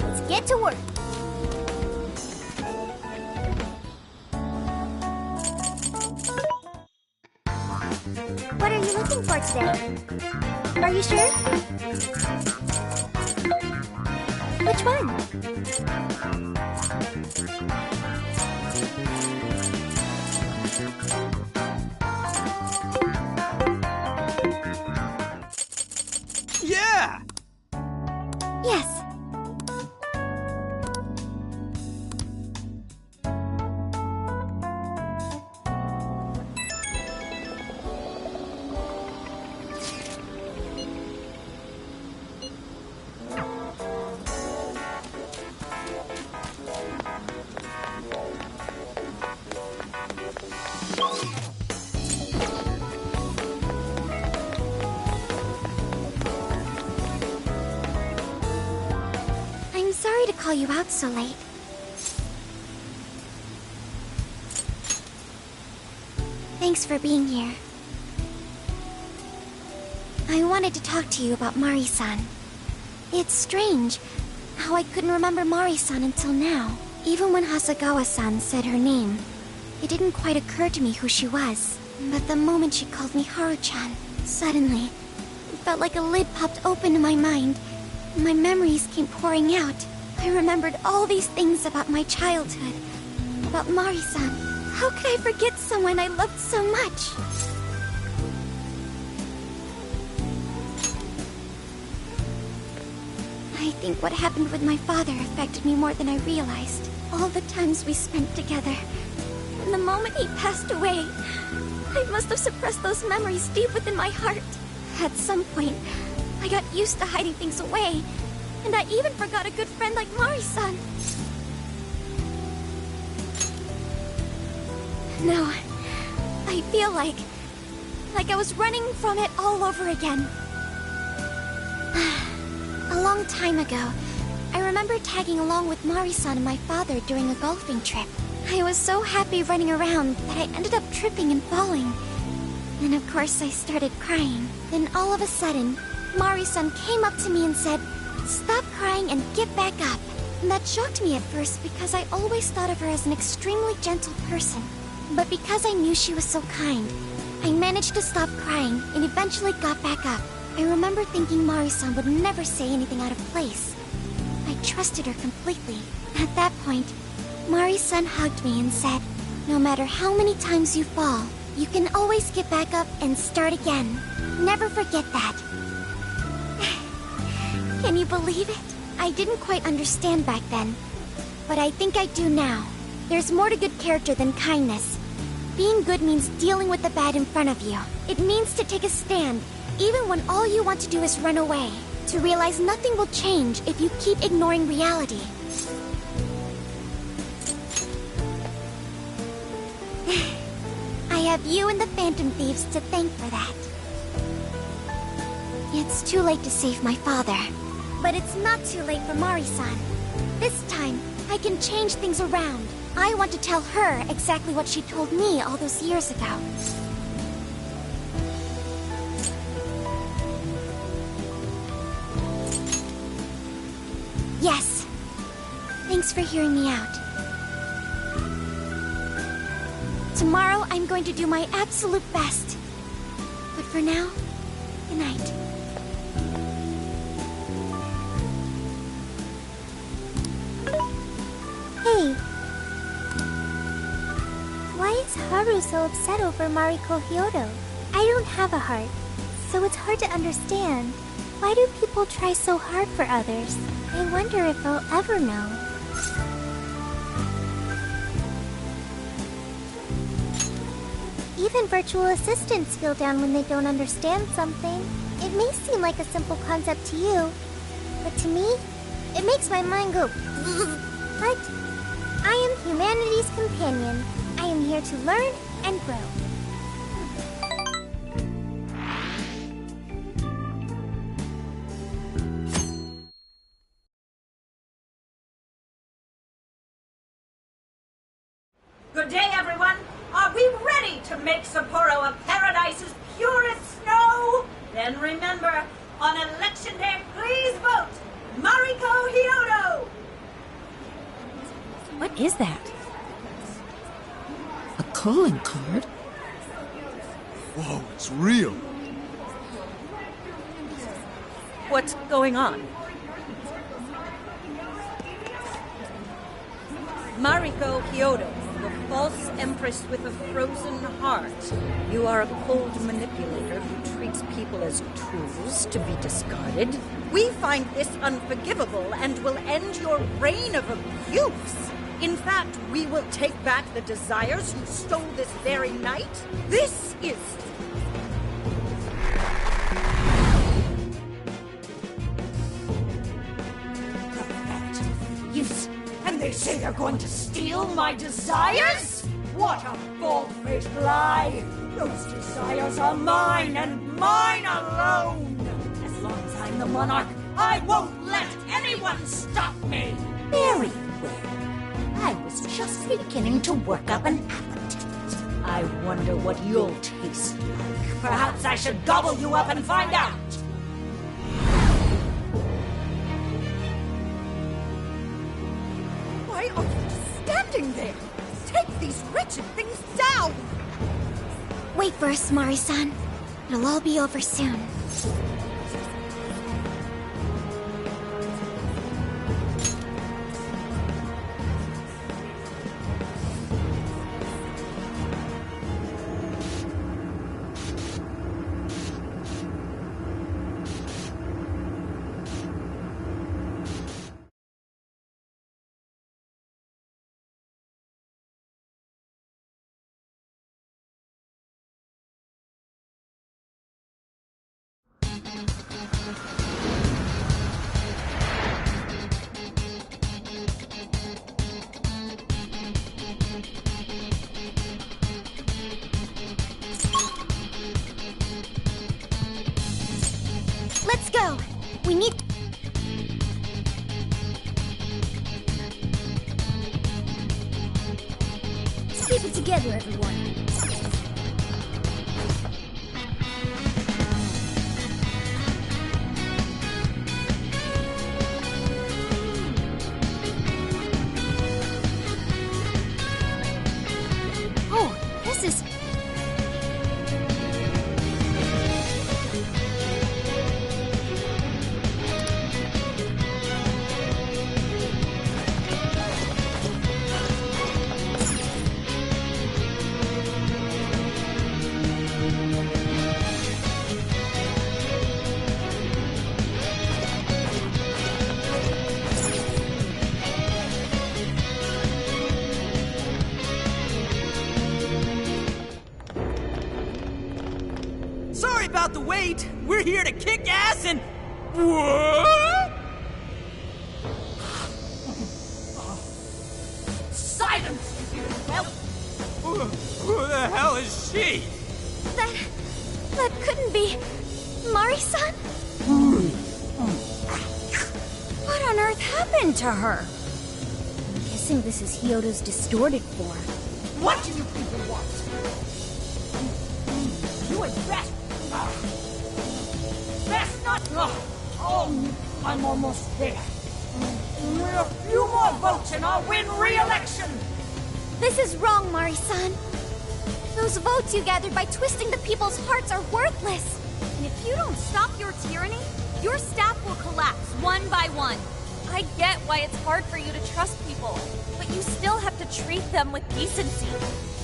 Let's get to work. What are you looking for today? Are you sure? Which one? Yeah! Yes. I'm sorry to call you out so late. Thanks for being here. I wanted to talk to you about Mari-san. It's strange how I couldn't remember Mari-san until now. Even when Hasagawa-san said her name, it didn't quite occur to me who she was. But the moment she called me Haru-chan, suddenly, it felt like a lid popped open in my mind. My memories came pouring out. I remembered all these things about my childhood, about Mari-san. How could I forget someone I loved so much? I think what happened with my father affected me more than I realized. All the times we spent together. And the moment he passed away, I must have suppressed those memories deep within my heart. At some point, I got used to hiding things away, and I even forgot a good friend like Mari-san. No, I feel like I was running from it all over again. A long time ago, I remember tagging along with Mari-san and my father during a golfing trip. I was so happy running around that I ended up tripping and falling. And of course I started crying. Then all of a sudden, Mari-san came up to me and said, "Stop crying and get back up." And that shocked me at first because I always thought of her as an extremely gentle person. But because I knew she was so kind, I managed to stop crying and eventually got back up. I remember thinking Mari-san would never say anything out of place. I trusted her completely. At that point, Mari-san hugged me and said, "No matter how many times you fall, you can always get back up and start again. Never forget that." Can you believe it? I didn't quite understand back then, but I think I do now. There's more to good character than kindness. Being good means dealing with the bad in front of you. It means to take a stand, even when all you want to do is run away. To realize nothing will change if you keep ignoring reality. I have you and the Phantom Thieves to thank for that. It's too late to save my father. But it's not too late for Mari-san. This time, I can change things around. I want to tell her exactly what she told me all those years ago. Yes. Thanks for hearing me out. Tomorrow, I'm going to do my absolute best. But for now, good night. Hey. Why is Haru so upset over Mariko Hyodo? I don't have a heart, so it's hard to understand. Why do people try so hard for others? I wonder if I'll ever know. Even virtual assistants feel down when they don't understand something. It may seem like a simple concept to you, but to me, it makes my mind go But I am humanity's companion. I am here to learn and grow. Good day, everyone. Are we ready to make Sapporo a paradise as pure as snow? Then remember, on election day, please vote Mariko Hyodo! What is that? A calling card? Whoa, it's real. What's going on? Mariko Hyodo, the false empress with a frozen heart. You are a cold manipulator who treats people as tools to be discarded. We find this unforgivable and will end your reign of abuse. In fact, we will take back the desires you stole this very night. This is... Yes, and they say they're going to steal my desires? What a bald-faced lie! Those desires are mine and mine alone! As long as I'm the monarch, I won't let anyone stop me! Very well. I was just beginning to work up an appetite. I wonder what you'll taste like. Perhaps I should gobble you up and find out! Why are you just standing there? Take these wretched things down! Wait for us, Mari-san. It'll all be over soon. Let's go! We need... Keep it together, everyone. Oh, this is... Sorry about the wait. We're here to kick ass and... What? Silence, you whelp! Who the hell is she? That couldn't be... Mari-san? What on earth happened to her? I'm guessing this is Hyodo's distorted form. What do you people want? You had best... Best not... Oh, I'm almost there. With a few more votes and I'll win re-election! This is wrong, Mari-san. Those votes you gathered by twisting the people's hearts are worthless. And if you don't stop your tyranny, your staff will collapse one by one. I get why it's hard for you to trust people, but you still have to treat them with decency.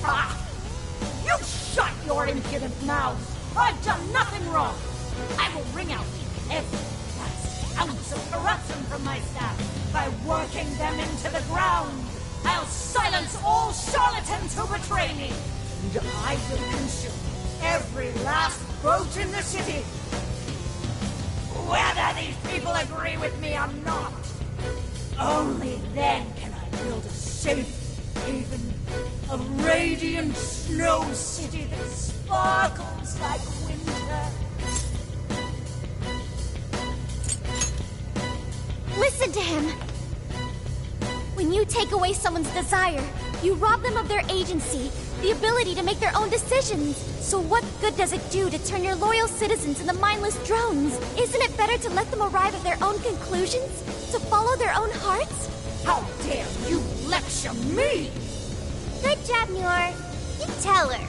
Ah! You shut your impudent mouths! I've done nothing wrong! I will wring out every last ounce of corruption from my staff by working them into the ground! I'll silence all charlatans who betray me! And I will consume every last vote in the city! Whether these people agree with me or not! Only then can I build a safe haven, a radiant snow city that sparkles like winter. Listen to him. When you take away someone's desire, you rob them of their agency, the ability to make their own decisions. So what good does it do to turn your loyal citizens into mindless drones? Isn't it better to let them arrive at their own conclusions? To follow their own hearts? How dare you lecture me! Good job, Muir. You tell her.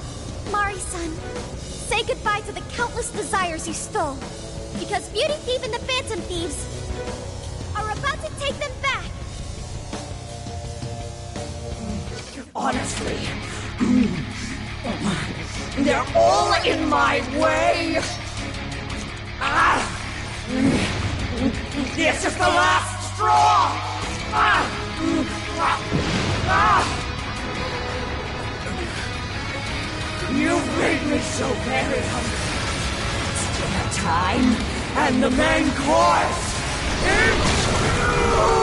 Mari-san, say goodbye to the countless desires you stole. Because Beauty Thief and the Phantom Thieves are about to take them back. Honestly, they're all in my way! Ah! This is the last straw! You've made me so very hungry. It's dinner time, and the main course is you!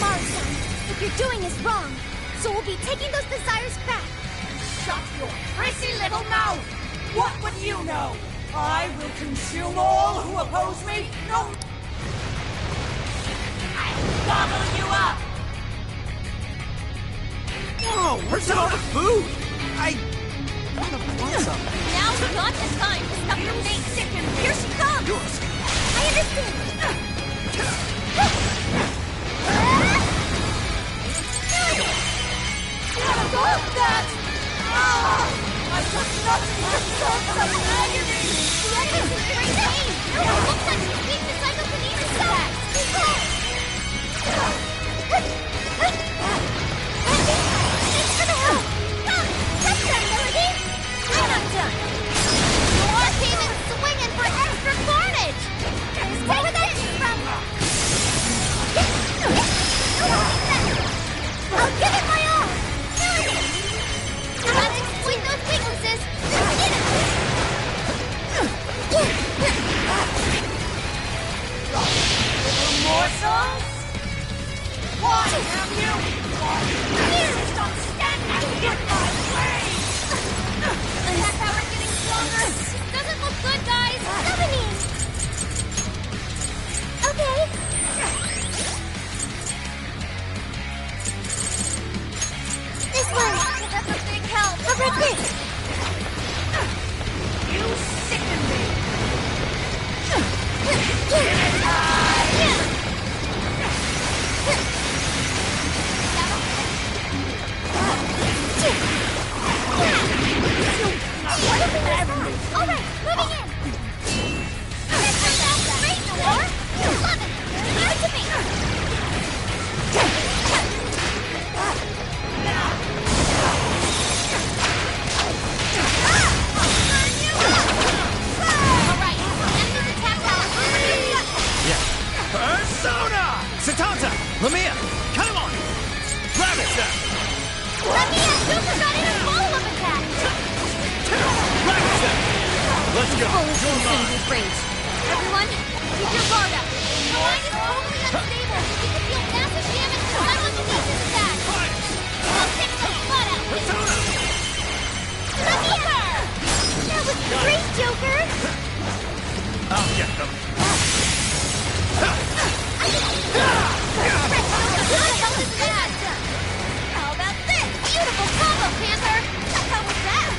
Mari-san, what you're doing is wrong. So we'll be taking those desires back. Shut your prissy little mouth! What would you know? I will consume all who oppose me, no... I'll gobble you up! Whoa, where's all the food? Now's not the time to stuff your face. Here she comes! Yours. I understand! Stop that! I've got nothing to stop some agony! The enemy's in great pain! It looks like she's weak to psychokinesis attacks! Thanks for the help! That's done, Melody! I'm not done! Laura came in swinging for extra carnage! Where would that come from? I'll give it my all! Melody! Let's exploit those weaknesses! Morsels? Why have you? Insist on standing in my way! That power's getting stronger! Doesn't look good, guys! Stephanie! Okay. This one! That's a big help! How about this? You sicken me! Alright, moving in! That turned out great, Noir! You love it! Give it to me! Alright, enemy's attack power! Yeah. Persona! Satanta! Lamia! Come on! Grab it, sir! Lamia super got in a follow-up attack! Let's go! Fully consumed with rage. Everyone, keep your guard up. The line is totally unstable. You can feel massive damage from psychokinesis attack. I'll kick the butt out of it. Lamia! That was great, Joker! I'll get them. How about this? Beautiful combo, Panther! How was that?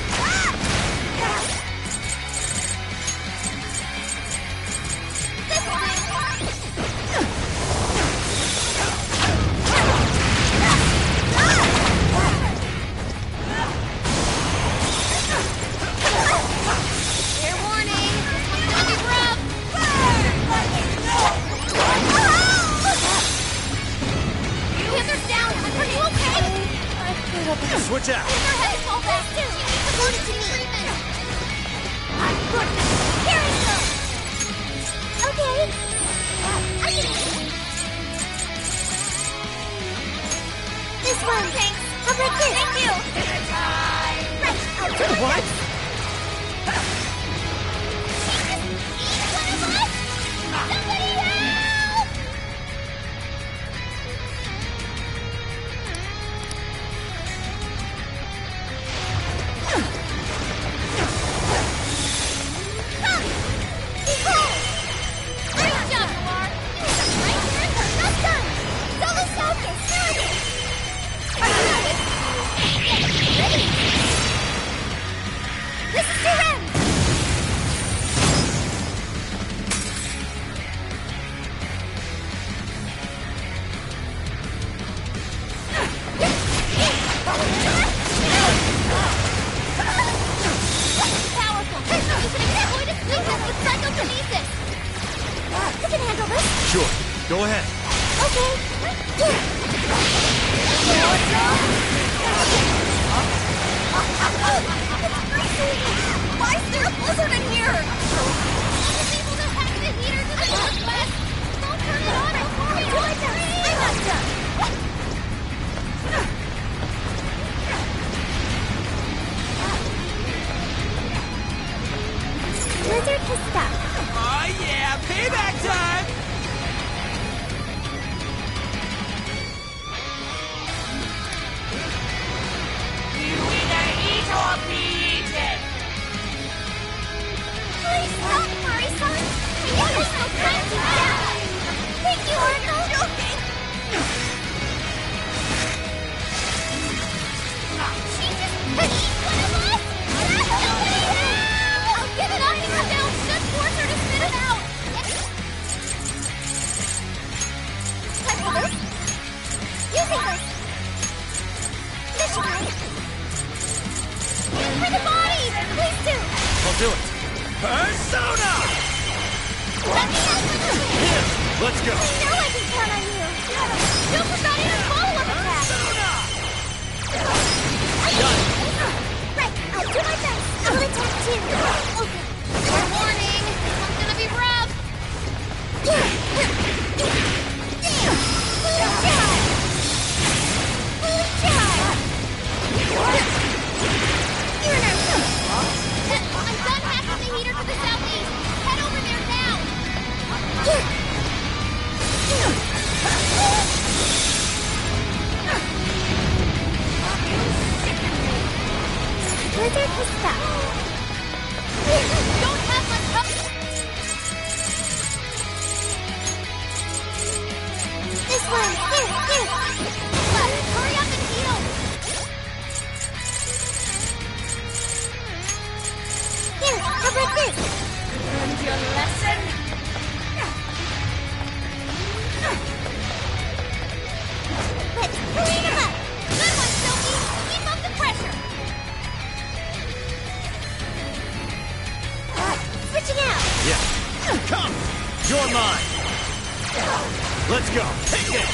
This Fair warning, this one's gonna be rough! Panther's down! Are you okay? Switch out! Panther has fall back too! You need to go to treatment! I'm good! Here we go! Okay. I can do it. This one. Thanks. How about this? Thank you. Right. I'll do it. What? Each one of us? Somebody help! Behold! Great job, Noir! Right here, not done! Double focus! Ready? This is Duran! Powerful! You can exploit its weakness with psychokinesis! You can handle this! Sure. Go ahead. Okay. Why is there a blizzard in here? Unable to hack the heater to the northwest. Don't turn it on before we do it. I'm not done. Blizzard has stopped. Oh yeah, payback time! You either eat or be eaten! Please stop, Mari-san! I know there's no time to die! Let's go. I know I can count on you. Don't forget in a follow-up attack. Right, I'll do my best. I'll attack too. Okay. Warning! It's gonna be rough! I'm done hacking the heater to the southeast! Head over there now! Blizzard has stopped. Don't have much help! This one! Here! Hurry up and heal! Here, how about this? Learned your lesson? Let's clean him up! Good one, Silky! Keep up the pressure! Switching out! Yeah. Come! You're mine! Let's go! Take it!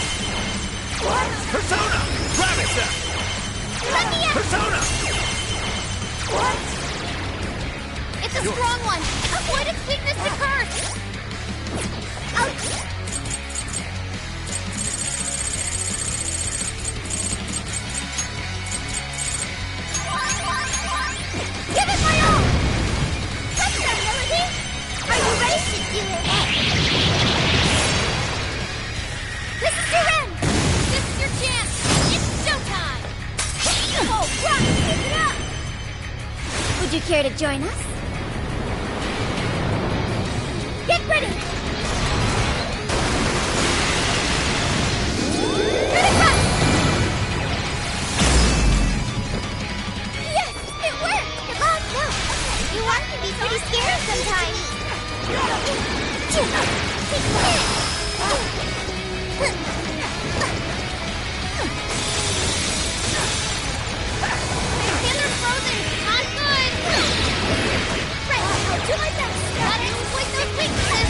What? Persona! Ravage them! Let me out! Persona! What? It's a strong one! Avoid its weakness to curse! Ouch! Give it my all! Let's go, Melody! Are you ready to do it? This is your end! This is your chance! It's showtime! Oh, rock! Pick it up! Would you care to join us? Get ready! Critical! Yes! It worked! Oh, no! You want to be pretty scary sometimes. Take it! Taylor's frozen! Not good! Right, I'll do my best. Gotta exploit those weaknesses!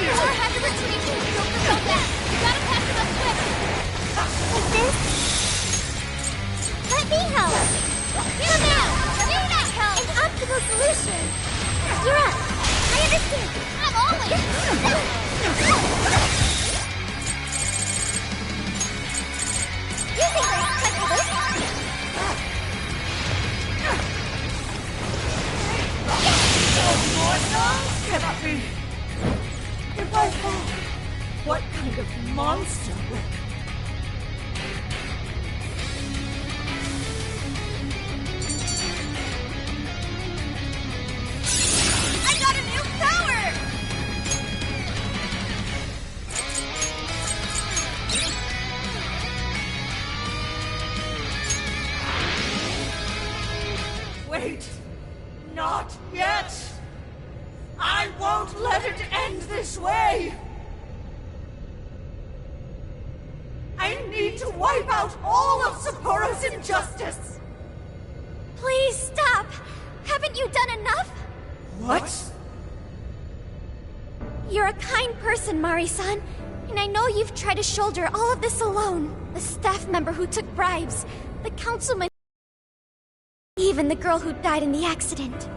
Or have to retreat! Don't go back! Gotta pass it up quick! Like this? Let me help. Here now! You need help! An optimal solution. You're up. I understand. I'm always! You think there's time for this? Cannot be. If I fall, what kind of monster will... I got a new power! Wait! Not yet! I won't let it end this way! I need to wipe out all of Sapporo's injustice! Please stop! Haven't you done enough? What? You're a kind person, Mari-san, and I know you've tried to shoulder all of this alone. The staff member who took bribes, the councilman, even the girl who died in the accident.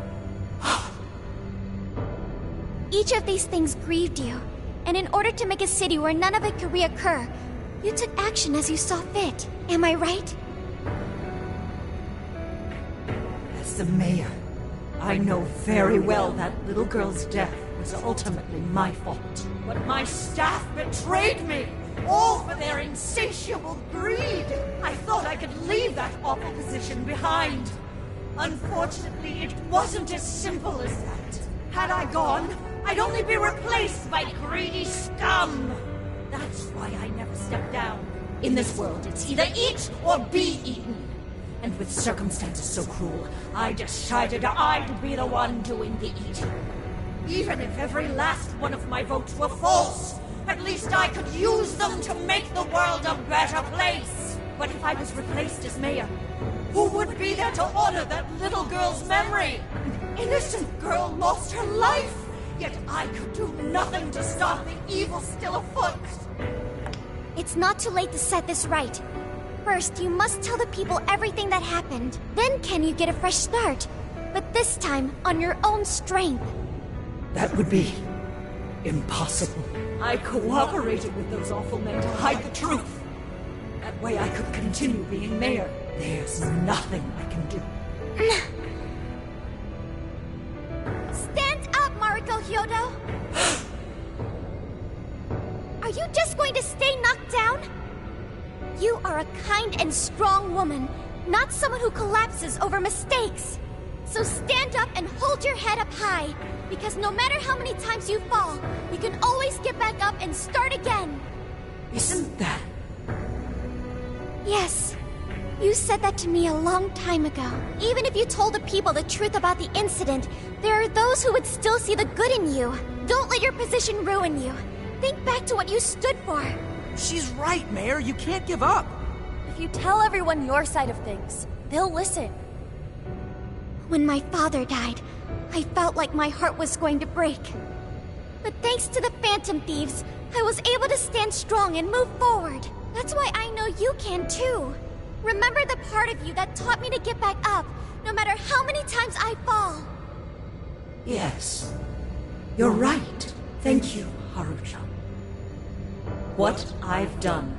Each of these things grieved you, and in order to make a city where none of it could reoccur, you took action as you saw fit. Am I right? As the mayor, I know very well that little girl's death was ultimately my fault. But my staff betrayed me, all for their insatiable greed. I thought I could leave that awful position behind. Unfortunately, it wasn't as simple as that. Had I gone, I'd only be replaced by greedy scum. That's why I never stepped down. In this world, it's either eat or be eaten. And with circumstances so cruel, I decided I'd be the one doing the eating. Even if every last one of my votes were false, at least I could use them to make the world a better place. But if I was replaced as mayor, who would be there to honor that little girl's memory? An innocent girl lost her life, Yet I could do nothing to stop the evil still afoot. It's not too late to set this right. First, you must tell the people everything that happened. Then can you get a fresh start? But this time, on your own strength. That would be impossible. I cooperated with those awful men to hide the truth. That way I could continue being mayor. There's nothing I can do. Stand up, Mariko Hyodo! Are you just going to stay knocked down? You are a kind and strong woman, not someone who collapses over mistakes. So stand up and hold your head up high, because no matter how many times you fall, you can always get back up and start again. Isn't that... Yes. You said that to me a long time ago. Even if you told the people the truth about the incident, there are those who would still see the good in you. Don't let your position ruin you. Think back to what you stood for. She's right, Mayor. You can't give up. If you tell everyone your side of things, they'll listen. When my father died, I felt like my heart was going to break. But thanks to the Phantom Thieves, I was able to stand strong and move forward. That's why I know you can too. Remember the part of you that taught me to get back up, no matter how many times I fall. Yes. You're right. Thank you, Haruchan. What I've done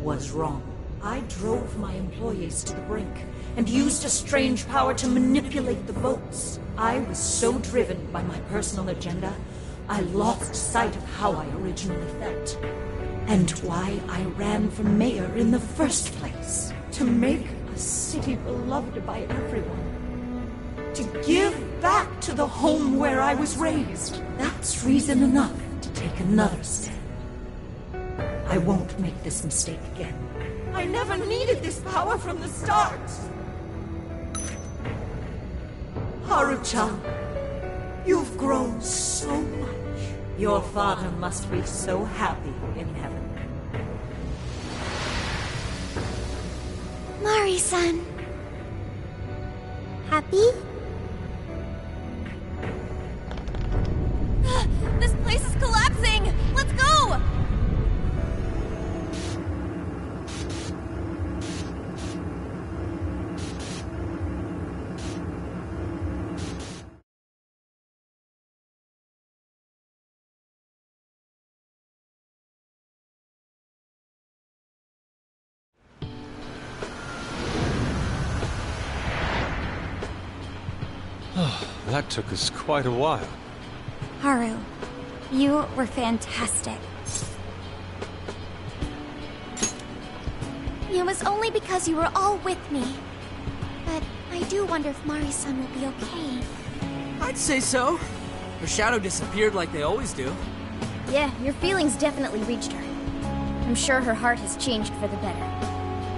was wrong. I drove my employees to the brink and used a strange power to manipulate the votes. I was so driven by my personal agenda, I lost sight of how I originally felt. And why I ran for mayor in the first place. To make a city beloved by everyone. To give back to the home where I was raised. That's reason enough to take another step. I won't make this mistake again. I never needed this power from the start. Haruchan, you've grown so much. Your father must be so happy in heaven. Mari-san. Happy? This place is collapsing! Let's go! That took us quite a while. Haru, you were fantastic. It was only because you were all with me. But I do wonder if Mari-san will be okay. I'd say so. Her shadow disappeared like they always do. Yeah, your feelings definitely reached her. I'm sure her heart has changed for the better.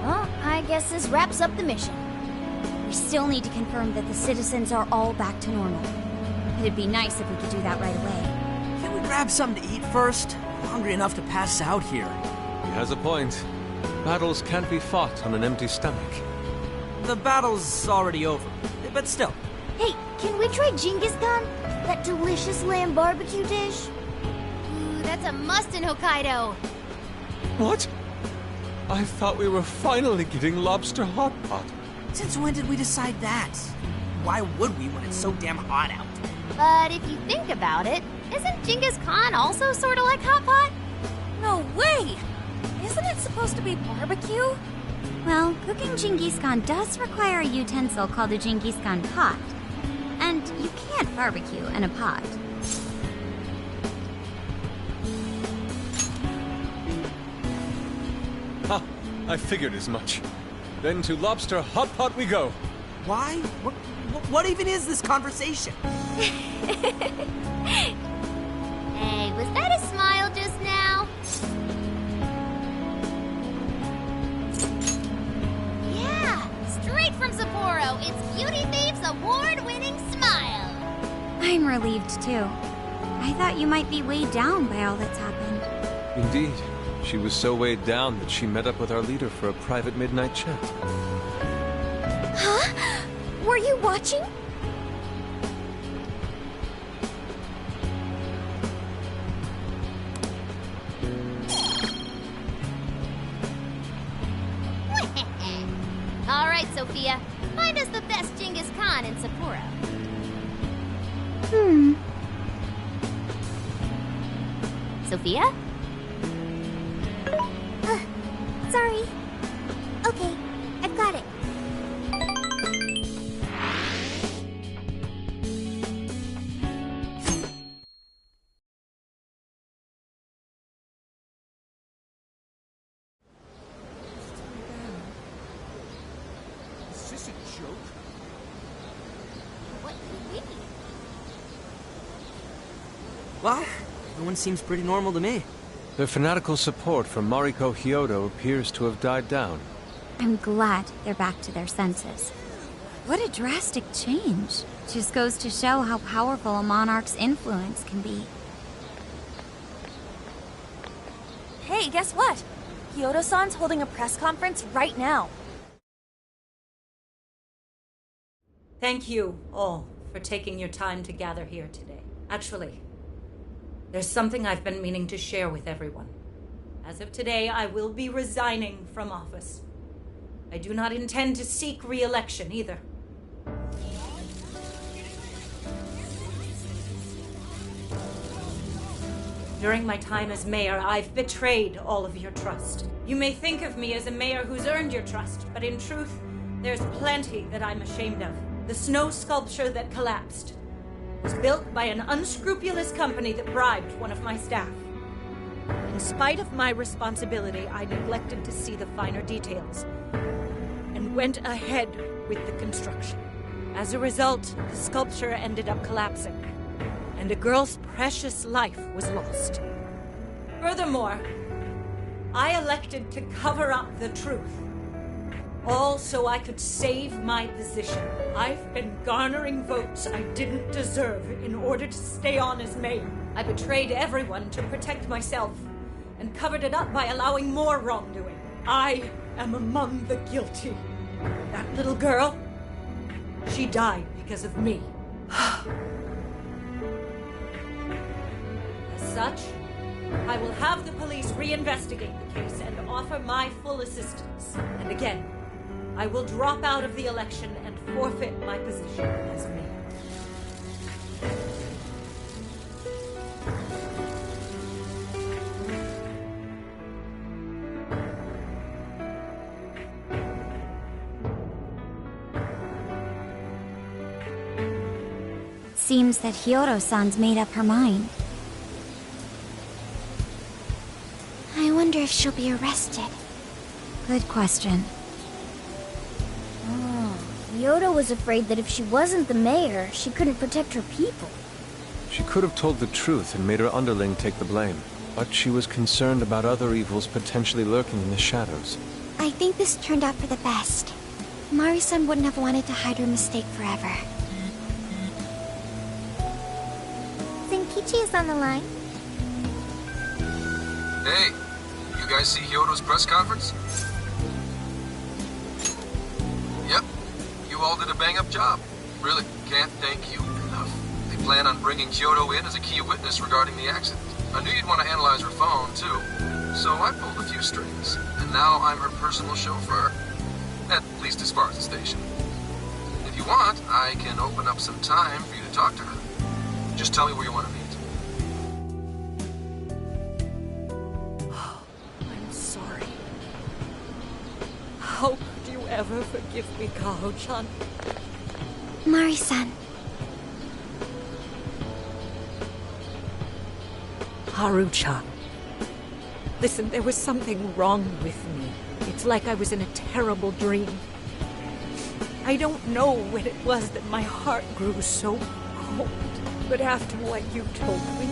Well, I guess this wraps up the mission. We still need to confirm that the citizens are all back to normal. It'd be nice if we could do that right away. Can we grab something to eat first? I'm hungry enough to pass out here. He has a point. Battles can't be fought on an empty stomach. The battle's already over, but still. Hey, can we try Genghis Khan? That delicious lamb barbecue dish? Ooh, that's a must in Hokkaido. What? I thought we were finally getting lobster hot pot. Since when did we decide that? Why would we when it's so damn hot out? But if you think about it, isn't Genghis Khan also sort of like hot pot? No way! Isn't it supposed to be barbecue? Well, cooking Genghis Khan does require a utensil called a Genghis Khan pot. And you can't barbecue in a pot. Ha! I figured as much. Then to lobster hot pot we go. Why? What even is this conversation? Hey, was that a smile just now? Yeah, straight from Sapporo, it's Beauty Thief's award-winning smile. I'm relieved, too. I thought you might be weighed down by all that's happened. Indeed. She was so weighed down that she met up with our leader for a private midnight chat. Huh? Were you watching? right, Sophia. Find us the best Genghis Khan in Sapporo. Sophia? Sorry. Okay, I've got it. Is this a joke? What could it be? Well, everyone seems pretty normal to me. Their fanatical support for Mariko Hyodo appears to have died down. I'm glad they're back to their senses. What a drastic change. Just goes to show how powerful a monarch's influence can be. Hey, guess what? Hyodo-san's holding a press conference right now. Thank you all for taking your time to gather here today. Actually, there's something I've been meaning to share with everyone. As of today, I will be resigning from office. I do not intend to seek re-election either. During my time as mayor, I've betrayed all of your trust. You may think of me as a mayor who's earned your trust, but in truth, there's plenty that I'm ashamed of. The snow sculpture that collapsed was built by an unscrupulous company that bribed one of my staff. In spite of my responsibility, I neglected to see the finer details and went ahead with the construction. As a result, the sculpture ended up collapsing, and a girl's precious life was lost. Furthermore, I elected to cover up the truth, all so I could save my position. I've been garnering votes I didn't deserve in order to stay on as mayor. I betrayed everyone to protect myself and covered it up by allowing more wrongdoing. I am among the guilty. That little girl, she died because of me. As such, I will have the police reinvestigate the case and offer my full assistance. And again, I will drop out of the election and forfeit my position as mayor. Seems that Hyodo-san's made up her mind. I wonder if she'll be arrested. Good question. Hyodo was afraid that if she wasn't the mayor, she couldn't protect her people. She could have told the truth and made her underling take the blame, but she was concerned about other evils potentially lurking in the shadows. I think this turned out for the best. Mari-san wouldn't have wanted to hide her mistake forever. Zenkichi is on the line. Hey, you guys see Hyodo's press conference? Yep, you all did a bang-up job. Really, can't thank you enough. They plan on bringing Hyodo in as a key witness regarding the accident. I knew you'd want to analyze her phone, too, so I pulled a few strings. And now I'm her personal chauffeur, at least as far as the station. If you want, I can open up some time for you to talk to her. Just tell me where you want to meet. I'm sorry. How could you ever forgive me, Kaho-chan? Mari-san. Haru-chan. Listen, there was something wrong with me. It's like I was in a terrible dream. I don't know when it was that my heart grew so cold, but after what you told me,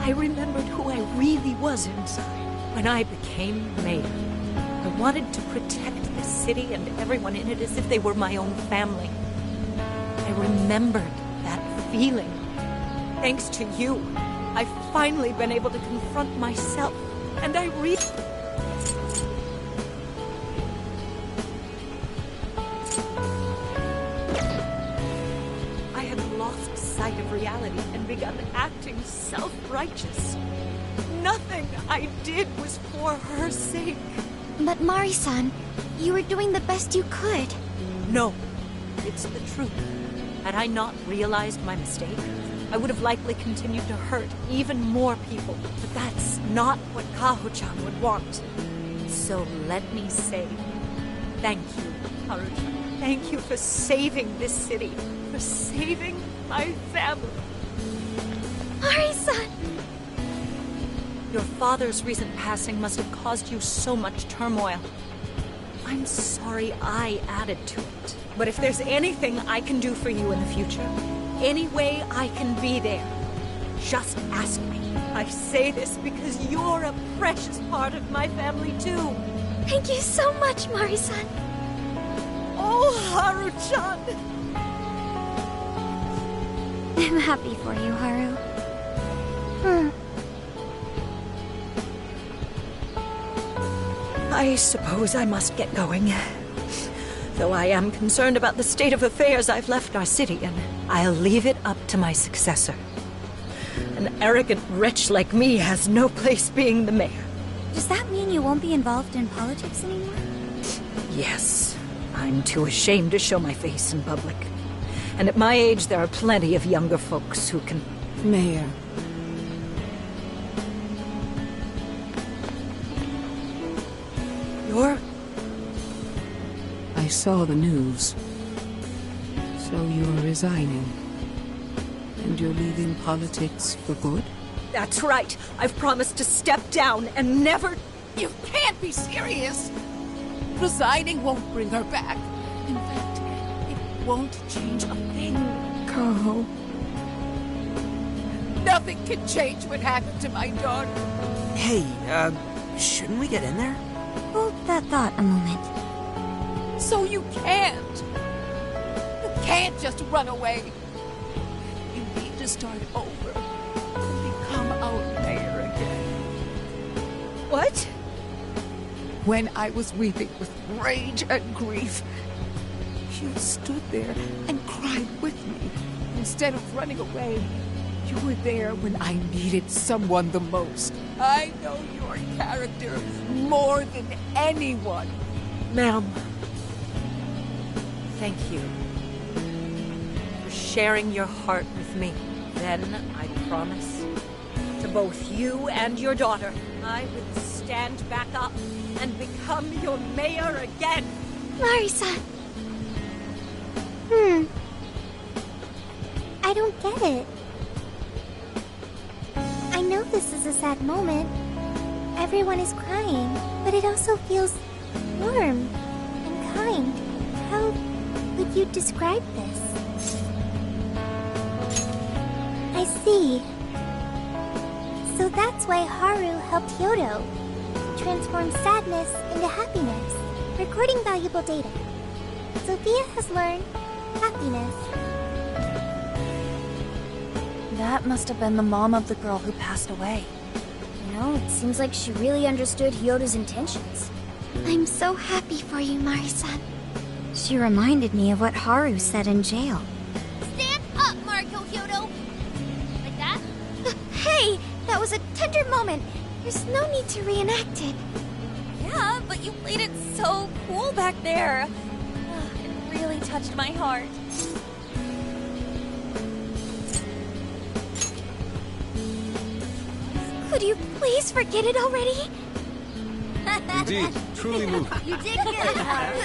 I remembered who I really was inside. When I became mayor, I wanted to protect the city and everyone in it as if they were my own family. I remembered that feeling. Thanks to you, I've finally been able to confront myself, and I had lost sight of reality and begun acting self-righteous. Nothing I did was for her sake. But Mari-san, You were doing the best you could. No, it's the truth. Had I not realized my mistake, I would have likely continued to hurt even more people. But that's not what Kaho-chan would want. So let me say, thank you, Haru-chan. Thank you for saving this city, for saving my family. Mari-san! Your father's recent passing must have caused you so much turmoil. I'm sorry I added to it. But if there's anything I can do for you in the future, any way I can be there, just ask me. I say this because you're a precious part of my family, too. Thank you so much, Mari-san. Oh, Haru-chan! I'm happy for you, Haru. I suppose I must get going. Though I am concerned about the state of affairs I've left our city in, I'll leave it up to my successor. An arrogant wretch like me has no place being the mayor. Does that mean you won't be involved in politics anymore? Yes. I'm too ashamed to show my face in public. And at my age, there are plenty of younger folks who can... Mayor. You're... I saw the news. So you're resigning. And you're leaving politics for good? That's right. I've promised to step down and never... You can't be serious! Resigning won't bring her back. In fact, it won't change a thing. Kaho. Nothing can change what happened to my daughter. Hey, shouldn't we get in there? Hold that thought a moment. So you can't. You can't just run away. You need to start over and become our mayor again. What? When I was weeping with rage and grief, you stood there and cried with me. Instead of running away, you were there when I needed someone the most. I know your character more than anyone. Ma'am, thank you for sharing your heart with me. Then, I promise, to both you and your daughter, I will stand back up and become your mayor again. Mari-san. I don't get it. I know this is a sad moment. Everyone is crying, but it also feels warm and kind. How would you describe this? I see. So that's why Haru helped Hyodo transform sadness into happiness, recording valuable data. Sophia has learned happiness. That must have been the mom of the girl who passed away. You know, it seems like she really understood Hyodo's intentions. I'm so happy for you, Mari-san. She reminded me of what Haru said in jail. Stand up, Mariko Hyodo! Like that? Hey! That was a tender moment. There's no need to reenact it. Yeah, but you played it so cool back there. It really touched my heart. Could you please forget it already? Indeed, truly moving. You did good, Haru.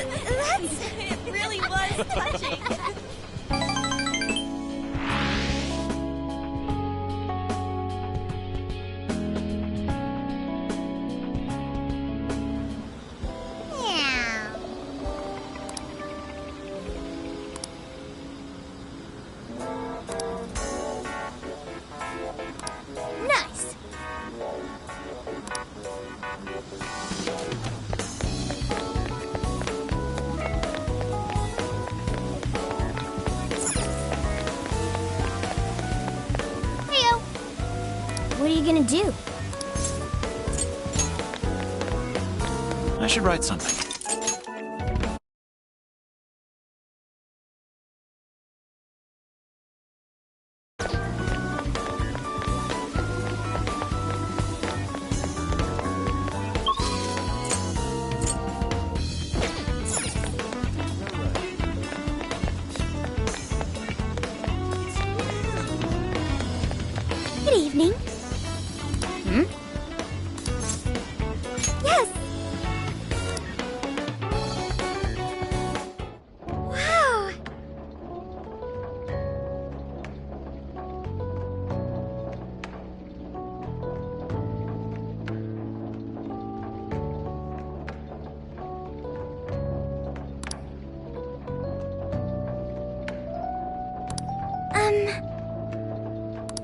It really was touching. Nice. Heyo! What are you gonna do? I should write something.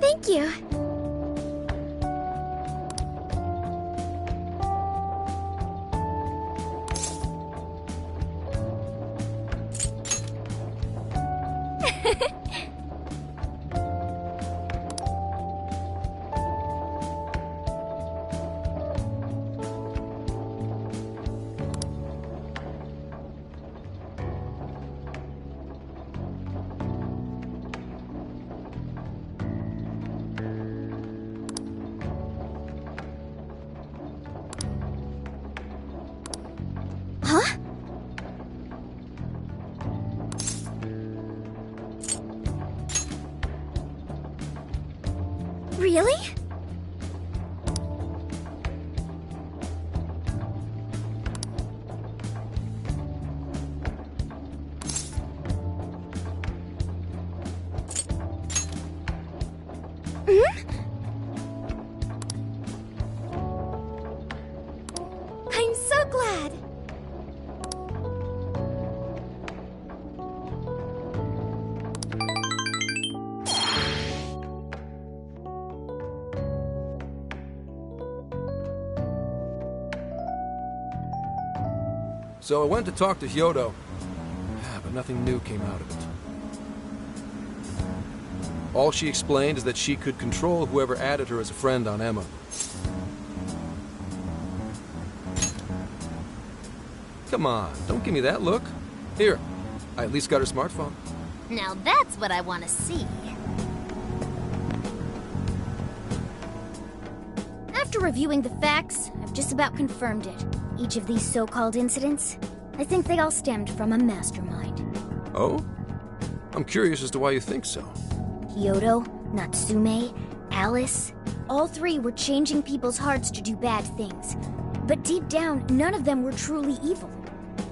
Thank you. Huh? Really? I'm so glad. So I went to talk to Hyodo, but nothing new came out of it. All she explained is that she could control whoever added her as a friend on Emma. Come on, don't give me that look. Here, I at least got her smartphone. Now that's what I want to see. After reviewing the facts, I've just about confirmed it. Each of these so-called incidents, I think they all stemmed from a mastermind. Oh? I'm curious as to why you think so. Hyodo, Natsume, Alice, all three were changing people's hearts to do bad things. But deep down, none of them were truly evil.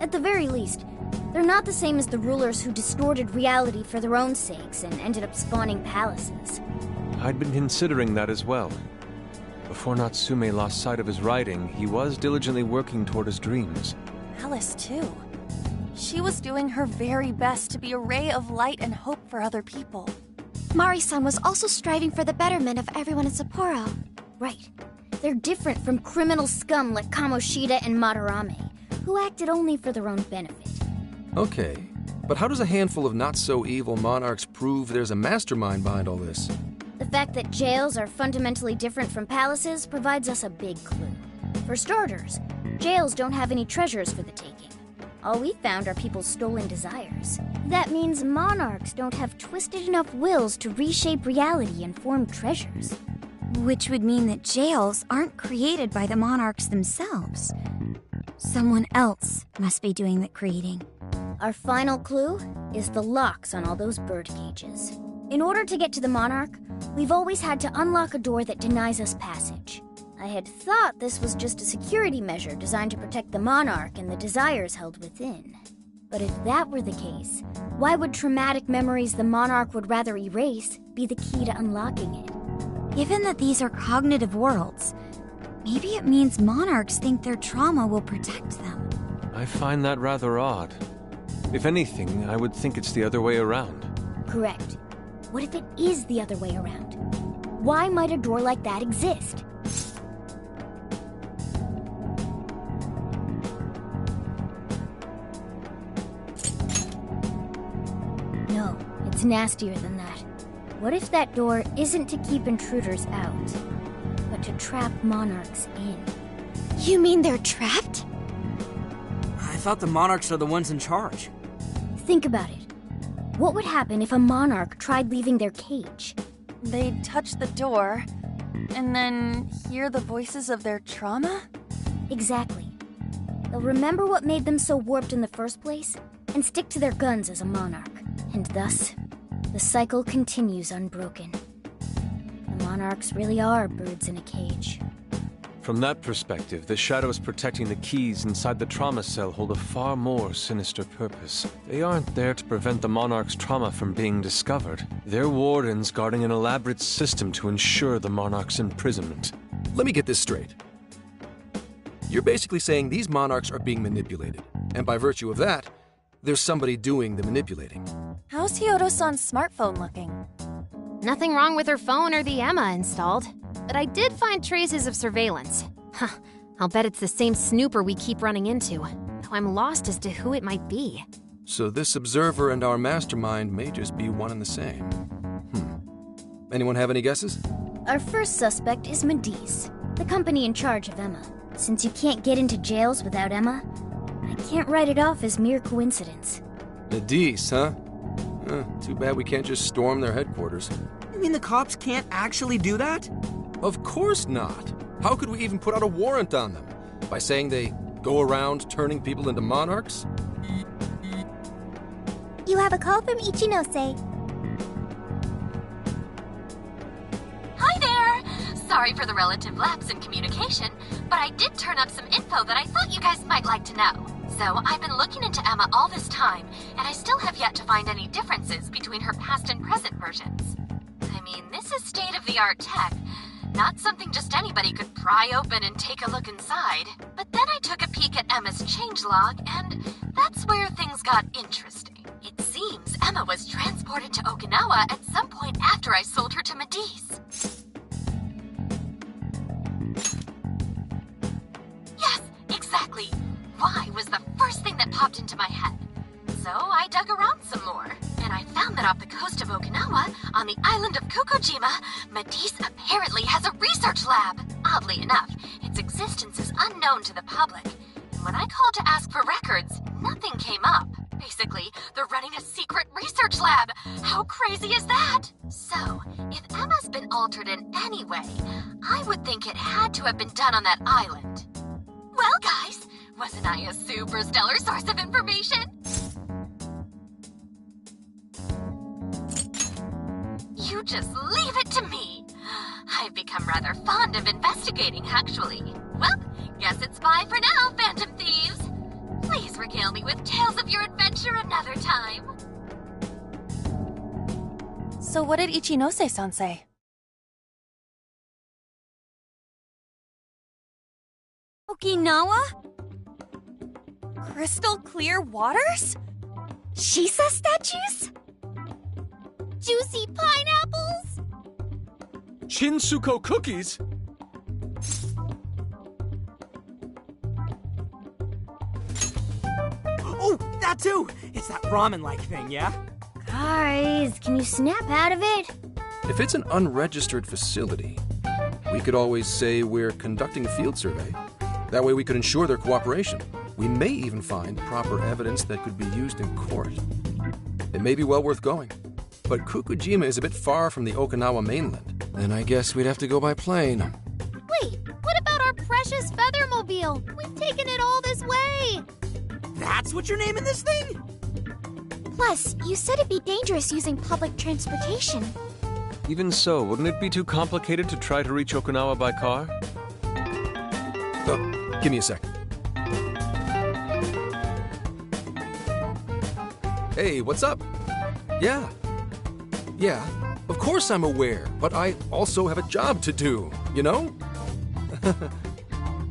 At the very least, they're not the same as the rulers who distorted reality for their own sakes and ended up spawning palaces. I'd been considering that as well. Before Natsume lost sight of his writing, he was diligently working toward his dreams. Alice, too. She was doing her very best to be a ray of light and hope for other people. Mari-san was also striving for the betterment of everyone in Sapporo. Right. They're different from criminal scum like Kamoshida and Madarame, who acted only for their own benefit. Okay, but how does a handful of not-so-evil monarchs prove there's a mastermind behind all this? The fact that jails are fundamentally different from palaces provides us a big clue. For starters, jails don't have any treasures for the taking. All we found are people's stolen desires. That means monarchs don't have twisted enough wills to reshape reality and form treasures. Which would mean that jails aren't created by the monarchs themselves. Someone else must be doing the creating. Our final clue is the locks on all those bird cages. In order to get to the monarch, we've always had to unlock a door that denies us passage. I had thought this was just a security measure designed to protect the monarch and the desires held within. But if that were the case, why would traumatic memories the monarch would rather erase be the key to unlocking it? Given that these are cognitive worlds, maybe it means monarchs think their trauma will protect them. I find that rather odd. If anything, I would think it's the other way around. Correct. What if it is the other way around? Why might a door like that exist? No, it's nastier than that. What if that door isn't to keep intruders out, but to trap monarchs in? You mean they're trapped? I thought the monarchs are the ones in charge. Think about it. What would happen if a monarch tried leaving their cage? They'd touch the door, and then hear the voices of their trauma? Exactly. They'll remember what made them so warped in the first place, and stick to their guns as a monarch. And thus, the cycle continues unbroken. The monarchs really are birds in a cage. From that perspective, the shadows protecting the keys inside the trauma cell hold a far more sinister purpose. They aren't there to prevent the monarch's trauma from being discovered. They're wardens guarding an elaborate system to ensure the monarch's imprisonment. Let me get this straight. You're basically saying these monarchs are being manipulated, and by virtue of that, there's somebody doing the manipulating. How's Hyodo-san's smartphone looking? Nothing wrong with her phone or the Emma installed. But I did find traces of surveillance. Huh, I'll bet it's the same snooper we keep running into. Though I'm lost as to who it might be. So this observer and our mastermind may just be one and the same. Anyone have any guesses? Our first suspect is Medice, the company in charge of Emma. Since you can't get into jails without Emma, I can't write it off as mere coincidence. Medice, huh? Too bad we can't just storm their headquarters. You mean the cops can't actually do that? Of course not. How could we even put out a warrant on them? By saying they go around turning people into monarchs? You have a call from Ichinose. Hi there! Sorry for the relative lapse in communication, but I did turn up some info that I thought you guys might like to know. So, I've been looking into Emma all this time, and I still have yet to find any differences between her past and present versions. I mean, this is state-of-the-art tech, not something just anybody could pry open and take a look inside. But then I took a peek at Emma's changelog, and that's where things got interesting. It seems Emma was transported to Okinawa at some point after I sold her to Medice. Yes, exactly. Why was the first thing that popped into my head. So I dug around some more, and I found that off the coast of Okinawa, on the island of Kokojima, Medice apparently has a research lab. Oddly enough, its existence is unknown to the public. And when I called to ask for records, nothing came up. Basically, they're running a secret research lab. How crazy is that? So, if Emma's been altered in any way, I would think it had to have been done on that island. Well, guys, wasn't I a super stellar source of information? You just leave it to me. I've become rather fond of investigating, actually. Well, guess it's bye for now, Phantom Thieves. Please regale me with tales of your adventure another time. So what did Ichinose-san say? Okinawa? Crystal clear waters? Shisa statues? Juicy pineapples? Shinsuko cookies? Oh, that too! It's that ramen-like thing, yeah? Guys, can you snap out of it? If it's an unregistered facility, we could always say we're conducting a field survey. That way we could ensure their cooperation. We may even find proper evidence that could be used in court. It may be well worth going. But Kokojima is a bit far from the Okinawa mainland. Then I guess we'd have to go by plane. Wait, what about our precious Feathermobile? We've taken it all this way! That's what you're naming this thing? Plus, you said it'd be dangerous using public transportation. Even so, wouldn't it be too complicated to try to reach Okinawa by car? Oh, give me a sec. Hey, what's up? Yeah, of course I'm aware, but I also have a job to do, you know?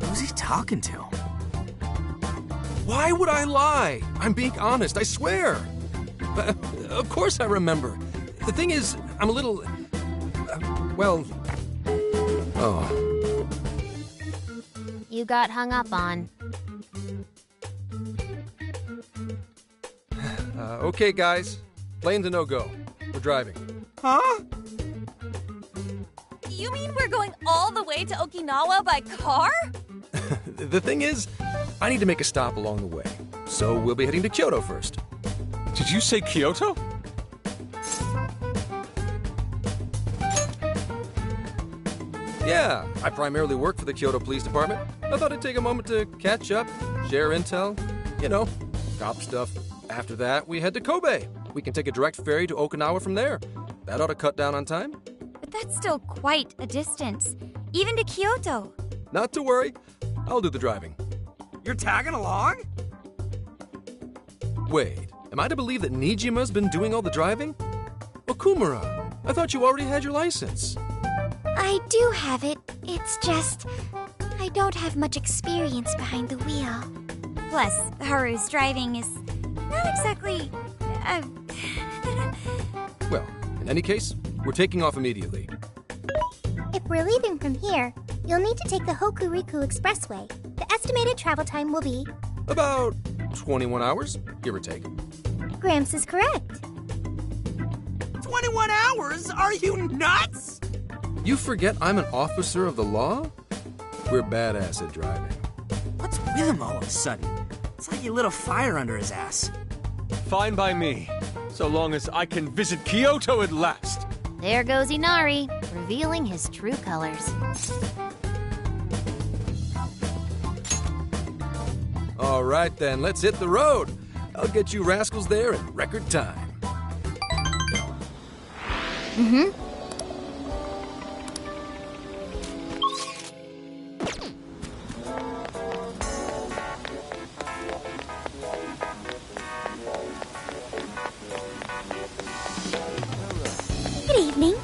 Who's he talking to? Why would I lie? I'm being honest, I swear. Of course I remember. The thing is, I'm a little... Oh. You got hung up on. Okay, guys. Plane's a no-go. We're driving. Huh? You mean we're going all the way to Okinawa by car? The thing is, I need to make a stop along the way. So we'll be heading to Kyoto first. Did you say Kyoto? Yeah, I primarily work for the Kyoto Police Department. I thought I'd take a moment to catch up, share intel, you know, cop stuff. After that, we head to Kobe. We can take a direct ferry to Okinawa from there. That ought to cut down on time. But that's still quite a distance, even to Kyoto. Not to worry, I'll do the driving. You're tagging along? Wait, am I to believe that Nijima's been doing all the driving? Okumura, I thought you already had your license. I do have it. It's just... I don't have much experience behind the wheel. Plus, Haru's driving is not exactly... Well, in any case, We're taking off immediately. If we're leaving from here, you'll need to take the Hokuriku Expressway. The estimated travel time will be... About 21 hours, give or take. Gramps is correct. 21 hours? Are you nuts? You forget I'm an officer of the law? We're badass at driving. What's with him all of a sudden? It's like he lit a fire under his ass. Fine by me, so long as I can visit Kyoto at last. There goes Inari, revealing his true colors. All right then, let's hit the road. I'll get you rascals there in record time. Mm-hmm. Good evening.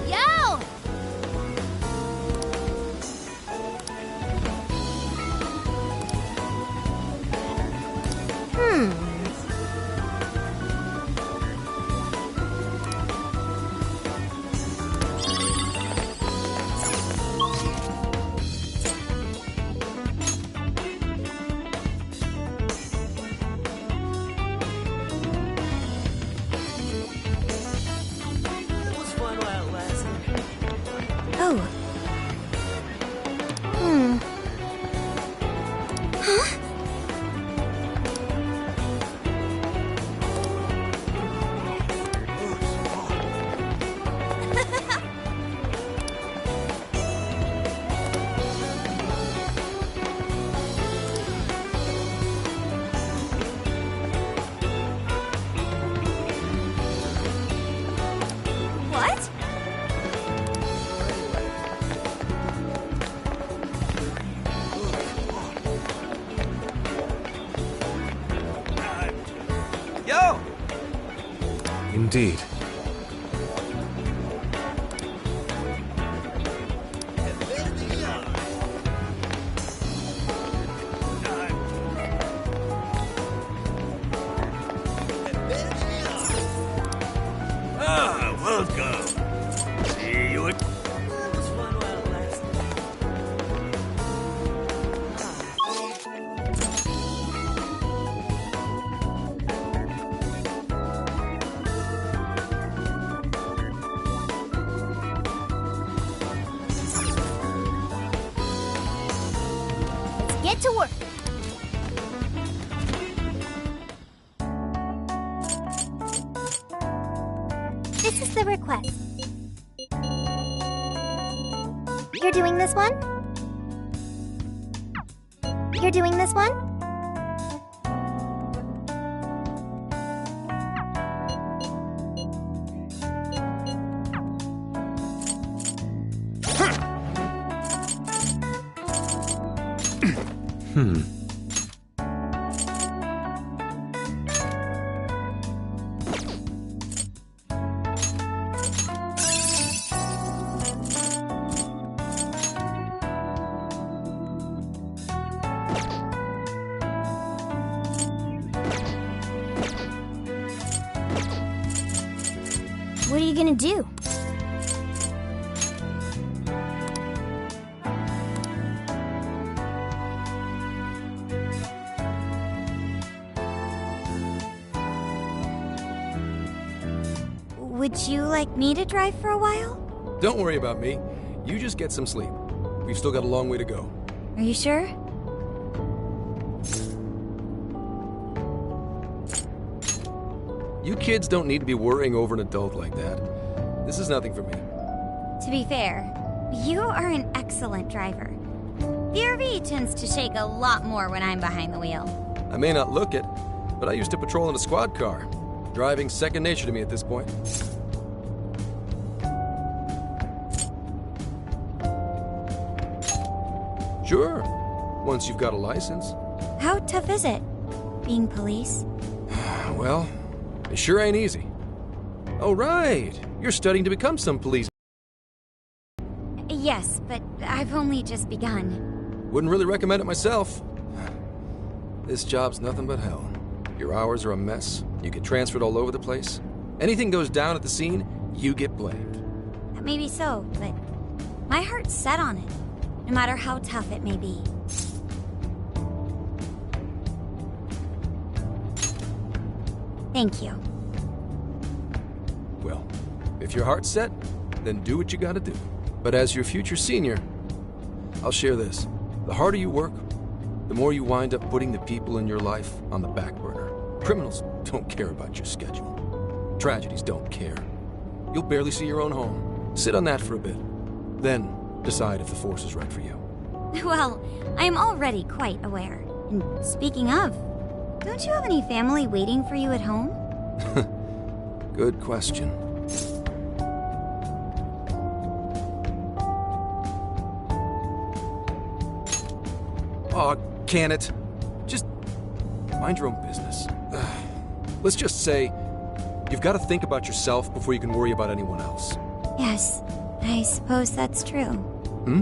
Yo! It was fun while it lasted. Oh. Huh? What? Yo! Indeed. Ah, welcome. See you at... It was fun while it lasted. Let's get to work. This is the request. You're doing this one? You're doing this one? What are you gonna do? Would you like me to drive for a while? Don't worry about me. You just get some sleep. We've still got a long way to go. Are you sure? You kids don't need to be worrying over an adult like that. This is nothing for me. To be fair, you are an excellent driver. The RV tends to shake a lot more when I'm behind the wheel. I may not look it, but I used to patrol in a squad car. Driving's second nature to me at this point. Sure, once you've got a license. How tough is it, being police? Well, it sure ain't easy. Oh, right. You're studying to become some police. Yes, Yes, but I've only just begun. Wouldn't really recommend it myself. This job's nothing but hell. Your hours are a mess. You get transferred all over the place. Anything goes down at the scene, you get blamed. Maybe so, but my heart's set on it, no matter how tough it may be. Thank you. Well, if your heart's set, then do what you gotta do. But as your future senior, I'll share this. The harder you work, the more you wind up putting the people in your life on the back burner. Criminals don't care about your schedule. Tragedies don't care. You'll barely see your own home. Sit on that for a bit. Then decide if the force is right for you. Well, I'm already quite aware. And speaking of, don't you have any family waiting for you at home? Good question. Aw, can it? Just mind your own business. Let's just say you've got to think about yourself before you can worry about anyone else. Yes, I suppose that's true. Hmm?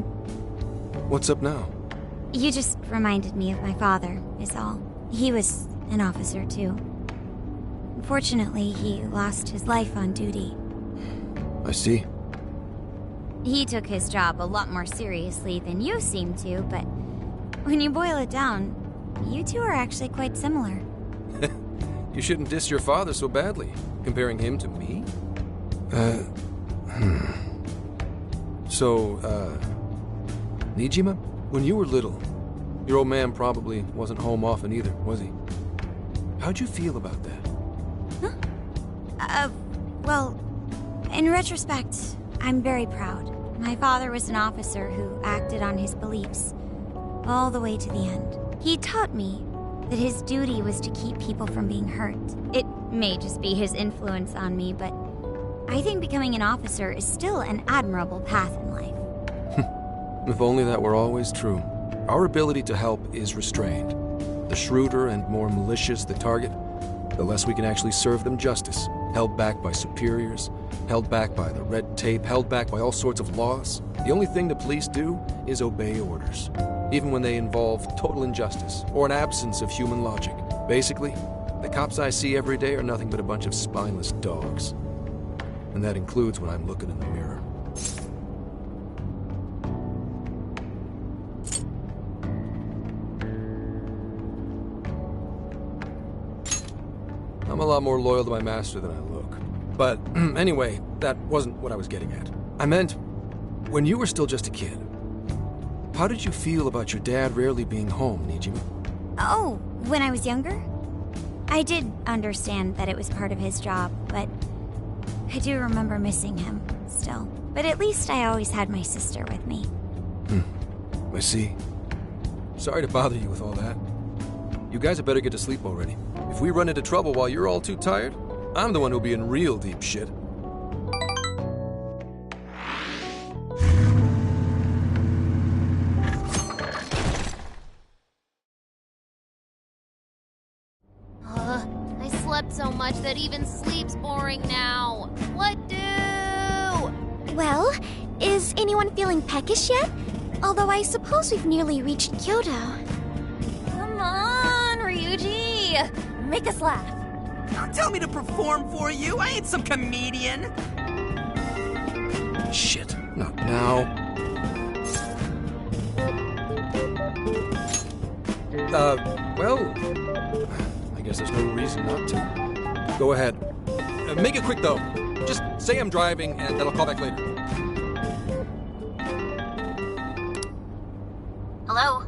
What's up now? You just reminded me of my father, is all. He was an officer, too. Unfortunately, he lost his life on duty. I see. He took his job a lot more seriously than you seem to, but when you boil it down, you two are actually quite similar. You shouldn't diss your father so badly, comparing him to me. So, Nijima, when you were little, your old man probably wasn't home often either, was he? How'd you feel about that? Well, in retrospect, I'm very proud. My father was an officer who acted on his beliefs, all the way to the end. He taught me that his duty was to keep people from being hurt. It may just be his influence on me, but I think becoming an officer is still an admirable path in life. If only that were always true. Our ability to help is restrained. The shrewder and more malicious the target, the less we can actually serve them justice. Held back by superiors, held back by the red tape, held back by all sorts of laws. The only thing the police do is obey orders, even when they involve total injustice or an absence of human logic. Basically, the cops I see every day are nothing but a bunch of spineless dogs. And that includes when I'm looking in the mirror. I'm a lot more loyal to my master than I look. But anyway, that wasn't what I was getting at. I meant, when you were still just a kid, how did you feel about your dad rarely being home, Nijima? Oh, when I was younger? I did understand that it was part of his job, but I do remember missing him still. But at least I always had my sister with me. I see. Sorry to bother you with all that. You guys had better get to sleep already. If we run into trouble while you're all too tired, I'm the one who'll be in real deep shit. I slept so much that even sleep's boring now. What do? Well, is anyone feeling peckish yet? Although I suppose we've nearly reached Kyoto. Come on, Ryuji! Make us laugh. Don't tell me to perform for you. I ain't some comedian. Shit, not now. Well, I guess there's no reason not to. Go ahead. Make it quick, though. Just say I'm driving, and then I'll call back later. Hello?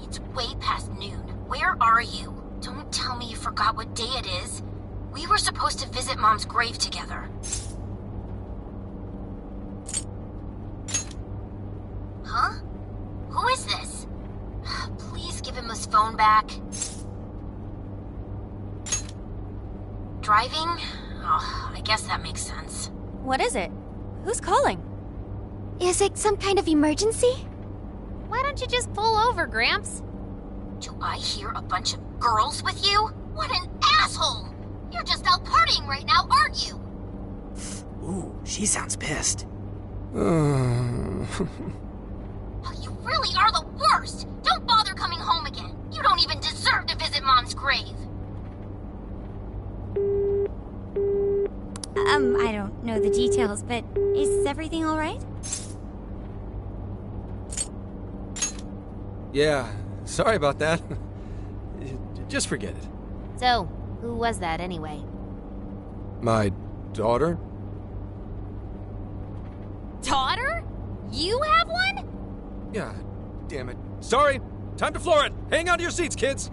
It's way past noon. Where are you? Don't tell me you forgot what day it is. We were supposed to visit Mom's grave together. Huh? Who is this? Please give him his phone back. Driving? Oh, I guess that makes sense. What is it? Who's calling? Is it some kind of emergency? Why don't you just pull over, Gramps? Do I hear a bunch of girls with you? What an asshole! You're just out partying right now, aren't you? Ooh, she sounds pissed. You really are the worst! Don't bother coming home again. You don't even deserve to visit Mom's grave. I don't know the details, but is everything all right? Yeah, sorry about that. Just forget it. So, who was that anyway? My daughter? Daughter? You have one? Yeah, damn it. Sorry, time to floor it. Hang on to your seats, kids.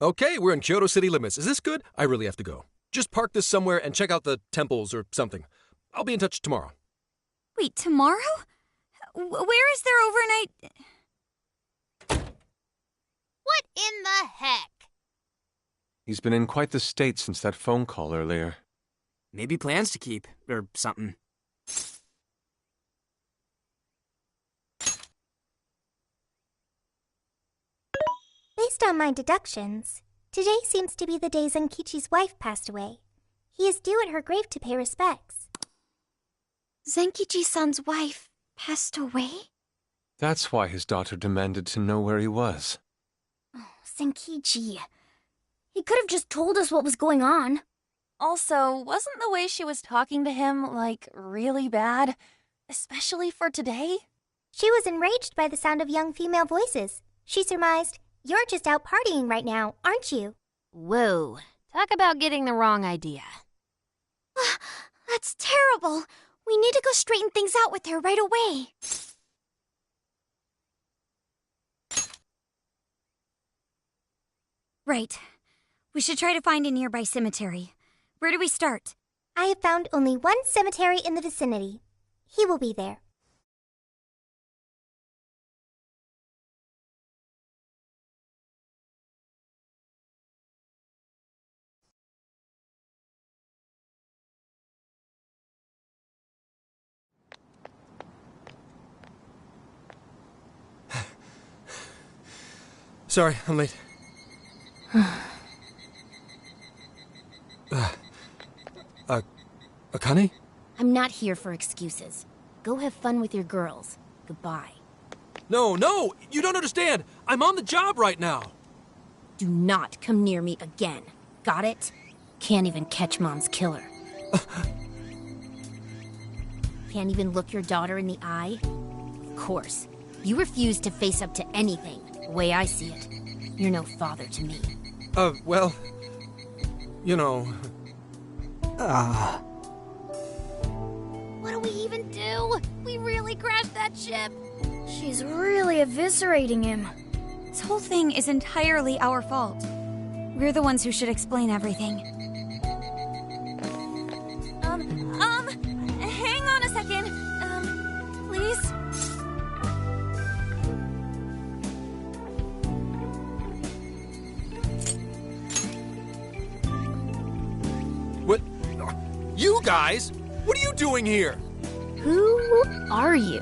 Okay, we're in Kyoto city limits. Is this good? I really have to go. Just park this somewhere and check out the temples or something. I'll be in touch tomorrow. Wait, tomorrow? Where is their overnight... What in the heck? He's been in quite the state since that phone call earlier. Maybe plans to keep, or something. Based on my deductions, today seems to be the day Zenkichi's wife passed away. He is due at her grave to pay respects. Zenkichi-san's wife passed away? That's why his daughter demanded to know where he was. Zenkichi. He could have just told us what was going on. Also, wasn't the way she was talking to him, like, really bad? Especially for today? She was enraged by the sound of young female voices. She surmised, "You're just out partying right now, aren't you?" Whoa. Talk about getting the wrong idea. That's terrible. We need to go straighten things out with her right away. Right. We should try to find a nearby cemetery. Where do we start? I have found only one cemetery in the vicinity. He will be there. Sorry, I'm late. Akane? I'm not here for excuses. Go have fun with your girls. Goodbye. No, you don't understand. I'm on the job right now. Do not come near me again. Got it? Can't even catch Mom's killer. Can't even look your daughter in the eye? Of course. You refuse to face up to anything, the way I see it. You're no father to me. Well, you know... What do we even do? We really crashed that ship. She's really eviscerating him. This whole thing is entirely our fault. We're the ones who should explain everything. Hang on a second. Please? What? You guys? What are you doing here? Who are you?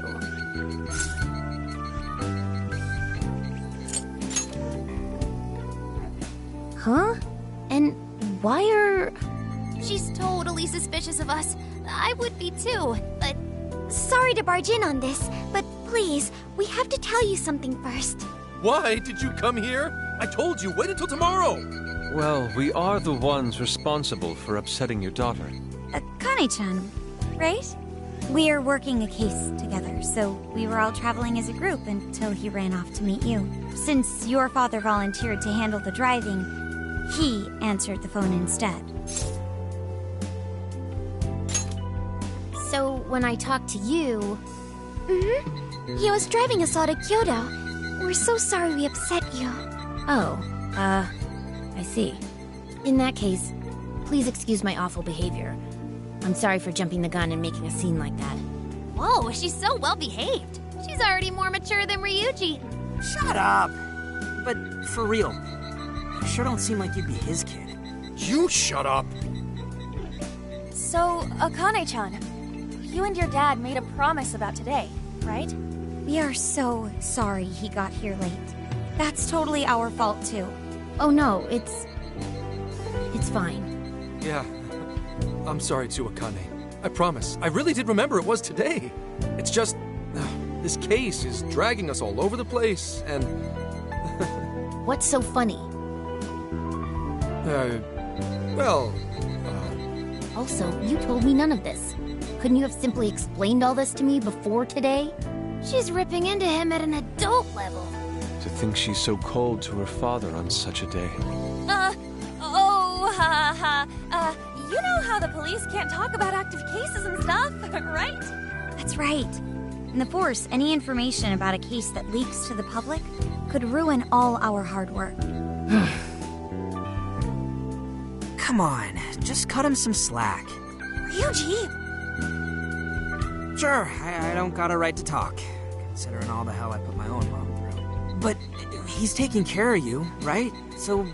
Huh? And why are... She's totally suspicious of us. I would be too, but... Sorry to barge in on this, but please, we have to tell you something first. Why did you come here? I told you, wait until tomorrow. Well, we are the ones responsible for upsetting your daughter. Kane-chan, right? We're working a case together, so we were all traveling as a group until he ran off to meet you. Since your father volunteered to handle the driving, he answered the phone instead. So, when I talked to you... He was driving us all to Kyoto. We're so sorry we upset you. Oh, I see. In that case, please excuse my awful behavior. I'm sorry for jumping the gun and making a scene like that. Whoa, she's so well behaved. She's already more mature than Ryuji. Shut up! But for real, you sure don't seem like you'd be his kid. You shut up! So, Akane-chan, you and your dad made a promise about today. right? We are so sorry he got here late. That's totally our fault, too. Oh no, it's fine. Yeah, I'm sorry too, Akane. I promise. I really did remember it was today. It's just, this case is dragging us all over the place, and... What's so funny? Also, you told me none of this. Couldn't you have simply explained all this to me before today? She's ripping into him at an adult level. To think she's so cold to her father on such a day. You know how the police can't talk about active cases and stuff, right? That's right. In the Force, any information about a case that leaks to the public could ruin all our hard work. Come on, just cut him some slack. Ryuji! Sure, I don't got a right to talk, considering all the hell I put my own mom through. But he's taking care of you, right? So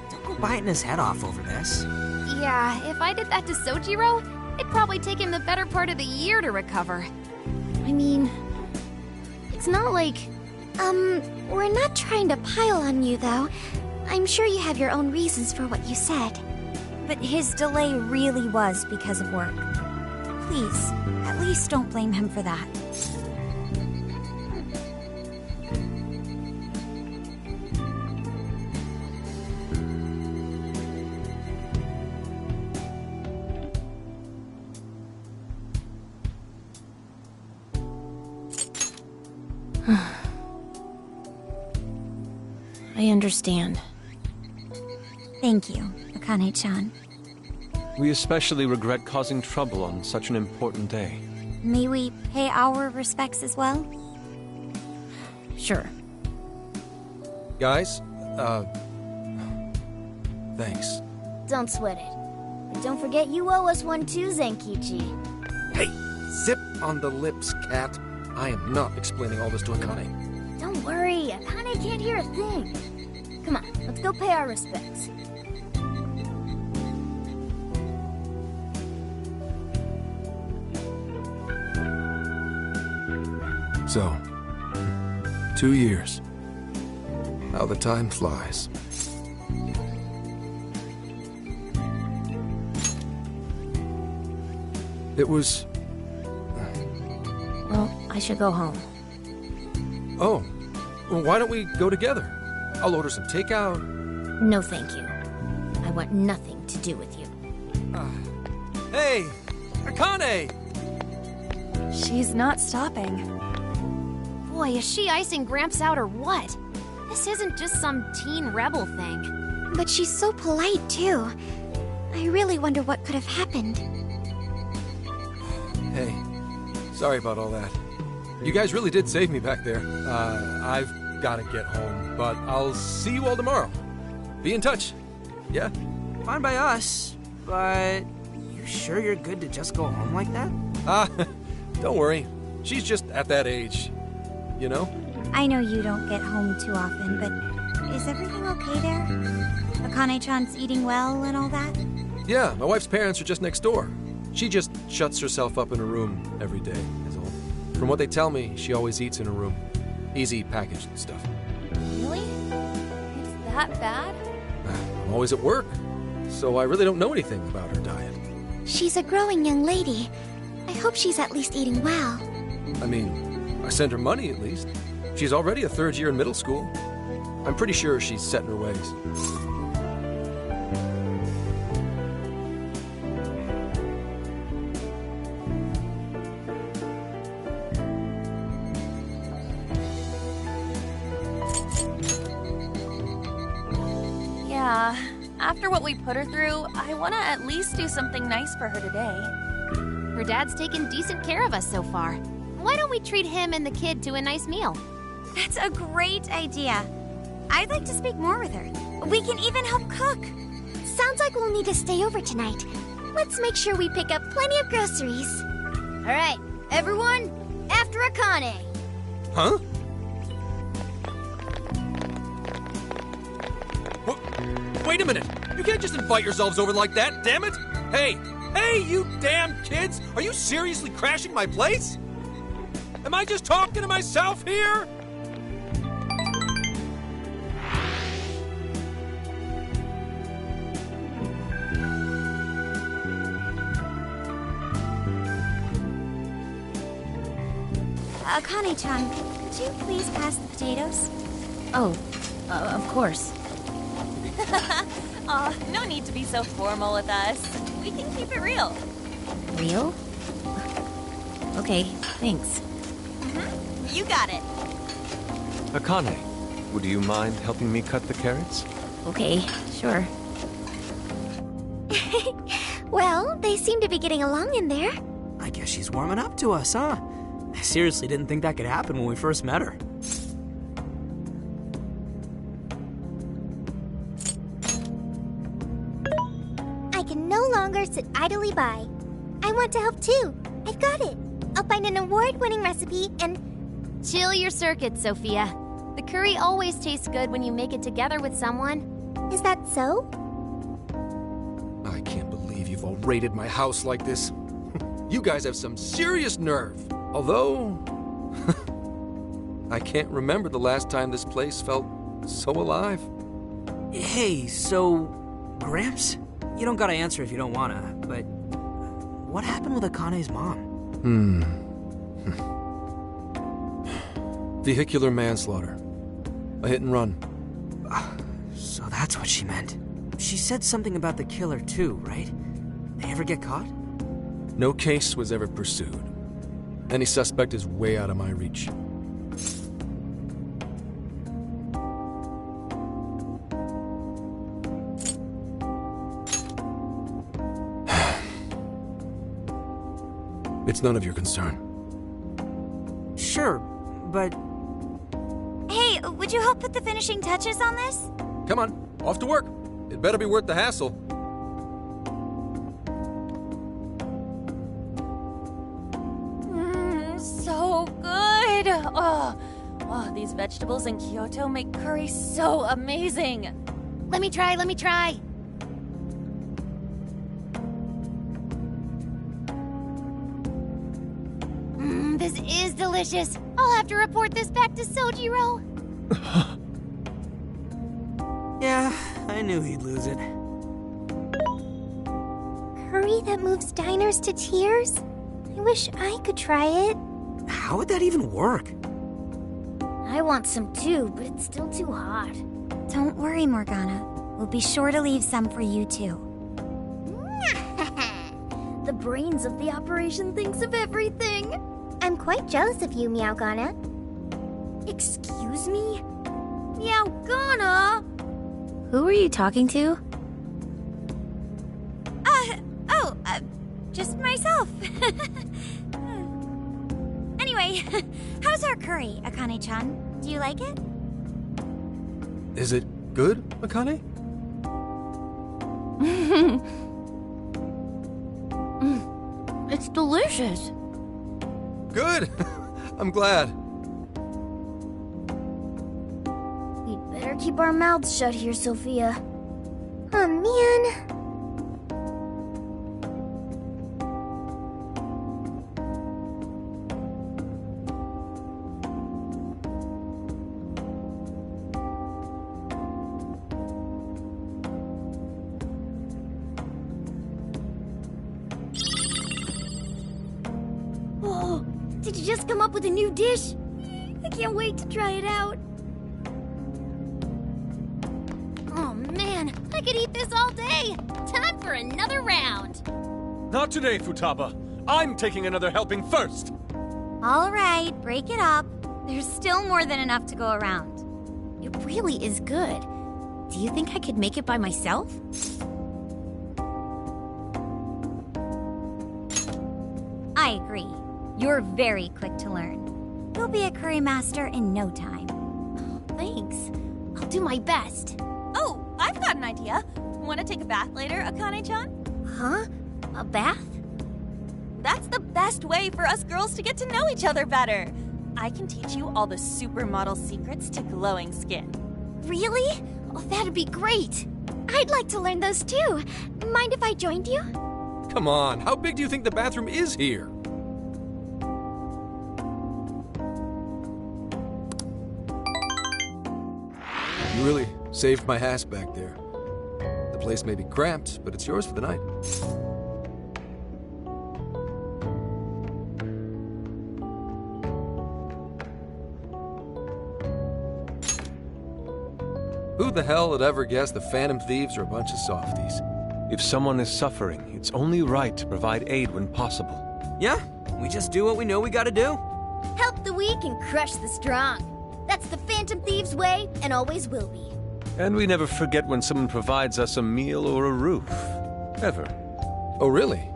don't go biting his head off over this. Yeah, if I did that to Sojiro, it'd probably take him the better part of the year to recover. I mean, it's not like... We're not trying to pile on you, though. I'm sure you have your own reasons for what you said. But his delay really was because of work. Please, at least don't blame him for that. I understand. Thank you, Akane-chan. We especially regret causing trouble on such an important day. May we pay our respects as well? Sure. Guys, thanks. Don't sweat it. And don't forget you owe us one too, Zenkichi. Hey, zip on the lips, cat. I am not explaining all this to Akane. Don't worry, Akane can't hear a thing. Come on, let's go pay our respects. So, 2 years. How the time flies. It was... Well, I should go home. Oh, well, why don't we go together? I'll order some takeout. No, thank you. I want nothing to do with you. Hey, Akane! She's not stopping. Boy, is she icing Gramps out or what? This isn't just some teen rebel thing. But she's so polite, too. I really wonder what could have happened. Hey, sorry about all that. You guys really did save me back there. I've gotta get home, but I'll see you all tomorrow. Be in touch. Yeah? Fine by us, but you sure you're good to just go home like that? Don't worry. She's just at that age. You know? I know you don't get home too often, but is everything okay there? Akane-chan's eating well and all that? Yeah, my wife's parents are just next door. She just shuts herself up in her room every day, is all. From what they tell me, she always eats in her room. Easy packaged stuff. Really? It's that bad? I'm always at work, so I really don't know anything about her diet. She's a growing young lady. I hope she's at least eating well. I mean, I send her money at least. She's already a third year in middle school. I'm pretty sure she's set in her ways. Yeah, after what we put her through, I want to at least do something nice for her today. Her dad's taken decent care of us so far. Why don't we treat him and the kid to a nice meal? That's a great idea. I'd like to speak more with her. We can even help cook. Sounds like we'll need to stay over tonight. Let's make sure we pick up plenty of groceries. All right, everyone, after Akane. Huh? Wait a minute! You can't just invite yourselves over like that, damn it! Hey! Hey, you damn kids! Are you seriously crashing my place? Am I just talking to myself here? Akane-chan, could you please pass the potatoes? Oh, of course. Aw, no need to be so formal with us. We can keep it real. Real? Okay, thanks. You got it. Akane, would you mind helping me cut the carrots? Okay, sure. Well, they seem to be getting along in there. I guess she's warming up to us, huh? I seriously didn't think that could happen when we first met her. I can no longer sit idly by. I want to help too. I've got it. I'll find an award-winning recipe and... Chill your circuits, Sophia. The curry always tastes good when you make it together with someone. Is that so? I can't believe you've all raided my house like this. You guys have some serious nerve. Although, I can't remember the last time this place felt so alive. Hey, so, Gramps? You don't gotta answer if you don't wanna, but what happened with Akane's mom? Vehicular manslaughter. A hit and run. So that's what she meant. She said something about the killer too, right? They ever get caught? No case was ever pursued. Any suspect is way out of my reach. It's none of your concern. Sure, but... Hey, would you help put the finishing touches on this? Come on, off to work. It better be worth the hassle. So good. Oh, these vegetables in Kyoto make curry so amazing. Let me try. This is delicious. I'll have to report this back to Sojiro. Yeah, I knew he'd lose it. Curry that moves diners to tears? I wish I could try it. How would that even work? I want some too, but it's still too hot. Don't worry, Morgana. We'll be sure to leave some for you too. The brains of the operation thinks of everything. I'm quite jealous of you, Meowgana. Excuse me? Meowgana? Who are you talking to? Just myself. Anyway, how's our curry, Akane-chan? Do you like it? Is it good, Akane? It's delicious. Good! I'm glad. We'd better keep our mouths shut here, Sophia. Oh, man. Oh, did you just come up with a new dish? I can't wait to try it out. Oh man, I could eat this all day. Time for another round. Not today, Futaba. I'm taking another helping first. All right, break it up. There's still more than enough to go around. It really is good. Do you think I could make it by myself? I agree. You're very quick to learn. You'll be a curry master in no time. Thanks. I'll do my best. Oh, I've got an idea. Want to take a bath later, Akane-chan? Huh? A bath? That's the best way for us girls to get to know each other better. I can teach you all the supermodel secrets to glowing skin. Really? Oh, that'd be great. I'd like to learn those too. Mind if I joined you? Come on, how big do you think the bathroom is here? You really saved my ass back there. The place may be cramped, but it's yours for the night. Who the hell had ever guessed the Phantom Thieves are a bunch of softies? If someone is suffering, it's only right to provide aid when possible. Yeah, we just do what we know we gotta do. Help the weak and crush the strong. That's the Phantom Thieves' way, and always will be. And we never forget when someone provides us a meal or a roof. Ever. Oh, really?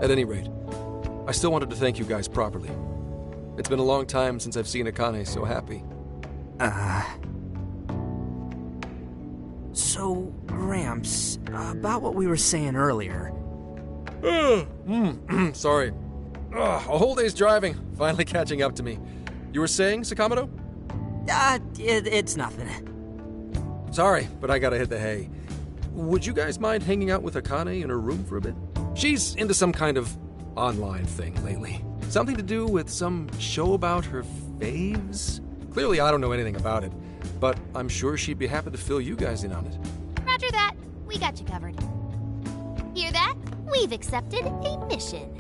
At any rate, I still wanted to thank you guys properly. It's been a long time since I've seen Akane so happy. So, Gramps, about what we were saying earlier. Sorry. A whole day's driving, finally catching up to me. You were saying, Sakamoto? It's nothing. Sorry, but I gotta hit the hay. Would you guys mind hanging out with Akane in her room for a bit? She's into some kind of online thing lately. Something to do with some show about her faves? Clearly, I don't know anything about it, but I'm sure she'd be happy to fill you guys in on it. Roger that. We got you covered. Hear that? We've accepted a mission.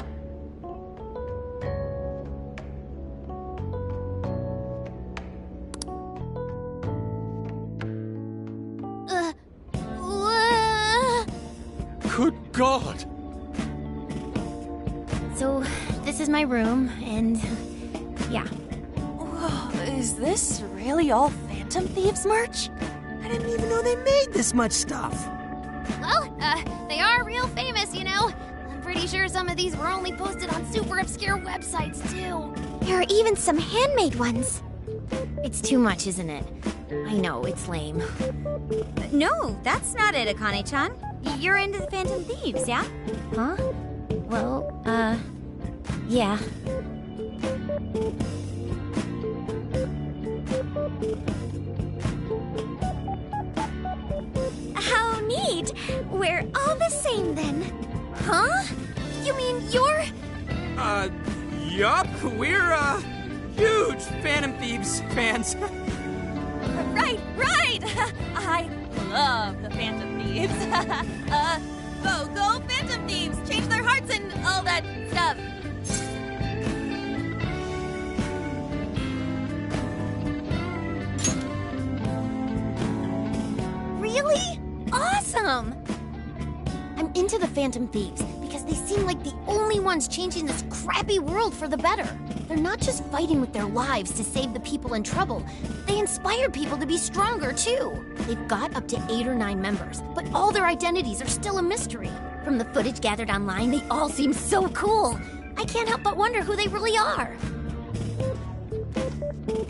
Good God! So, this is my room, and yeah. Whoa, is this really all Phantom Thieves merch? I didn't even know they made this much stuff. Well, they are real famous, you know. I'm pretty sure some of these were only posted on super obscure websites, too. There are even some handmade ones. It's too much, isn't it? I know, it's lame. No, that's not it, Akane-chan. You're into the Phantom Thieves, yeah? Huh? Well, yeah. How neat! We're all the same then. Huh? You mean you're... Yup, we're, huge Phantom Thieves fans. Right! I love the Phantom Thieves. Go Phantom Thieves! Change their hearts and all that stuff. Really? Awesome! I'm into the Phantom Thieves because they seem like the only ones changing this crappy world for the better. They're not just fighting with their lives to save the people in trouble. They inspire people to be stronger, too. They've got up to 8 or 9 members, but all their identities are still a mystery. From the footage gathered online, they all seem so cool. I can't help but wonder who they really are.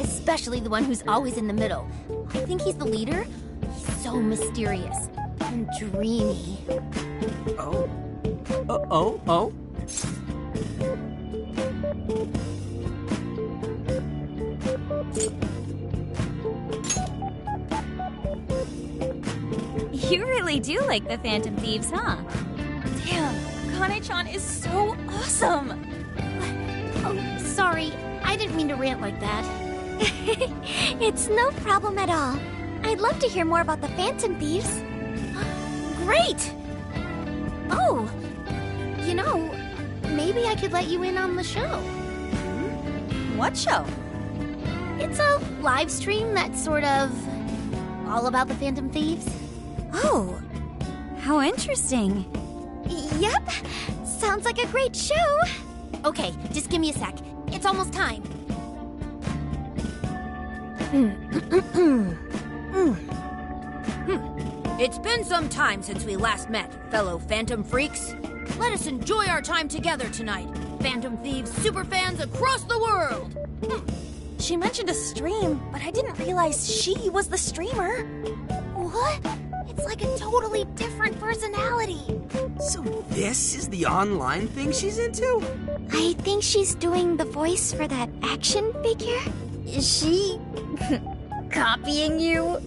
Especially the one who's always in the middle. I think he's the leader. He's so mysterious and dreamy. Oh. You really do like the Phantom Thieves, huh? Damn, Akane-chan is so awesome! Oh, sorry. I didn't mean to rant like that. It's no problem at all. I'd love to hear more about the Phantom Thieves. Great! Oh, you know, maybe I could let you in on the show. What show? It's a live stream that's sort of all about the Phantom Thieves. Oh, how interesting. Yep, sounds like a great show. Okay, just give me a sec. It's almost time. It's been some time since we last met, fellow Phantom Freaks. Let us enjoy our time together tonight. Phantom Thieves superfans across the world. She mentioned a stream, but I didn't realize she was the streamer. What? It's like a totally different personality. So this is the online thing she's into? I think she's doing the voice for that action figure. Is she copying you?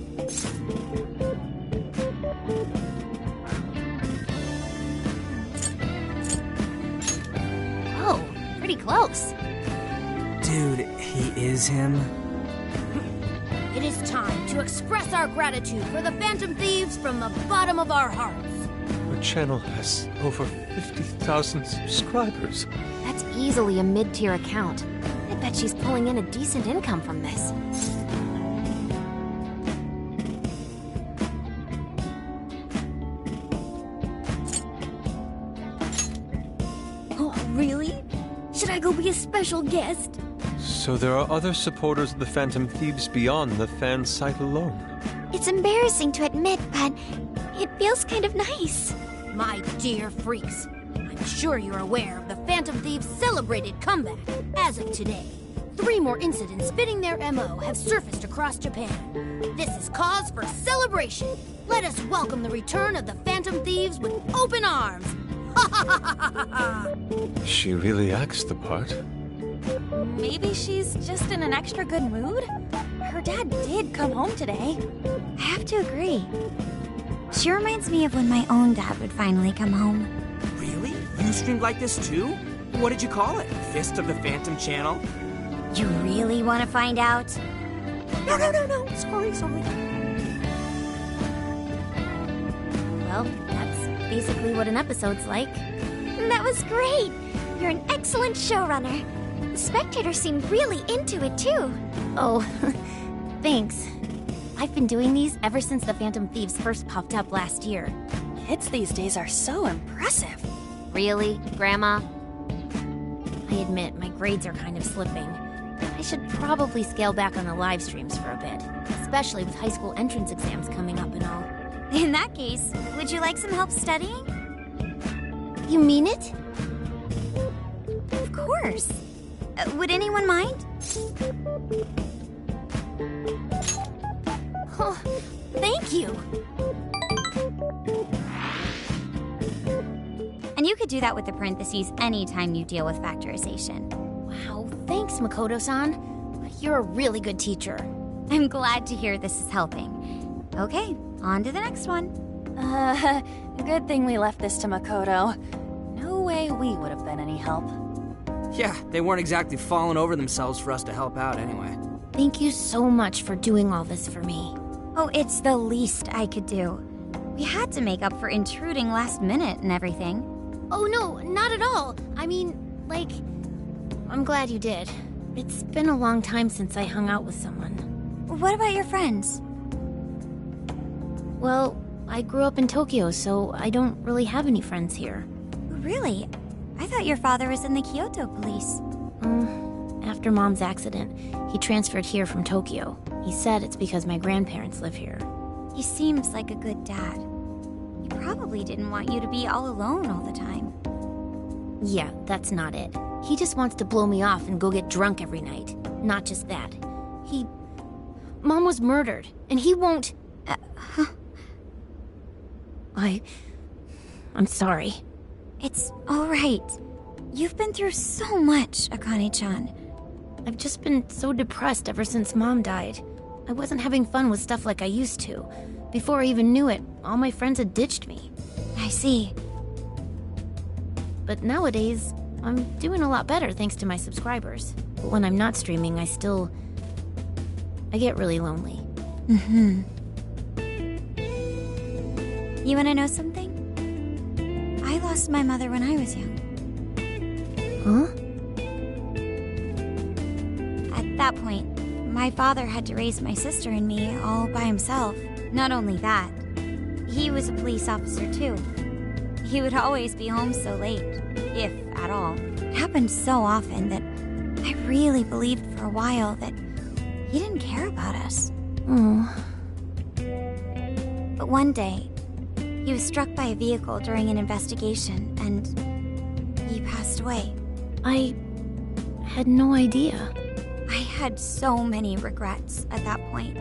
Whoa, pretty close. Dude, he is him. to express our gratitude for the Phantom Thieves from the bottom of our hearts. Her channel has over 50,000 subscribers. That's easily a mid-tier account. I bet she's pulling in a decent income from this. Oh, really? Should I go be a special guest? So there are other supporters of the Phantom Thieves beyond the fan site alone. It's embarrassing to admit, but it feels kind of nice. My dear freaks, I'm sure you're aware of the Phantom Thieves' celebrated comeback as of today. 3 more incidents fitting their MO have surfaced across Japan. This is cause for celebration. Let us welcome the return of the Phantom Thieves with open arms. Ha ha ha ha ha ha! She really acts the part. Maybe she's just in an extra good mood? Her dad did come home today. I have to agree. She reminds me of when my own dad would finally come home. Really? You streamed like this too? What did you call it? Fist of the Phantom Channel? You really want to find out? No. Sorry. Well, that's basically what an episode's like. That was great! You're an excellent showrunner. The spectators seem really into it, too. Oh, thanks. I've been doing these ever since the Phantom Thieves first popped up last year. Kids these days are so impressive. Really, Grandma? I admit, my grades are kind of slipping. I should probably scale back on the live streams for a bit, especially with high school entrance exams coming up and all. In that case, would you like some help studying? You mean it? Of course. Would anyone mind? Oh, thank you. And you could do that with the parentheses anytime you deal with factorization. Wow, thanks, Makoto-san. You're a really good teacher. I'm glad to hear this is helping. Okay, on to the next one. Good thing we left this to Makoto. No way we would have been any help. Yeah, they weren't exactly falling over themselves for us to help out anyway. Thank you so much for doing all this for me. Oh, it's the least I could do. We had to make up for intruding last minute and everything. Oh no, not at all. I mean, like, I'm glad you did. It's been a long time since I hung out with someone. What about your friends? Well, I grew up in Tokyo, so I don't really have any friends here. Really? I thought your father was in the Kyoto police. After Mom's accident, he transferred here from Tokyo. He said it's because my grandparents live here. He seems like a good dad. He probably didn't want you to be all alone all the time. Yeah, that's not it. He just wants to blow me off and go get drunk every night. Not just that. Mom was murdered, and he won't... I'm sorry. It's all right. You've been through so much, Akane-chan. I've just been so depressed ever since Mom died. I wasn't having fun with stuff like I used to. Before I even knew it, all my friends had ditched me. I see. But nowadays, I'm doing a lot better thanks to my subscribers. But when I'm not streaming, I get really lonely. Mm-hmm. You wanna know something? I lost my mother when I was young. Huh? At that point, my father had to raise my sister and me all by himself. Not only that, he was a police officer too. He would always be home so late, if at all. It happened so often that I really believed for a while that he didn't care about us. But one day, he was struck by a vehicle during an investigation, and he passed away. I had no idea. I had so many regrets at that point.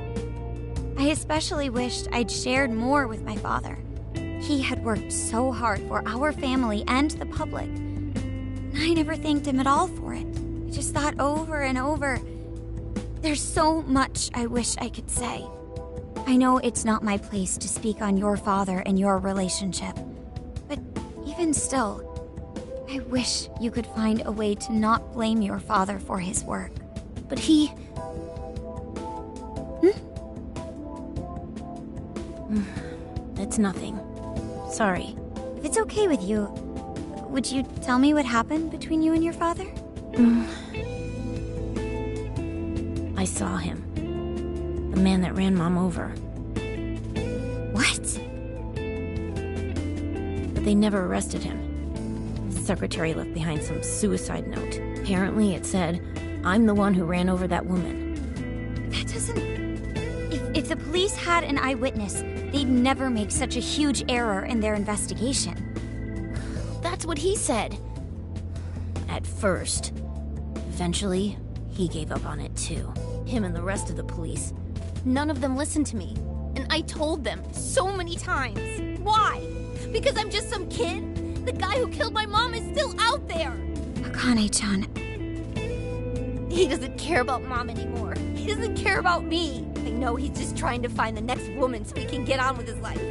I especially wished I'd shared more with my father. He had worked so hard for our family and the public. And I never thanked him at all for it. I just thought over and over, there's so much I wish I could say. I know it's not my place to speak on your father and your relationship, but even still, I wish you could find a way to not blame your father for his work. But he... It's nothing. Sorry. If it's okay with you, would you tell me what happened between you and your father? I saw him. The man that ran Mom over. What? But they never arrested him. The secretary left behind some suicide note. Apparently it said, "I'm the one who ran over that woman." That doesn't... If the police had an eyewitness, they'd never make such a huge error in their investigation. That's what he said. At first. Eventually, he gave up on it too. Him and the rest of the police. None of them listened to me. And I told them so many times. Why? Because I'm just some kid? The guy who killed my mom is still out there! Akane-chan. He doesn't care about Mom anymore. He doesn't care about me. I know he's just trying to find the next woman so he can get on with his life.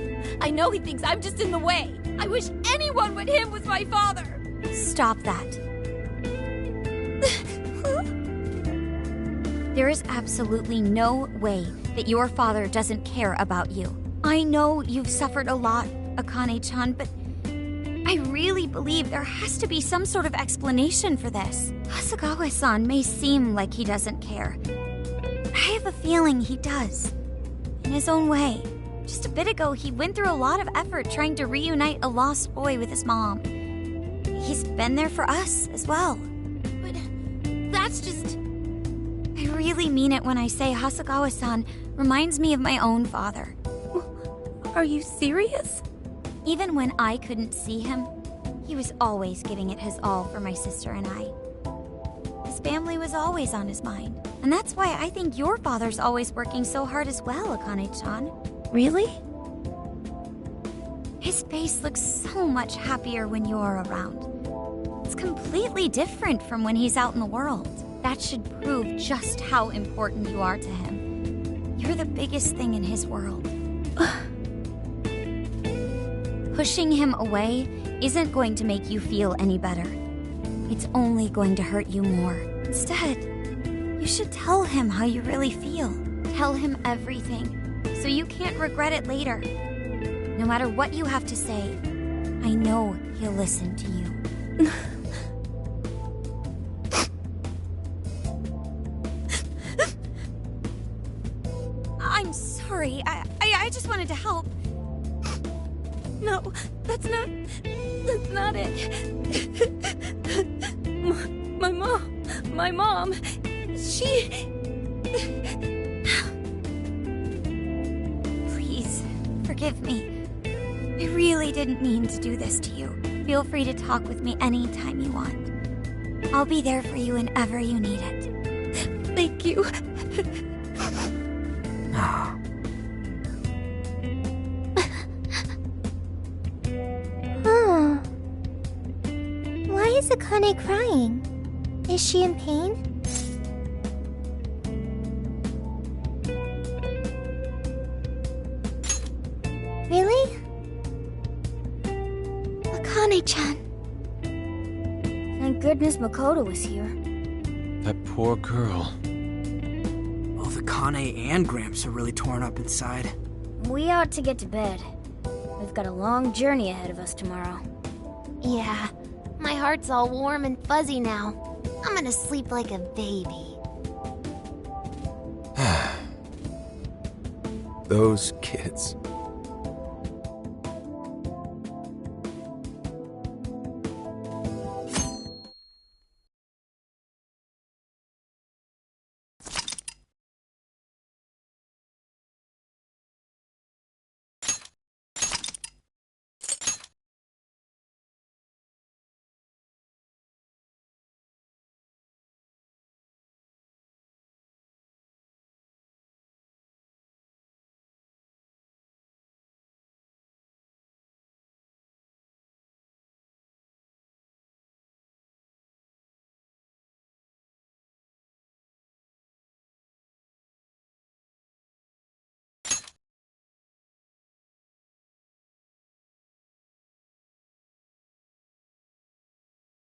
I know he thinks I'm just in the way. I wish anyone but him was my father. Stop that. There is absolutely no way that your father doesn't care about you. I know you've suffered a lot, Akane-chan, but I really believe there has to be some sort of explanation for this. Hasegawa-san may seem like he doesn't care. I have a feeling he does. In his own way. Just a bit ago, he went through a lot of effort trying to reunite a lost boy with his mom. He's been there for us as well. But that's just... I really mean it when I say Hasegawa-san reminds me of my own father. Are you serious? Even when I couldn't see him, he was always giving it his all for my sister and I. His family was always on his mind. And that's why I think your father's always working so hard as well, Akane-chan. Really? His face looks so much happier when you're around. It's completely different from when he's out in the world. That should prove just how important you are to him. You're the biggest thing in his world. Pushing him away isn't going to make you feel any better. It's only going to hurt you more. Instead, you should tell him how you really feel. Tell him everything, so you can't regret it later. No matter what you have to say, I know he'll listen to you. I'm sorry. I just wanted to help. No, that's not it. My mom, she... Please, forgive me. I really didn't mean to do this to you. Feel free to talk with me anytime you want. I'll be there for you whenever you need it. Thank you. Why is Akane crying? Is she in pain? Really? Akane-chan. Thank goodness Makoto was here. That poor girl. Both Akane and Gramps are really torn up inside. We ought to get to bed. We've got a long journey ahead of us tomorrow. Yeah, my heart's all warm and fuzzy now. I'm gonna sleep like a baby. Those kids.